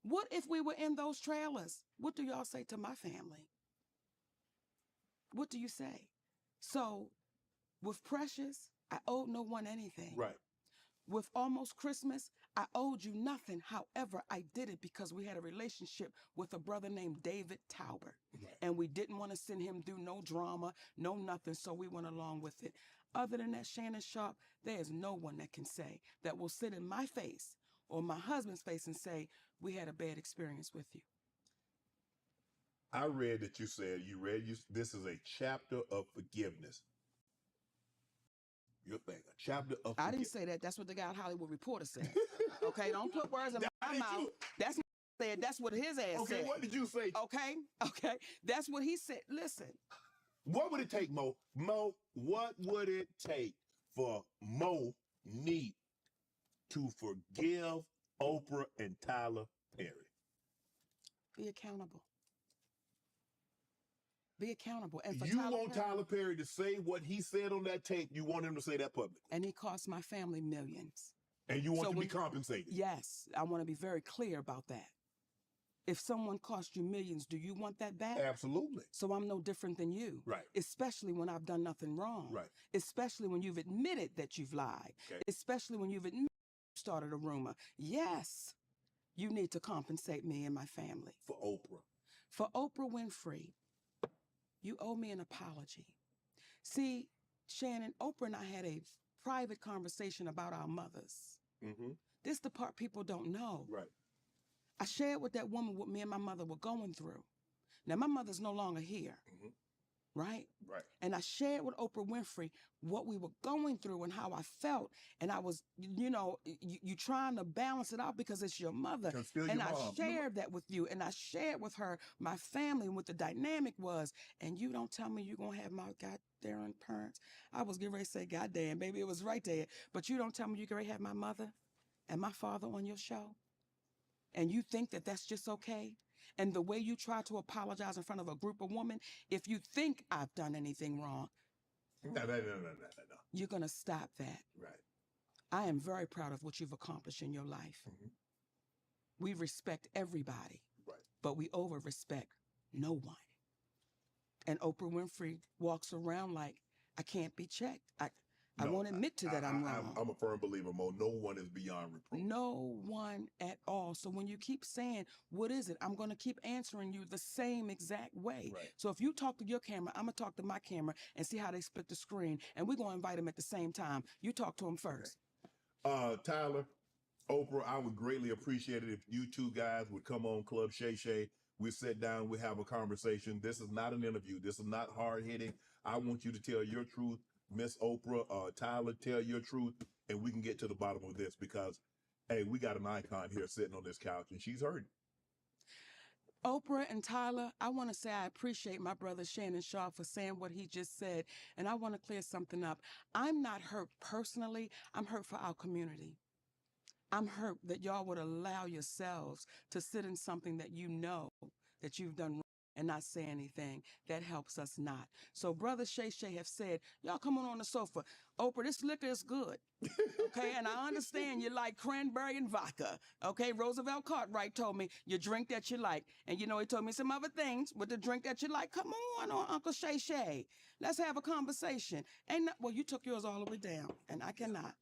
What if we were in those trailers? What do y'all say to my family? What do you say? So with Precious, I owed no one anything. Right. With Almost Christmas, I owed you nothing. However, I did it because we had a relationship with a brother named David Tauber. Right. And we didn't want to send him through no drama, no nothing, so we went along with it. Other than that, Shannon Sharp, there is no one that can say, that will sit in my face or my husband's face and say, we had a bad experience with you. I read that you said this is a chapter of forgiveness. Your thing, a chapter of I forgiveness. didn't say that. That's what the guy at Hollywood Reporter said. Okay, don't put words in my did mouth. you? That's what he said. That's what his ass Okay, said. what did you say? Okay. That's what he said. Listen, What would it take, Mo? Mo, what would it take for Mo Neat to forgive Oprah and Tyler Perry? be accountable. Be accountable. And for You Tyler want Perry, Tyler Perry to say what he said on that tape. You want him to say that publicly. and he cost my family millions. And you want So to be when- compensated. Yes, I want to be very clear about that. If someone cost you millions, do you want that back? Absolutely. So I'm no different than you. Right. Especially when I've done nothing wrong. Right. Especially when you've admitted that you've lied. Okay. Especially when you've admitted you started a rumor. Yes, you need to compensate me and my family. For Oprah. For Oprah Winfrey, you owe me an apology. See, Shannon, Oprah and I had a private conversation about our mothers. Mm-hmm. This is the part people don't know. Right. I shared with that woman what me and my mother were going through. Now, my mother's no longer here, Mhm. right? Right. And I shared with Oprah Winfrey what we were going through and how I felt. And I was, you trying to balance it out because it's your mother. 'Cause still And your I mom. shared that with you. And I shared with her my family and what the dynamic was. And you don't tell me you're going to have my goddamn parents. I was getting ready to say, goddamn, baby, it was right there. But you don't tell me you're going to have my mother and my father on your show. And you think that that's just okay? And the way you try to apologize in front of a group of women, if you think I've done anything wrong, No. you're going to stop that. Right. I am very proud of what you've accomplished in your life. Mhm. We respect everybody, Right. but we over-respect no one. And Oprah Winfrey walks around like, I can't be checked. I No, won't admit to that I'm wrong. I'm a firm believer, Mo. No one is beyond reproach. No one at all. So when you keep saying, what is it? I'm going to keep answering you the same exact way. Right. So if you talk to your camera, I'm going to talk to my camera and see how they split the screen. And we're going to invite them at the same time. You talk to them first. Tyler, Oprah, I would greatly appreciate it if you two guys would come on Club Shay Shay. We sit down, we have a conversation. This is not an interview. This is not hard hitting. I want you to tell your truth. Miss Oprah, Tyler, tell your truth, and we can get to the bottom of this because, hey, we got an icon here sitting on this couch, and she's hurting. Oprah and Tyler, I want to say I appreciate my brother Shannon Shaw for saying what he just said. And I want to clear something up. I'm not hurt personally. I'm hurt for our community. I'm hurt that y'all would allow yourselves to sit in something that you know that you've done wrong and not say anything. That helps us not. So Brother Shay Shay have said, y'all come on the sofa. Oprah, this liquor is good. Okay, and I understand you like cranberry and vodka. Okay, Roosevelt Cartwright told me you drink that you like. And he told me some other things with the drink that you like. Come on, Uncle Shay Shay. Let's have a conversation. Well, you took yours all the way down, and I cannot.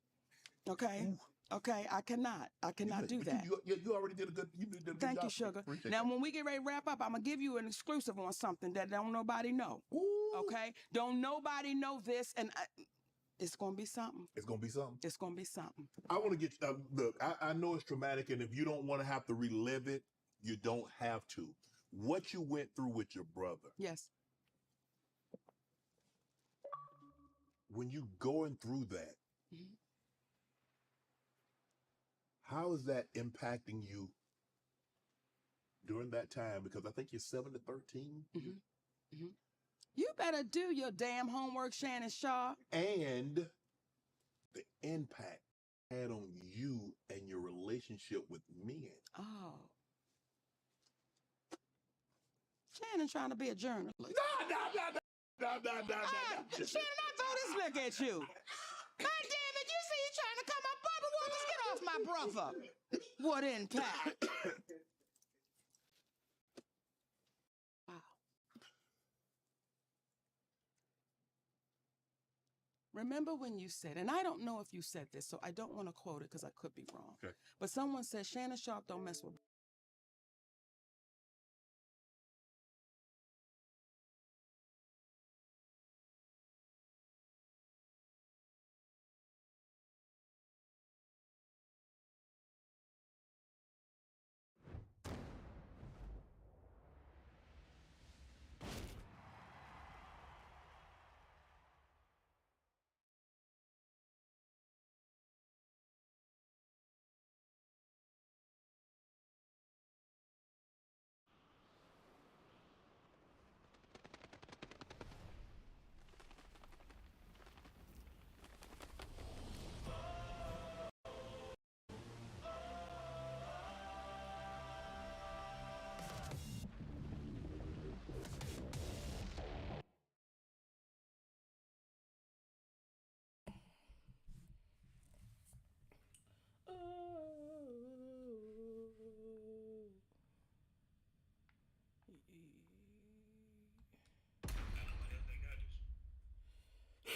Okay? Okay, I cannot do that. You already did a good job. Thank you, sugar. Appreciate Now, that. when we get ready to wrap up, I'm going to give you an exclusive on something that don't nobody know. Ooh. Okay? Don't nobody know this, and it's going to be something. It's going to be something. It's going to be something. I want to get, look, I know it's traumatic, and if you don't want to have to relive it, you don't have to. What you went through with your brother, Yes. when you going through that, Mhm. how is that impacting you during that time? Because I think you're 7 to 13. You better do your damn homework, Shannon Shaw. And the impact it had on you and your relationship with men. Oh. Shannon trying to be a journalist. No. Shannon, I throw this look at you. God damn it, you see you trying to come up, Bubba Walters, get off my brother. What impact? Wow. remember when you said, and I don't know if you said this, so I don't want to quote it because I could be wrong. Okay. But someone said Shannon Sharp don't mess with.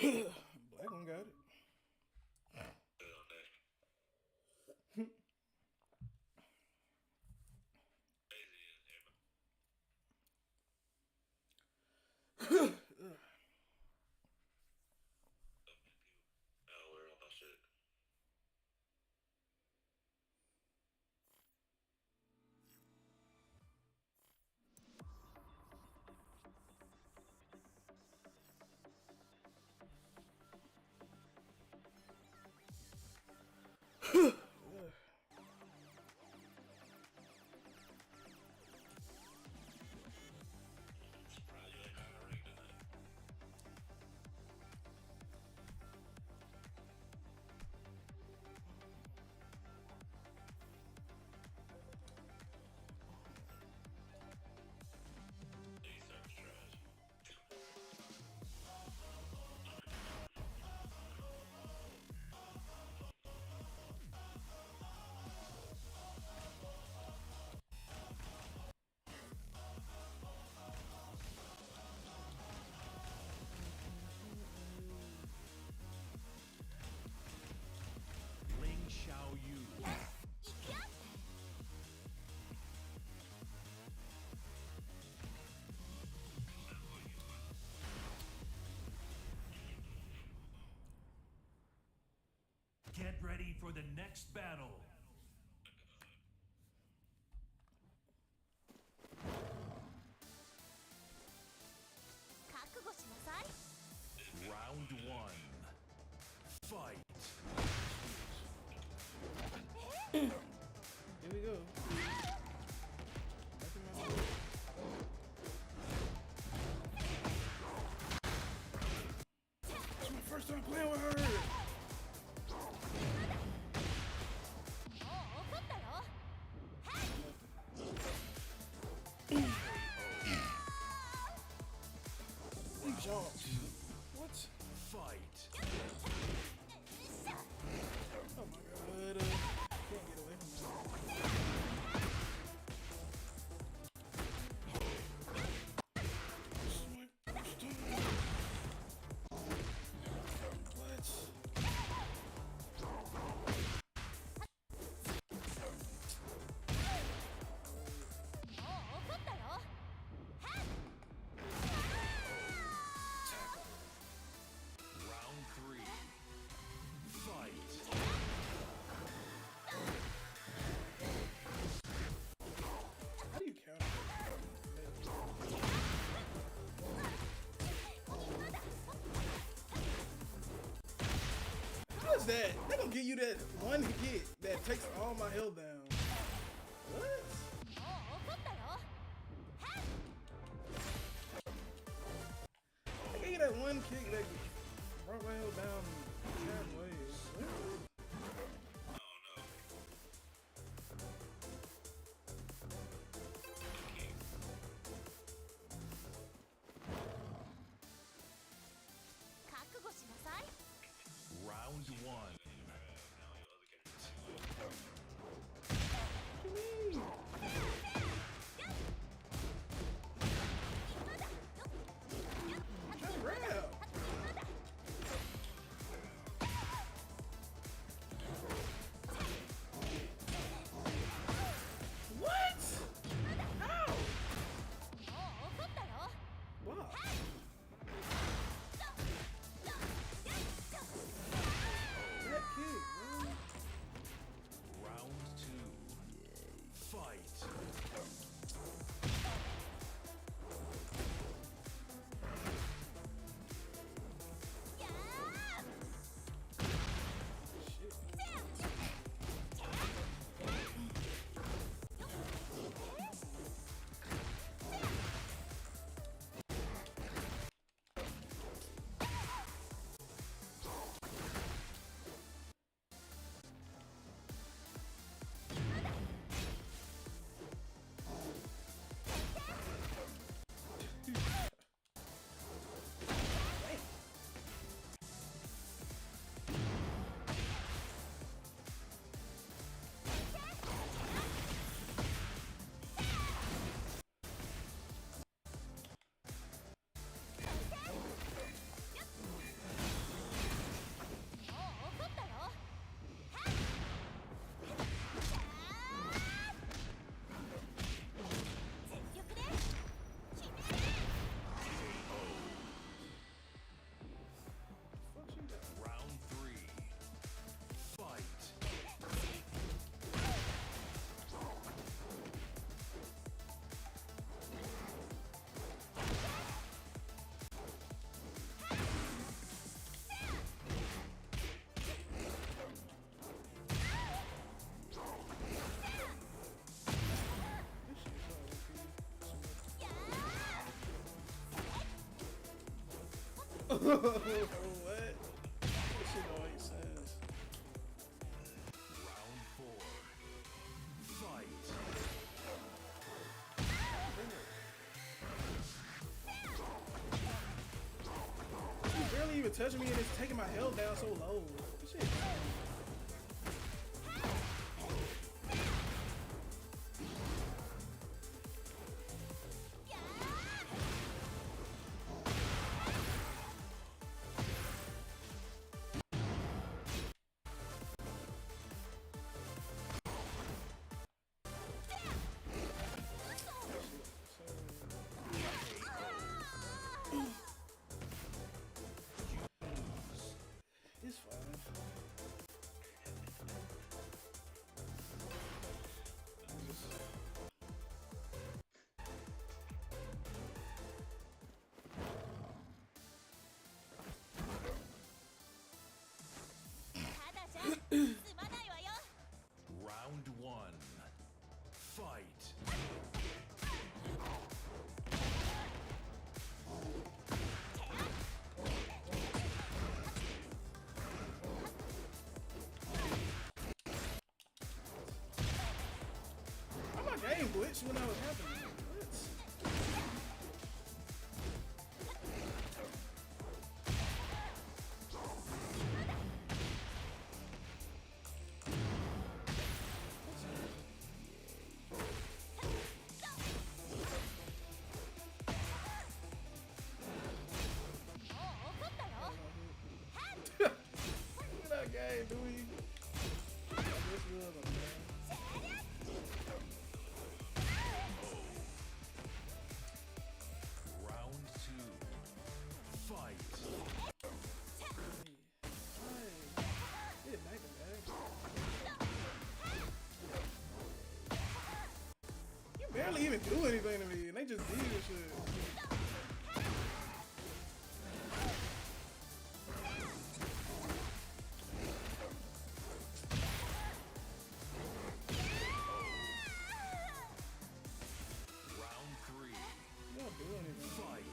Black one got it. Get ready for the next battle. Round one. Fight. Here we go. It's my first time playing with her. What? Fight. Oh my god. Can't get away from that. Round three. Fight. How do you counter? How is that? They gonna give you that one hit that takes all my health down. What? I gave you that one kick that brought my health down 10 ways. What? Round one. Trying to grab. What? This shit don't make sense. Round 4. Fight. She's barely even touching me and it's taking my health down so low. This shit. It's fine. Round 1. Fight. How my game glitched when I was happening? What? Look at that game, do we? This was a man. Round 2. Fight. Hey, back in bag. You barely even do anything to me, and they just did this shit. Round 3. You don't do anything. Fight.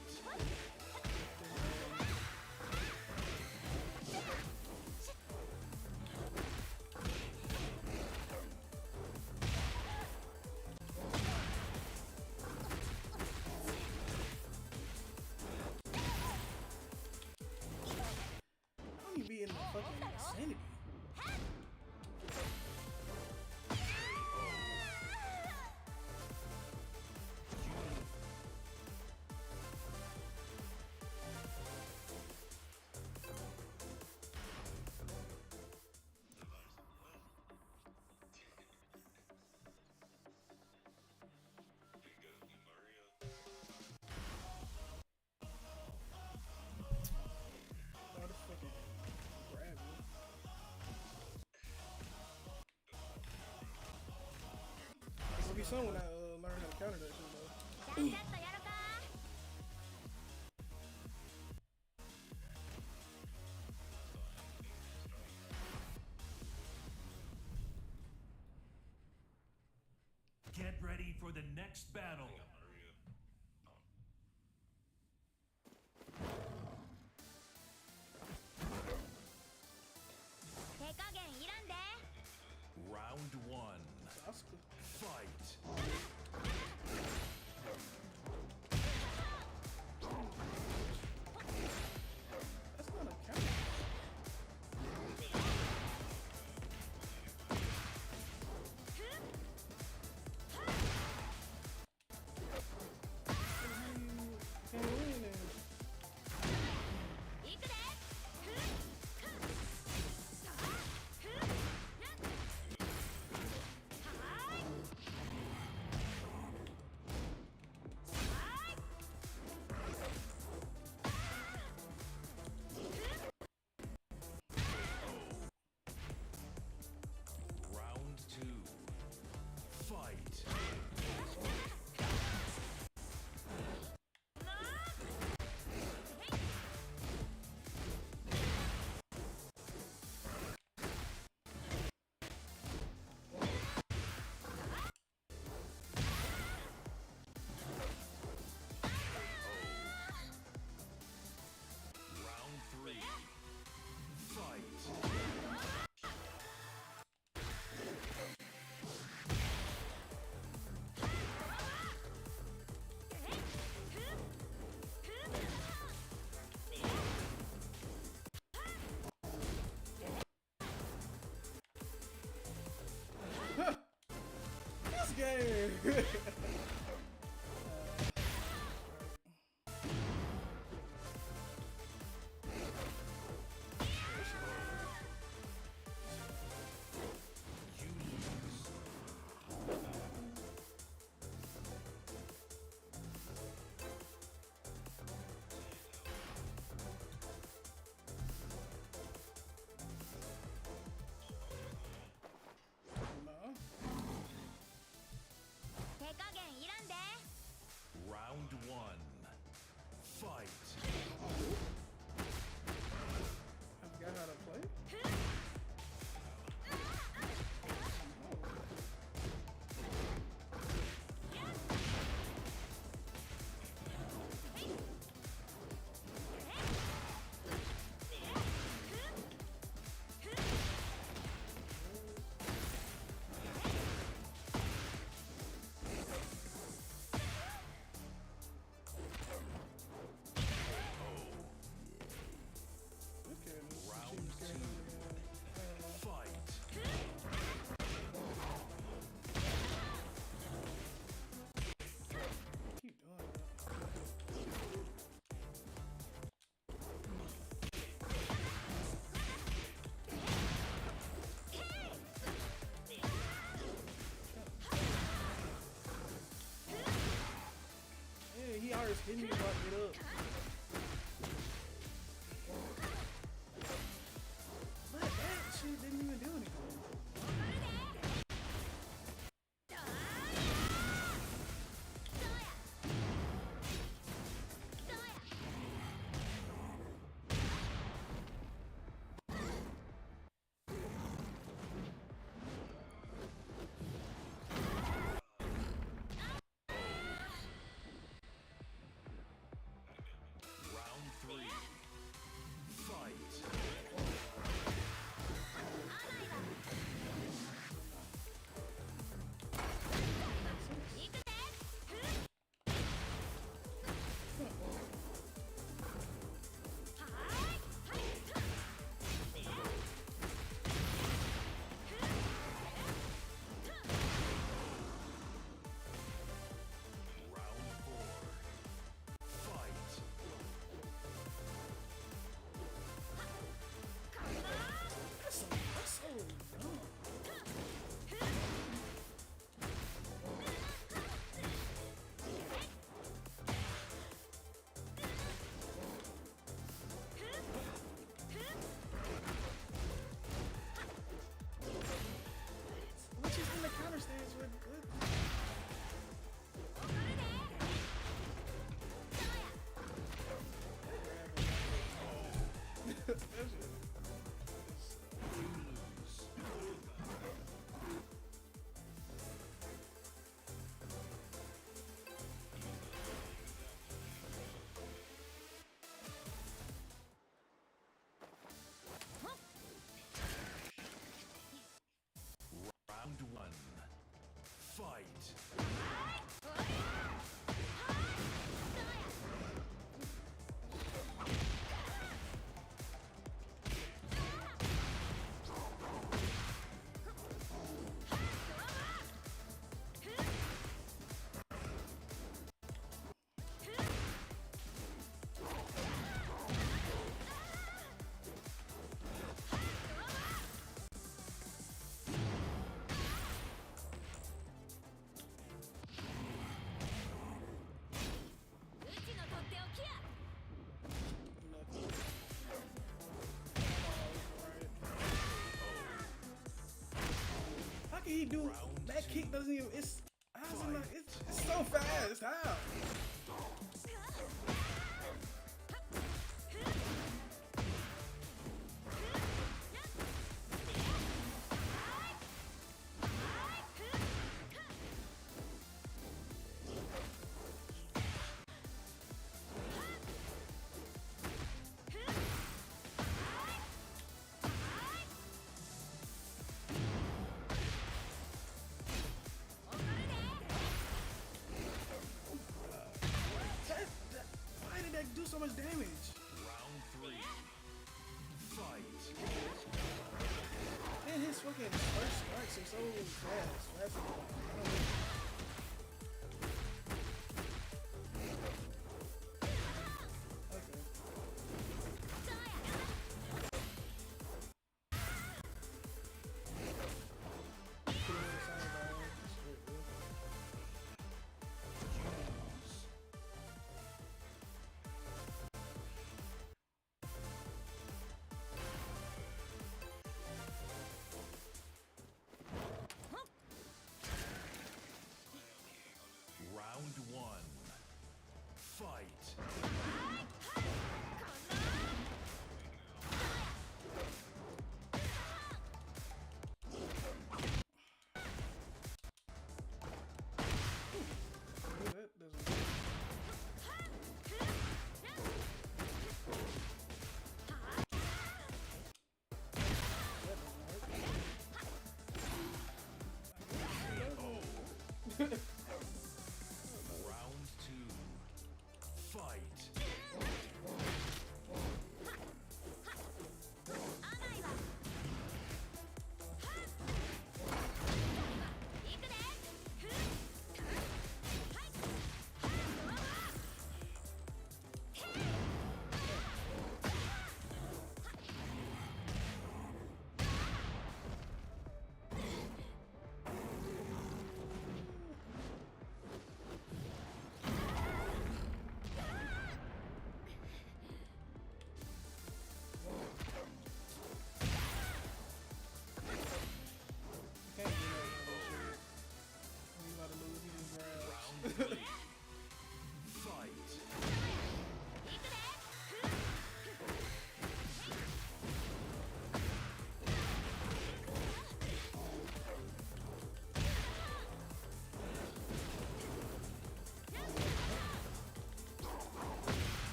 How you be in the fucking vicinity? Oh, this fucking grab me. It's gonna be some when I learn how to counter that shit though. Get ready for the next battle. Round 1. Sasuke. Fight. That's not a counter. Can't win it. Round one. Fight. I forgot how to play. He always hitting me about to get up. But that shit didn't even do anything. Round three. Fight. Round four. Fight. That's so dumb. Which is in the counter stance with good. That's it. Round one. Fight. How can he do that kick? Doesn't even. It's how's it not? It's so fast. How? Why did that do so much damage? Round three. Fight. Man, his fucking first strikes are so fast. Round 2. Fight. Can't do that. He about to lose. He just Round grabs. 3. Fight.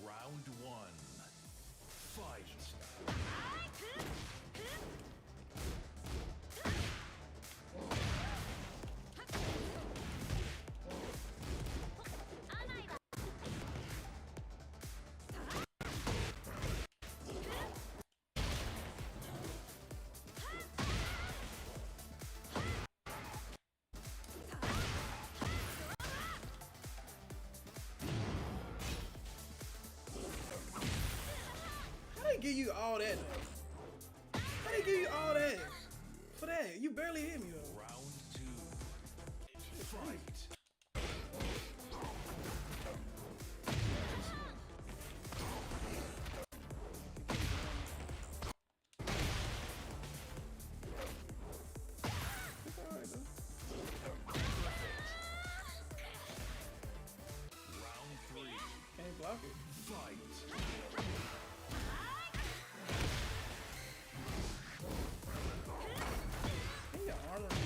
Round 1. Fight. How they give you all that though? How they give you all that? For that, you barely hit me though. Round 2. Fight. It's alright though. Round 3. Can't block it. Fight. Ain't your armor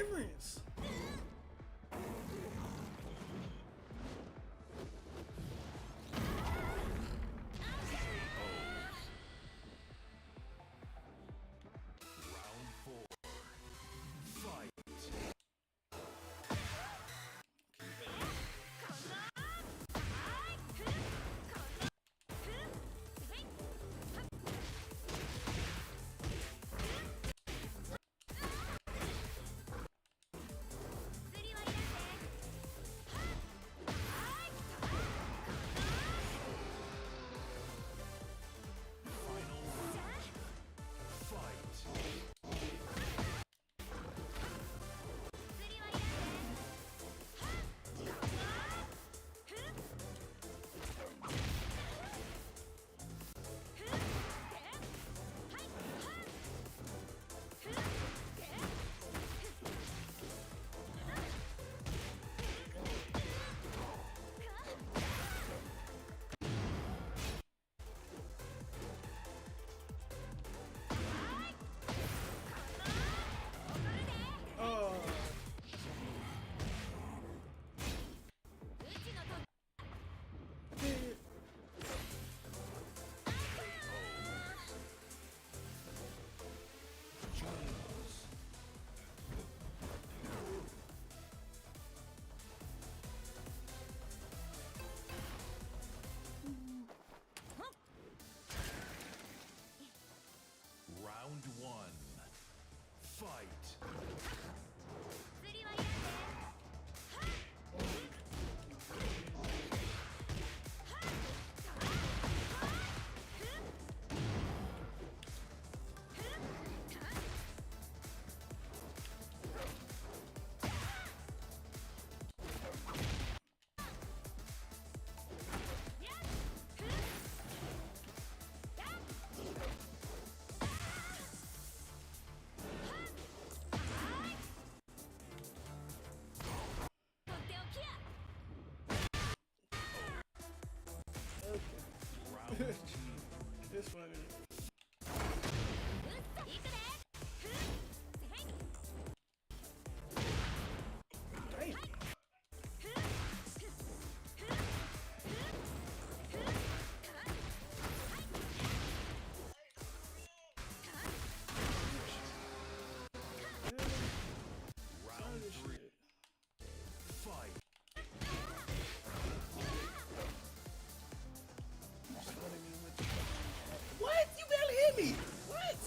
difference? Round 4. Fight. Final round. Fight. Oh. Shit. Round 1. Fight. Round 2. It's funny. Damn. Round 3. Fight. What? You barely hit me. What?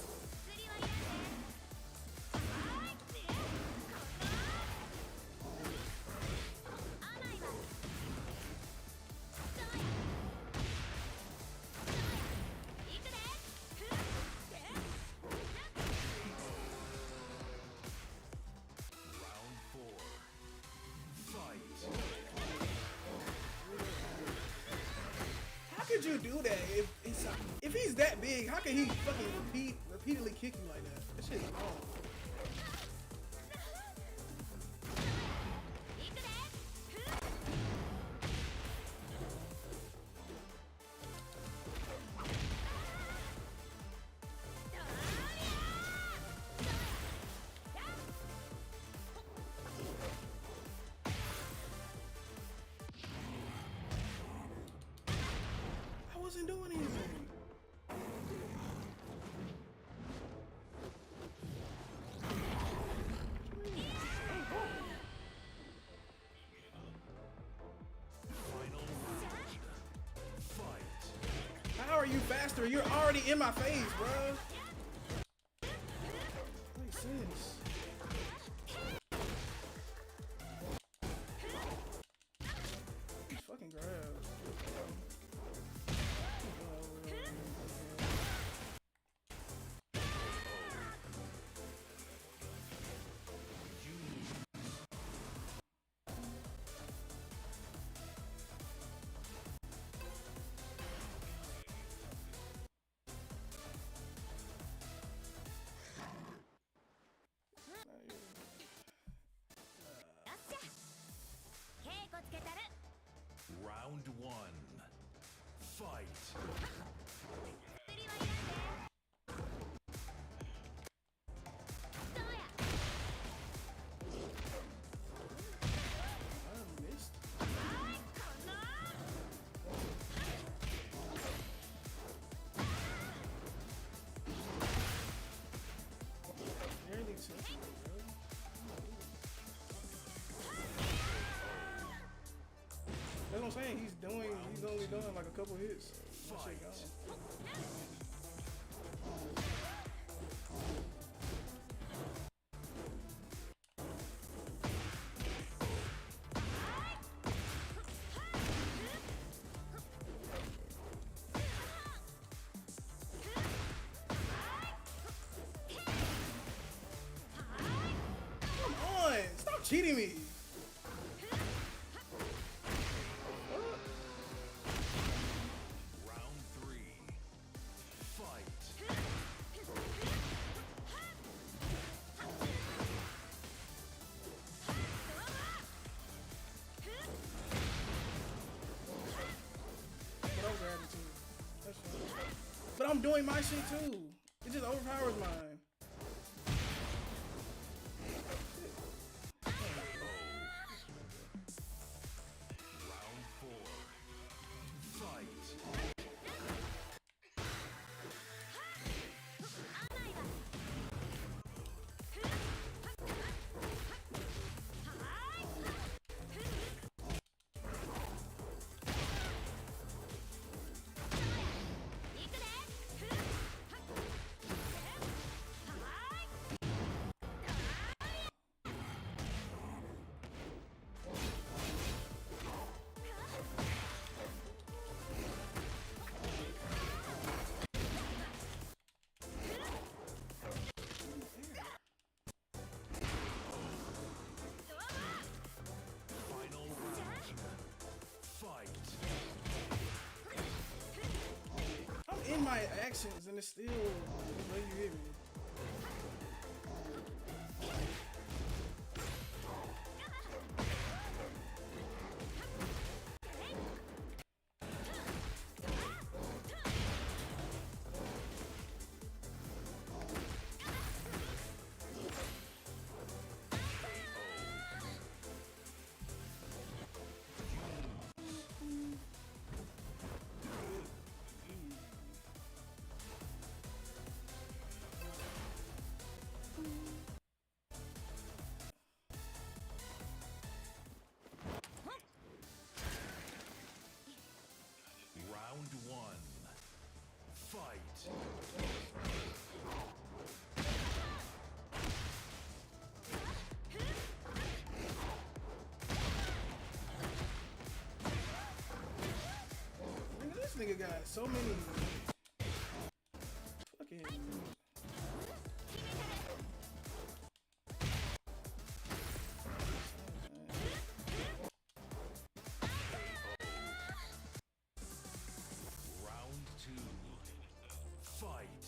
Round 4. Fight. How could you do that? If he's that big, how can he fucking repeatedly kick you like that? That shit's wrong. I wasn't doing anything. Final round. Fight. How are you faster? You're already in my face, bro. Makes sense. These fucking grabs. Round 1. Fight. what I'm saying. He's only doing like a couple hits. That shit gone. Come on, stop cheating me. Round 3. Fight. But I'm grabbing too. That's fine. But I'm doing my shit too. It just overpowers mine. Round 4. Fight. Final round. Fight. I'm in my actions and it's still let you hit me. Round 1. Fight. Nigga, this nigga got so many fucking. Round 2. Fight.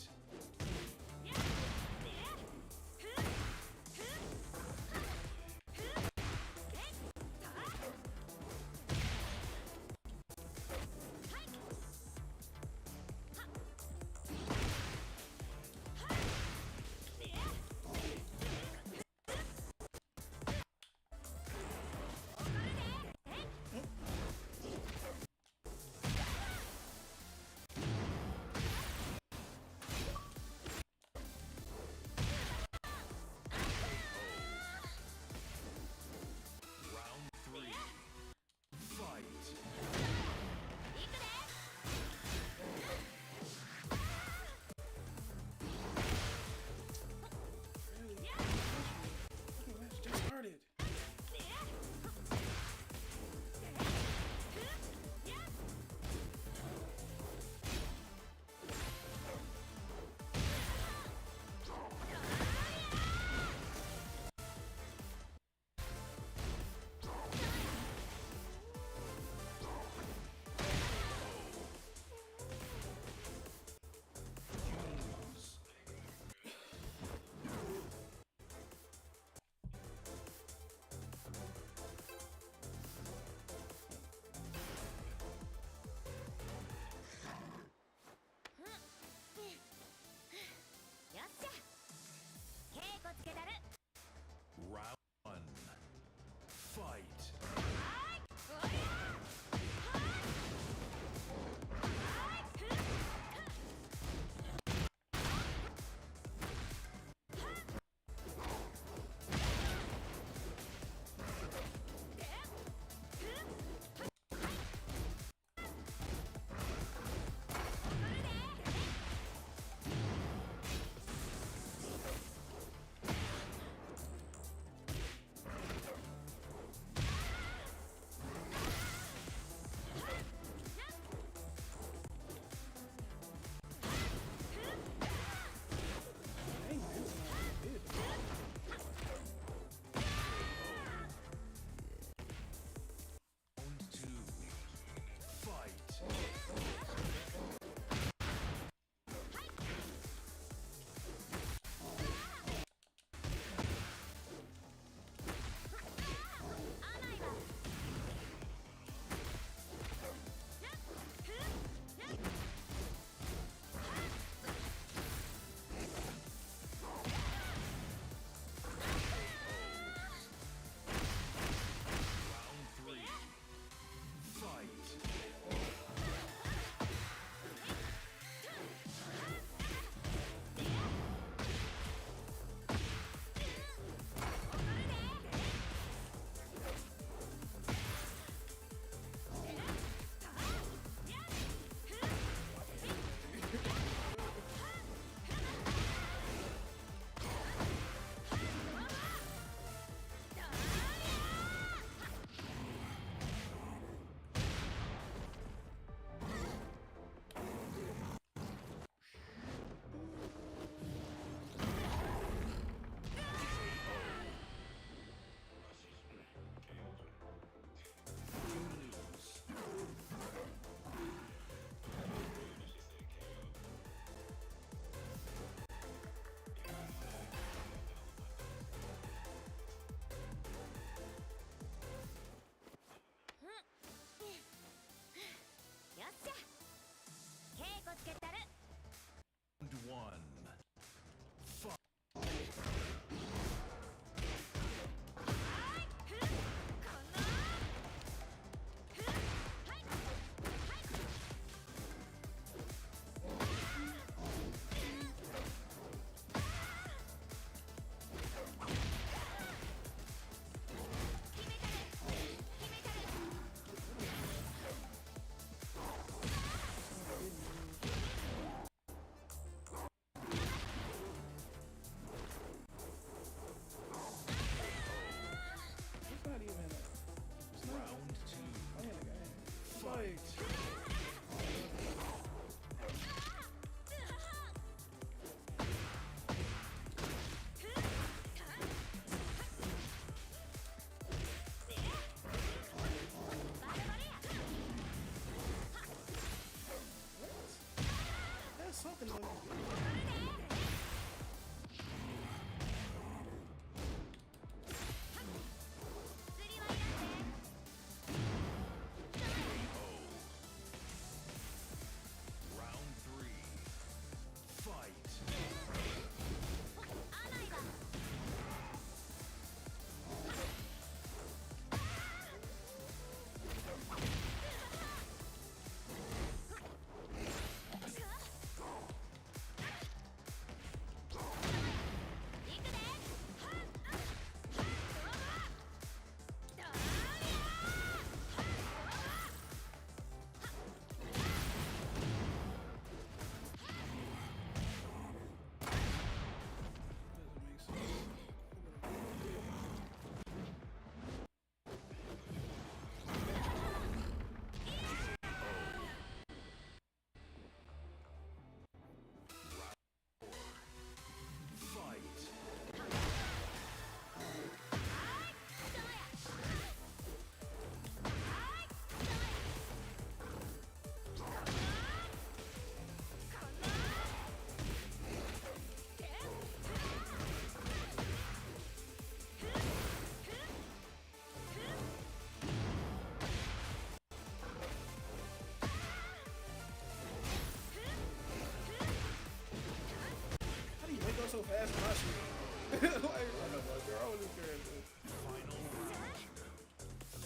Like, what the fuck is wrong with this character? Final round.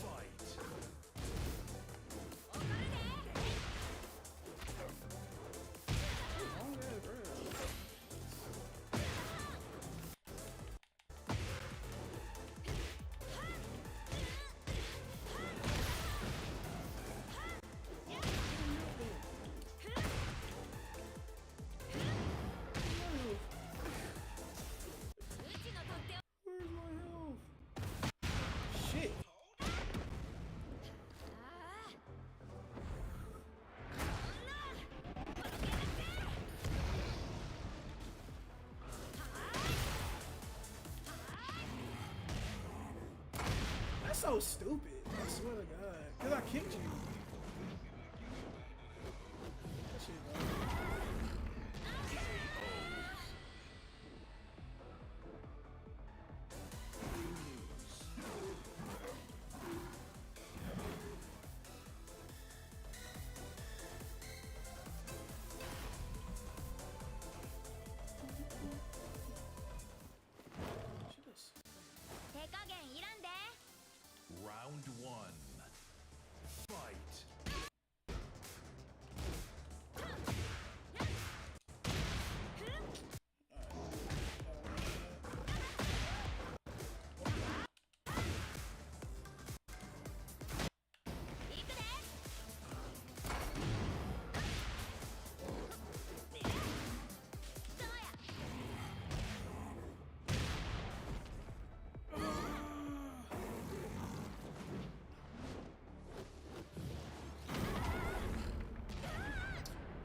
Fight. Long ass grab. Where's my health? Shit. That's so stupid. I swear to God. Because I kicked you. That shit, bro. Round one. Fight.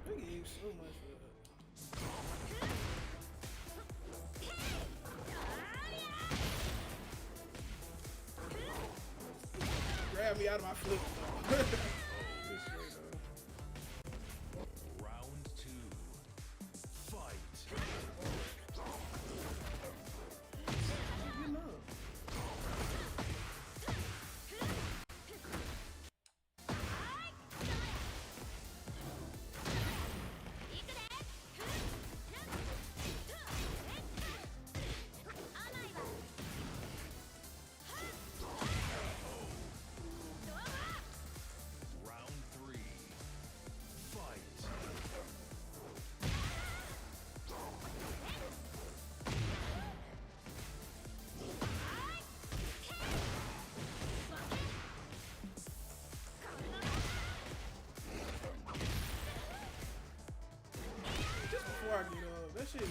They gave you so much for that. Grab me out of my flip. This straight up. Round two. Fight. You know. Round three. Fight. Just before I get up, that shit.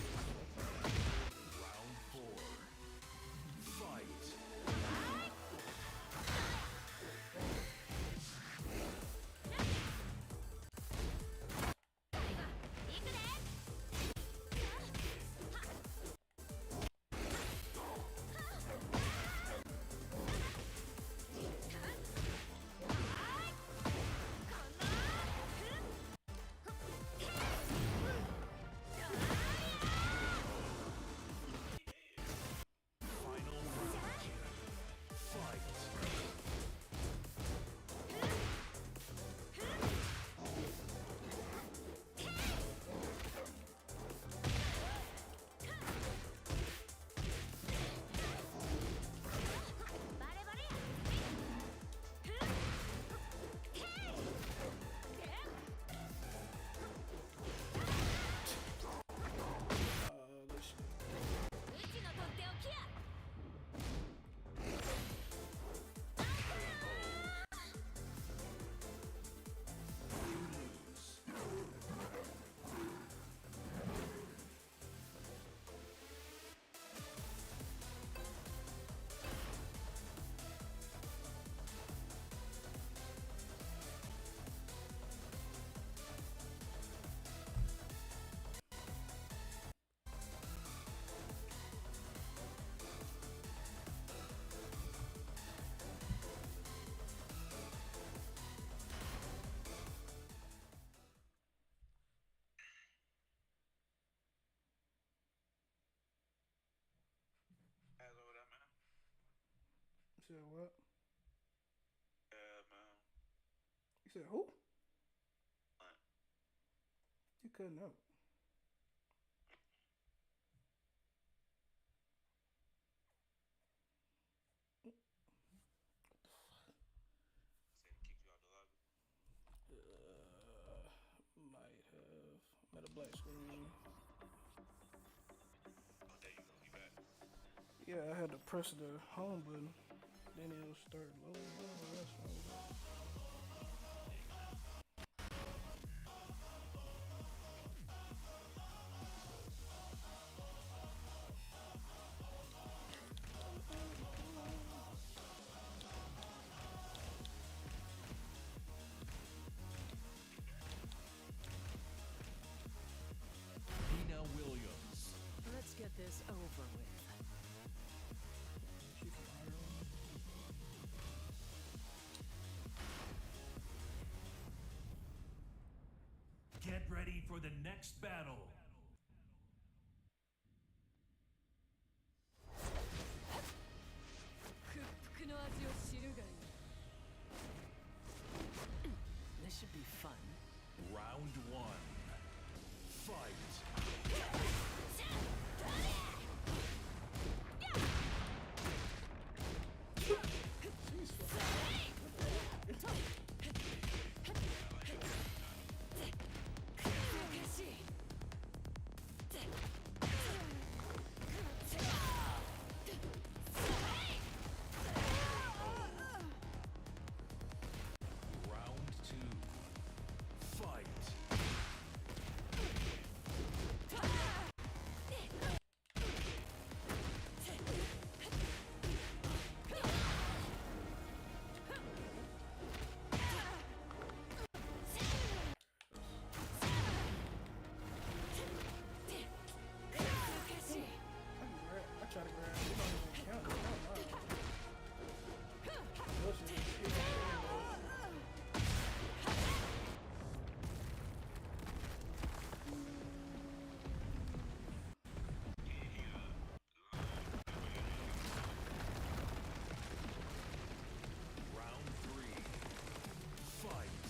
Round four. Fight. Final round. Fight. This shit. You said what? You said who? You cutting out. Yeah, I had to press the home button. Then it'll start loading. Oh, that's fine. Nina Williams. Let's get this over with. She from Ireland. Get ready for the next battle. This should be fun. Round one. Fight. Round two. Fight. I try to grab. It don't even count. Oh, wow. Bullshit. Round three. Fight.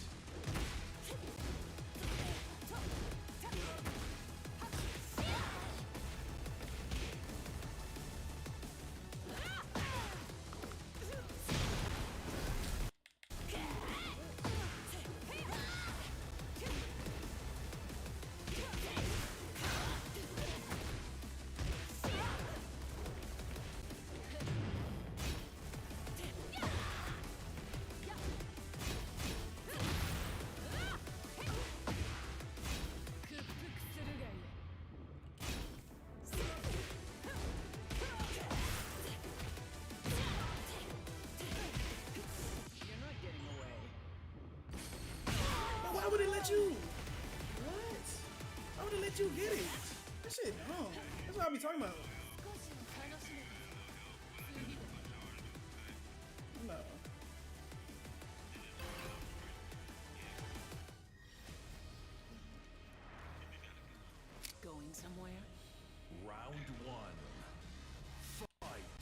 You're not getting away. Why would it let you? What? Why would it let you get it? That shit dumb. That's what I be talking about. No. Going somewhere? Round one. Fight.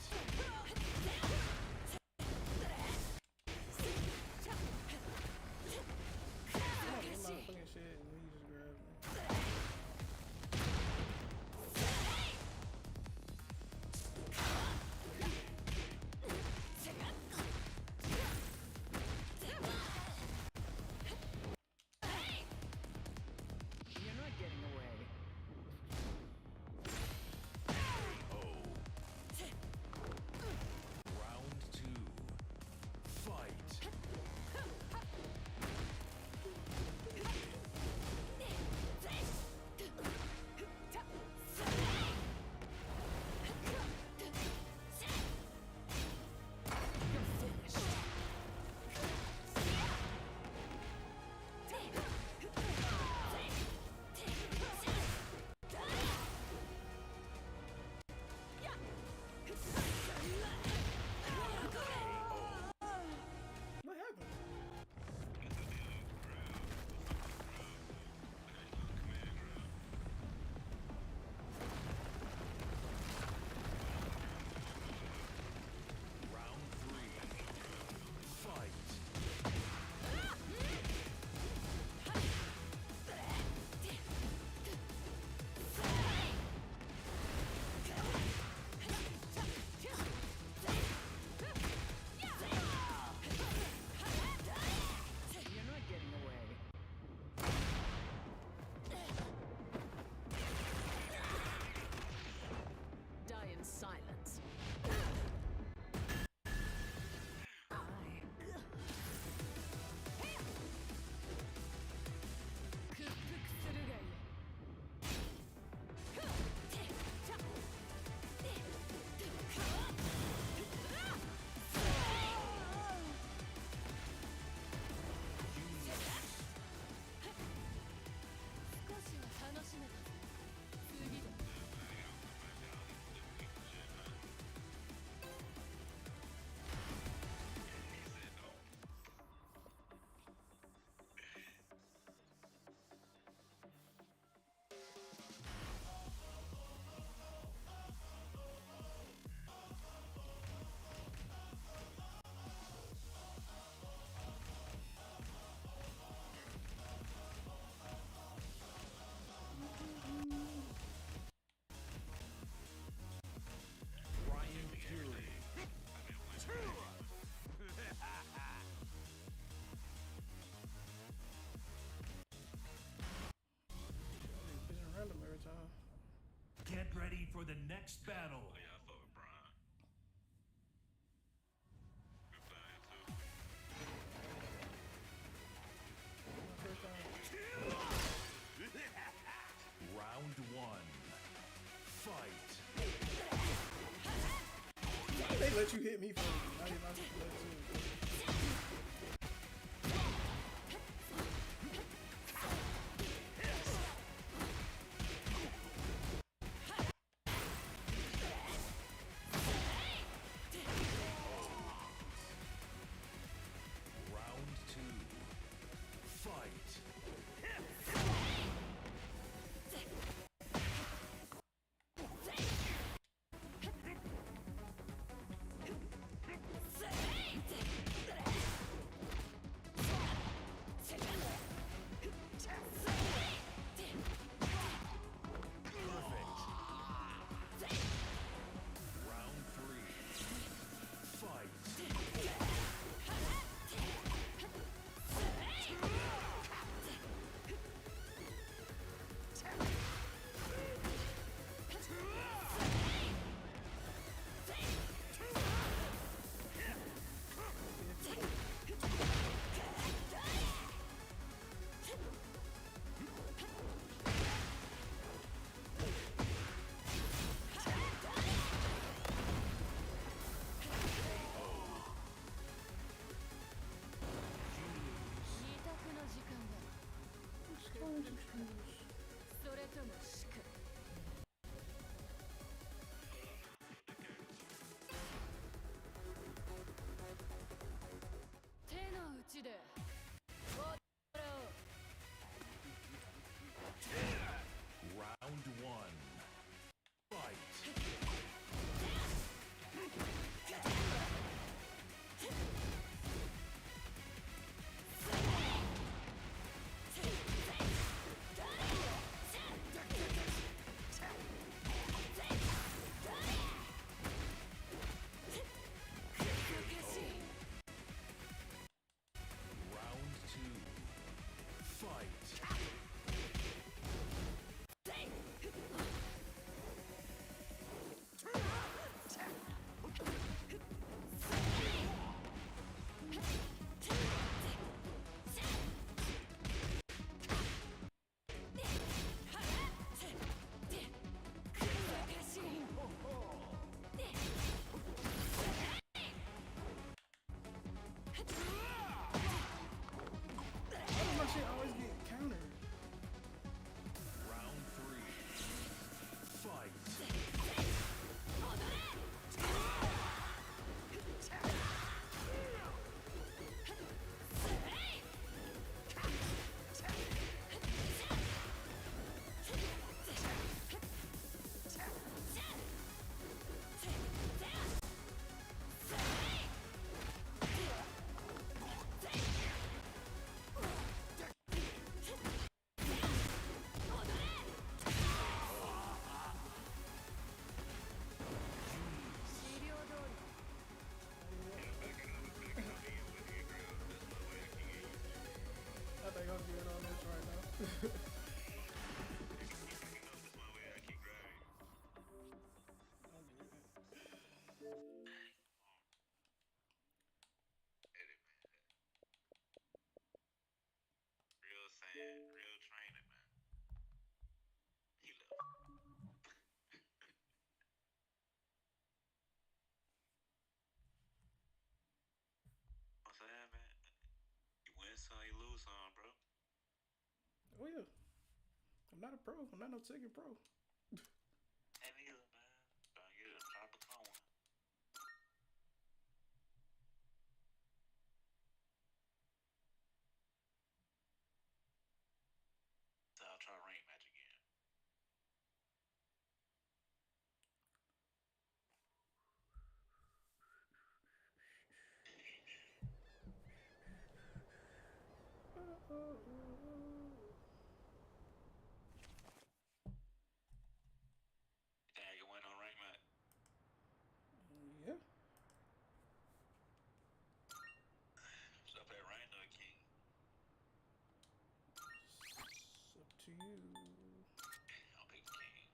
I'm in my fucking shit and he just grabbed me. ready for the next battle. Oh, yeah, I fuck with Brian. Good playing too. Round one. Fight. They let you hit me first. I did not let you. Round two. Fight. Perfect. Round three. Fight. Round one. Fight. Round two. Fight. Why does my shit always get countered? Round three. Fight. I think I'm good on this right now. Real sand, real training, man. He left. What's that, man? You win some, you lose some, bro. Oh yeah. I'm not a pro. I'm not no Tekken pro. Ain't neither, man. Trying to get a tropical one. So I'll try rank match again. Think I can win on rank match? Yeah. Should I play rank or king? It's up to you. I'll pick king.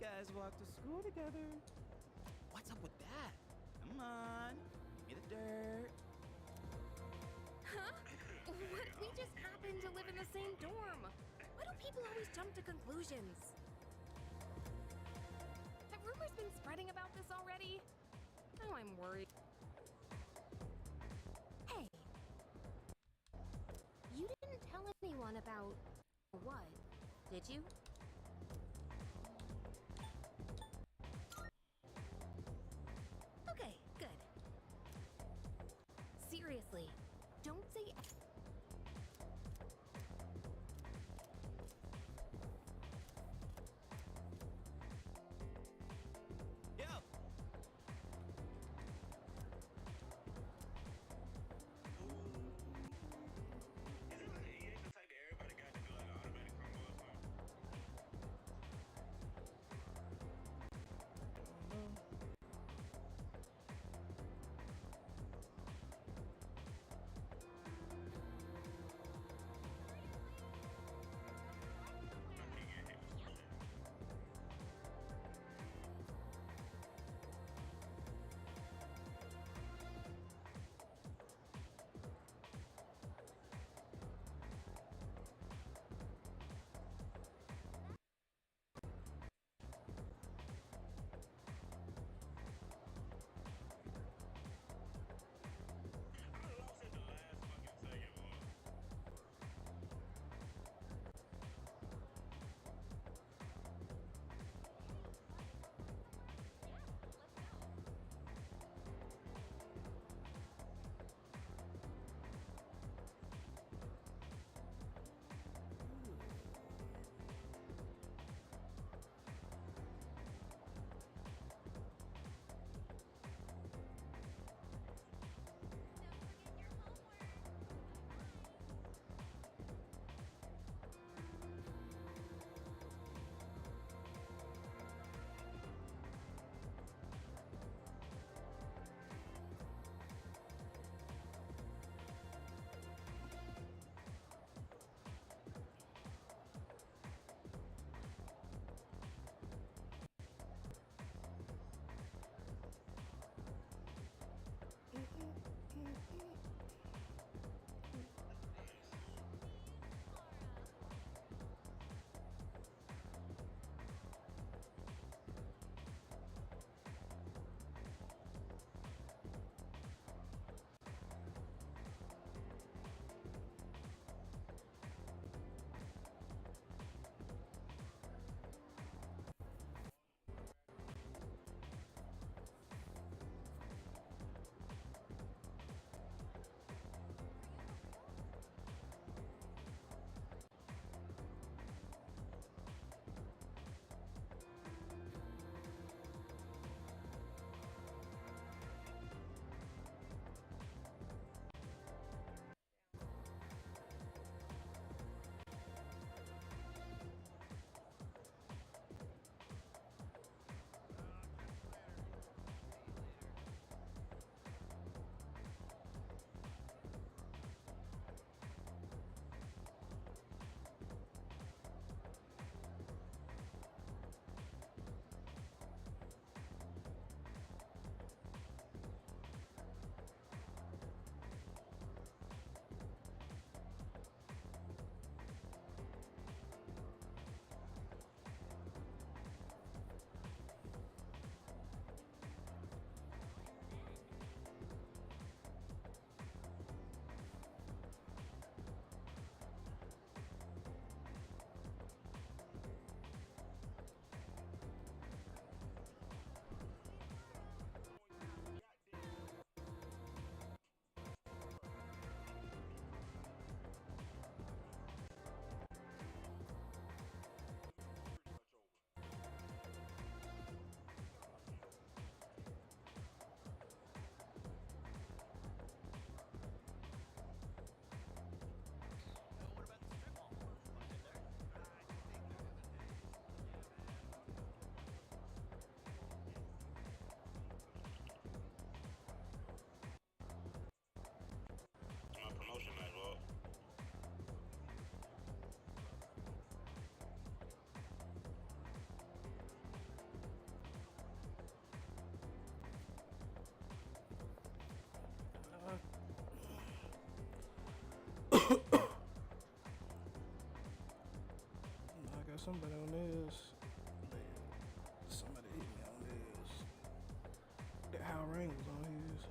guys walk to school together. What's up with that? Come on, give me the dirt. Huh? What if we just happen to live in the same dorm? Why do people always jump to conclusions? Have rumors been spreading about this already? Now I'm worried. Hey. You didn't tell anyone about what, did you? Okay, good. Seriously, don't say. Yo. He ain't the type that everybody got to do like automatic combo or something. I got somebody on this. Somebody hit me on this. That Hal Rain was on his.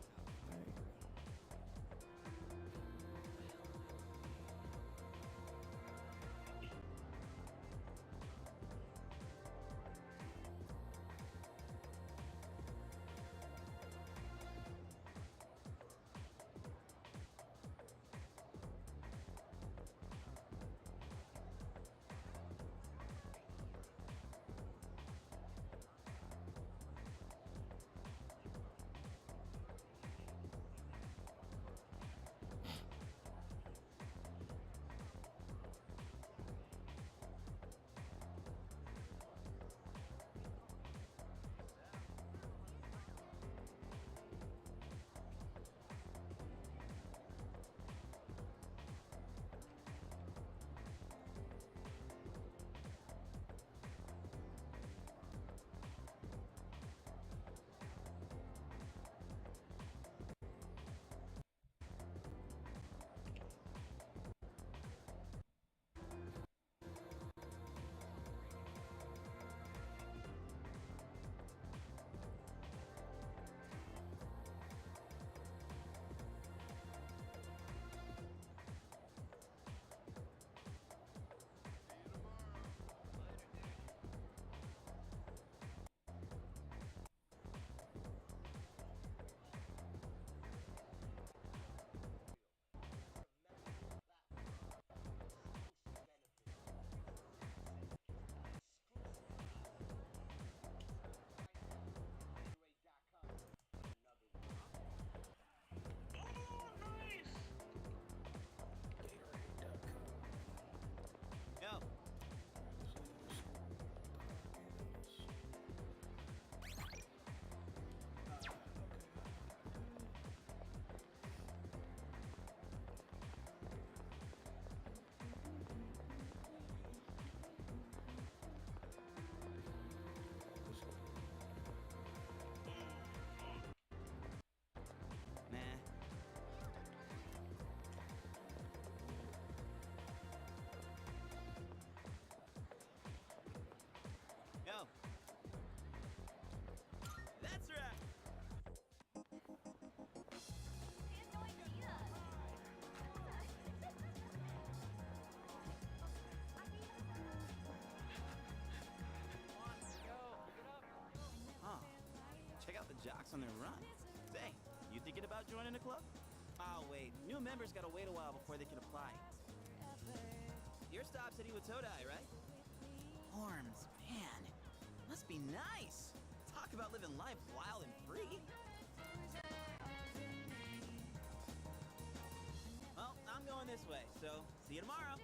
Dang. Jocks on their run. Say, you thinking about joining the club? Oh, wait. New members gotta wait a while before they can apply. Your stop said you would Todai, right? Horns, man. Must be nice. Talk about living life wild and free. Well, I'm going this way, so see you tomorrow.